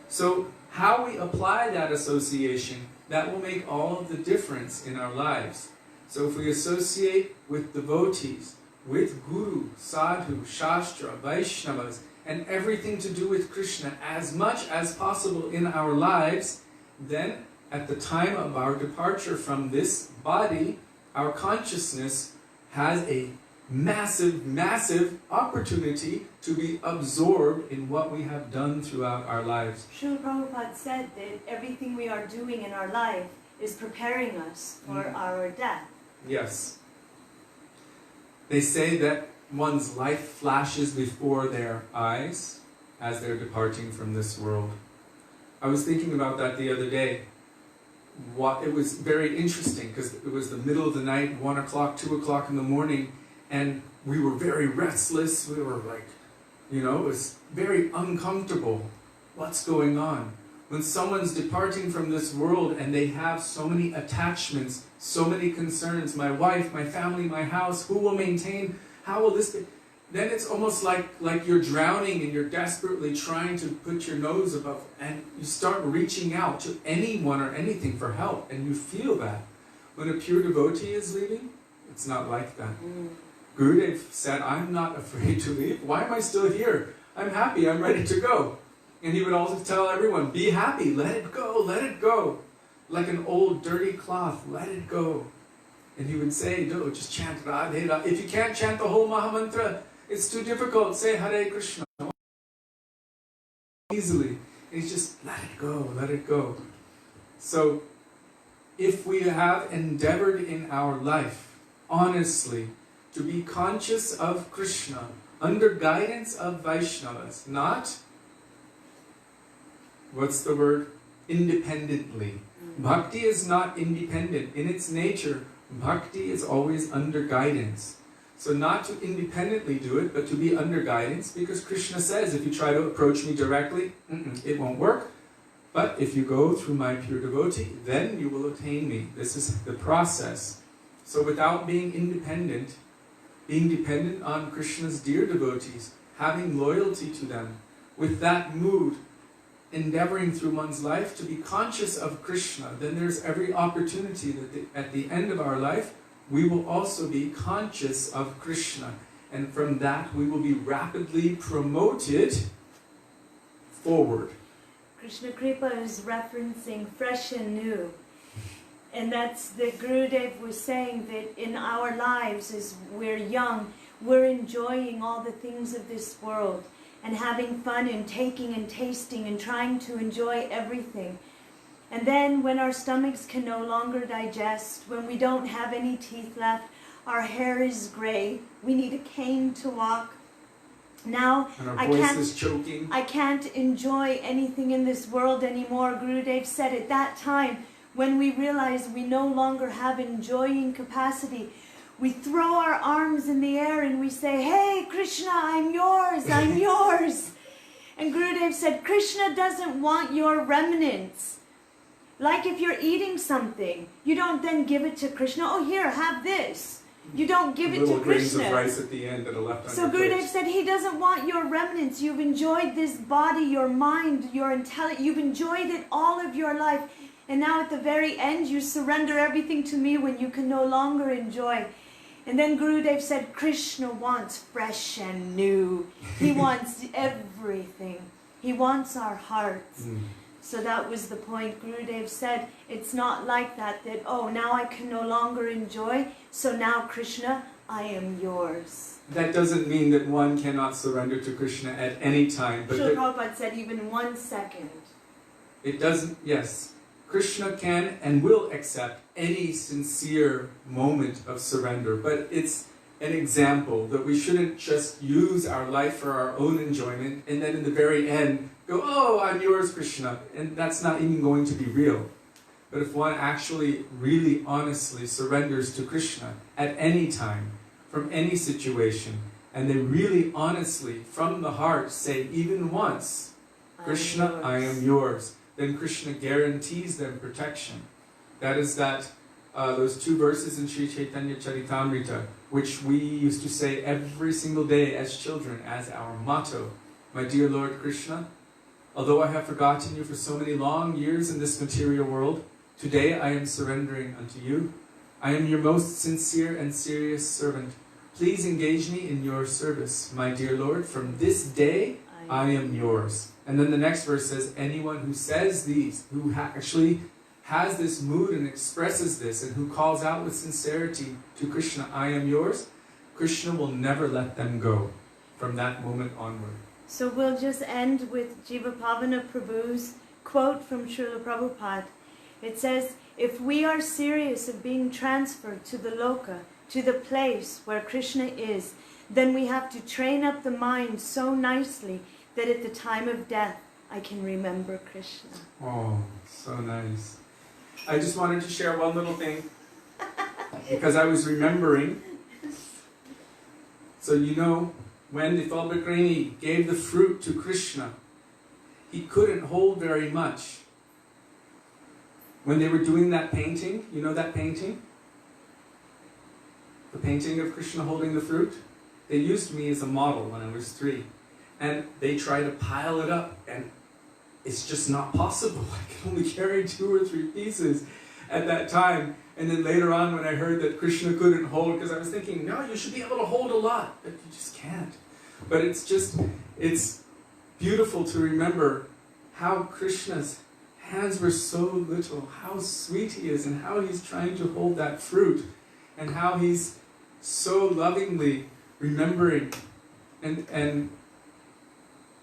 So how we apply that association, that will make all of the difference in our lives. So if we associate with devotees, with Guru, Sadhu, Shastra, Vaishnavas, and everything to do with Krishna as much as possible in our lives, then at the time of our departure from this body, our consciousness has a massive opportunity to be absorbed in what we have done throughout our lives. Srila Prabhupada said that everything we are doing in our life is preparing us for our death. Yes. They say that one's life flashes before their eyes as they're departing from this world. I was thinking about that the other day. It was very interesting because it was the middle of the night, 1 o'clock, 2 o'clock in the morning, and we were very restless. We were like, it was very uncomfortable. What's going on? When someone's departing from this world and they have so many attachments, so many concerns, my wife, my family, my house, who will maintain, how will this be? Then it's almost like you're drowning and you're desperately trying to put your nose above, and you start reaching out to anyone or anything for help, and you feel that. When a pure devotee is leaving, it's not like that. Gurudev said, I'm not afraid to leave. Why am I still here? I'm happy, I'm ready to go. And he would also tell everyone, be happy, let it go, let it go. Like an old dirty cloth, let it go. And he would say, no, just chant Radhe Radhe. If you can't chant the whole Mahamantra, it's too difficult. Say Hare Krishna. Easily. And he's just, let it go, let it go. So, if we have endeavored in our life, honestly, to be conscious of Krishna, under guidance of Vaishnavas, not, what's the word? Independently. Bhakti is not independent. In its nature, bhakti is always under guidance. So not to independently do it, but to be under guidance, because Krishna says, if you try to approach me directly, it won't work. But if you go through my pure devotee, then you will attain me. This is the process. So without being independent, being dependent on Krishna's dear devotees, having loyalty to them, with that mood, endeavoring through one's life to be conscious of Krishna, then there's every opportunity that at the end of our life, we will also be conscious of Krishna. And from that, we will be rapidly promoted forward. Krishna Kripa is referencing fresh and new. And that's the Gurudev was saying that in our lives, as we're young, we're enjoying all the things of this world and having fun and taking and tasting and trying to enjoy everything. And then when our stomachs can no longer digest, when we don't have any teeth left, our hair is gray, we need a cane to walk. Now and our voice is choking. I can't enjoy anything in this world anymore. Gurudev said at that time, when we realize we no longer have enjoying capacity, we throw our arms in the air and we say, hey, Krishna, I'm yours, I'm yours. And Gurudev said, Krishna doesn't want your remnants. Like if you're eating something, you don't then give it to Krishna. Oh, here, have this. You don't give it to Little grains Krishna. of rice at the end that are left on So your Gurudev plate. said he doesn't want your remnants. You've enjoyed this body, your mind, your intelligence. You've enjoyed it all of your life. And now at the very end, you surrender everything to me when you can no longer enjoy. And then Gurudev said, Krishna wants fresh and new. He wants everything. He wants our hearts. So that was the point. Gurudev said, it's not like that, oh, now I can no longer enjoy, so now Krishna, I am yours. That doesn't mean that one cannot surrender to Krishna at any time. But Srila Prabhupada said even 1 second. It doesn't, yes. Krishna can and will accept any sincere moment of surrender, but it's an example that we shouldn't just use our life for our own enjoyment and then in the very end go, oh, I'm yours, Krishna, and that's not even going to be real. But if one actually really honestly surrenders to Krishna at any time, from any situation, and they really honestly, from the heart, say even once, Krishna, I am yours, then Krishna guarantees them protection. That is those 2 verses in Sri Chaitanya Charitamrita, which we used to say every single day as children, as our motto. My dear Lord Krishna, although I have forgotten you for so many long years in this material world, today I am surrendering unto you. I am your most sincere and serious servant. Please engage me in your service, my dear Lord. From this day, I am yours. And then the next verse says, anyone who says these, who actually has this mood and expresses this, and who calls out with sincerity to Krishna, I am yours, Krishna will never let them go from that moment onward. So we'll just end with Jivapavana Prabhu's quote from Srila Prabhupada. It says, if we are serious of being transferred to the loka, to the place where Krishna is, then we have to train up the mind so nicely that at the time of death, I can remember Krishna. Oh, so nice. I just wanted to share one little thing, because I was remembering. So you know, when the Falbhakrini gave the fruit to Krishna, he couldn't hold very much. When they were doing that painting, you know that painting? The painting of Krishna holding the fruit? They used me as a model when I was 3. And they try to pile it up, and it's just not possible. I can only carry 2 or 3 pieces at that time. And then later on when I heard that Krishna couldn't hold, because I was thinking, no, you should be able to hold a lot, but you just can't. But it's beautiful to remember how Krishna's hands were so little, how sweet he is, and how he's trying to hold that fruit, and how he's so lovingly remembering, and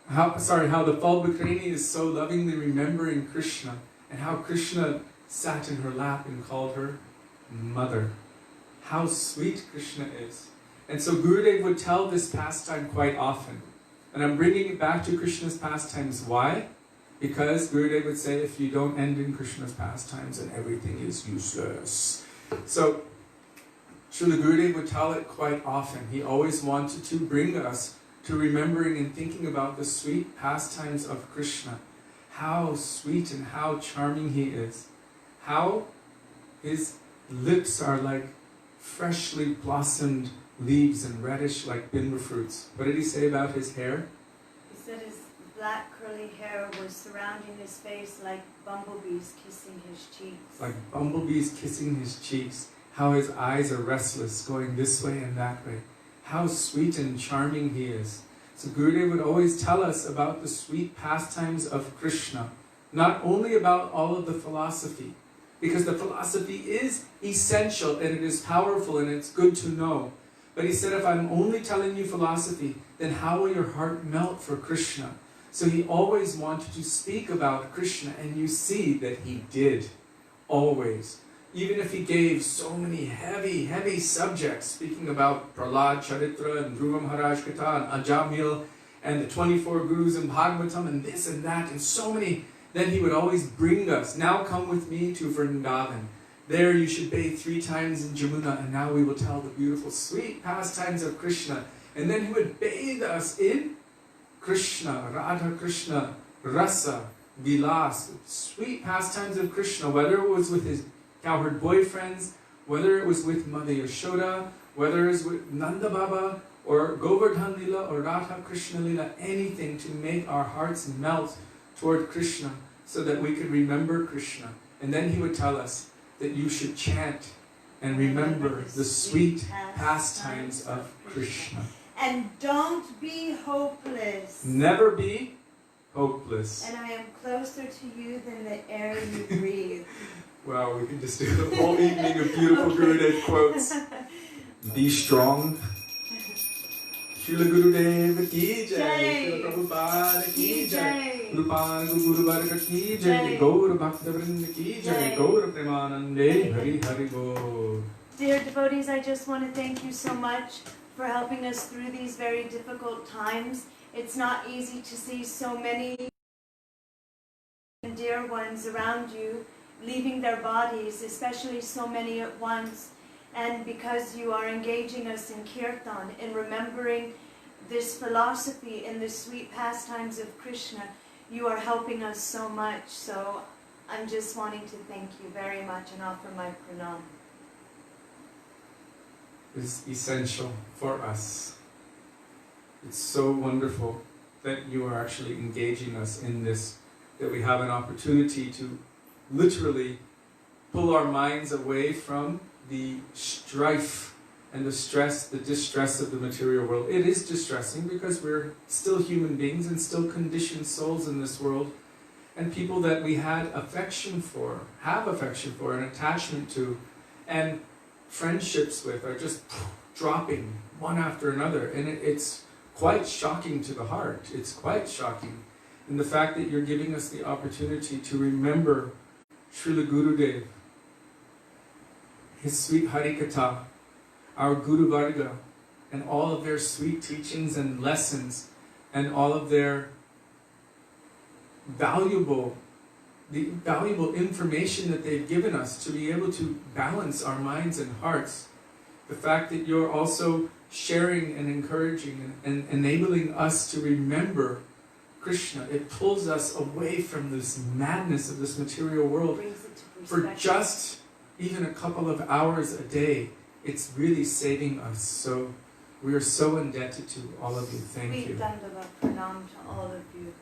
how the Falbhakrini is so lovingly remembering Krishna, and how Krishna sat in her lap and called her mother. How sweet Krishna is. And so Gurudev would tell this pastime quite often. And I'm bringing it back to Krishna's pastimes. Why? Because Gurudev would say, if you don't end in Krishna's pastimes, then everything is useless. So Srila Gurudev would tell it quite often. He always wanted to bring us to remembering and thinking about the sweet pastimes of Krishna. How sweet and how charming he is. How his lips are like freshly blossomed leaves and reddish like bimba fruits. What did he say about his hair? He said his black curly hair was surrounding his face like bumblebees kissing his cheeks. Like bumblebees kissing his cheeks. How his eyes are restless, going this way and that way. How sweet and charming he is. So Gurudev would always tell us about the sweet pastimes of Krishna. Not only about all of the philosophy, because the philosophy is essential and it is powerful and it's good to know. But he said, if I'm only telling you philosophy, then how will your heart melt for Krishna? So he always wanted to speak about Krishna, and you see that he did. Always. Even if he gave so many heavy, heavy subjects, speaking about Prahlad Charitra and Dhruva Maharaj Katha and Ajamil and the 24 Gurus in Bhagavatam and this and that and so many, then he would always bring us, now come with me to Vrindavan. There you should bathe 3 times in Jamuna, and now we will tell the beautiful, sweet pastimes of Krishna. And then he would bathe us in Krishna, Radha Krishna, Rasa, Vilas, sweet pastimes of Krishna, whether it was with his cowherd boyfriends, whether it was with Mother Yashoda, whether it was with Nanda Baba, or Govardhan Lila, or Radha Krishna Lila, anything to make our hearts melt toward Krishna so that we could remember Krishna. And then he would tell us that you should chant and remember the sweet pastimes of Krishna. And don't be hopeless. Never be hopeless. And I am closer to you than the air you breathe. Wow, we can just do the whole evening of beautiful Gurudev quotes. Be strong. Srila Gurudev ki jai, Srila Prabhupada ki jai, Rupan Guru Varga ki jai, Gaur Bhaktivedanta ki jai, Gaur Premanande, Hari Hari Bol. Dear devotees, I just want to thank you so much for helping us through these very difficult times. It's not easy to see so many dear ones around you leaving their bodies, especially so many at once. And because you are engaging us in kirtan, in remembering this philosophy in the sweet pastimes of Krishna, you are helping us so much. So I'm just wanting to thank you very much and offer my pranam. It's essential for us. It's so wonderful that you are actually engaging us in this, that we have an opportunity to literally pull our minds away from the strife and the stress, the distress of the material world. It is distressing because we're still human beings and still conditioned souls in this world, and people that we had affection for, have affection for, and attachment to, and friendships with are just dropping one after another, and it's quite shocking to the heart. It's quite shocking. And the fact that you're giving us the opportunity to remember Srila Gurudev, his sweet Harikatha, our Guru Varga, and all of their sweet teachings and lessons, and all of their valuable information that they've given us to be able to balance our minds and hearts. The fact that you're also sharing and encouraging and enabling us to remember Krishna, it pulls us away from this madness of this material world. For just even a couple of hours a day, it's really saving us. So we are so indebted to all of you. Thank you. Dandavat pranam to all of you.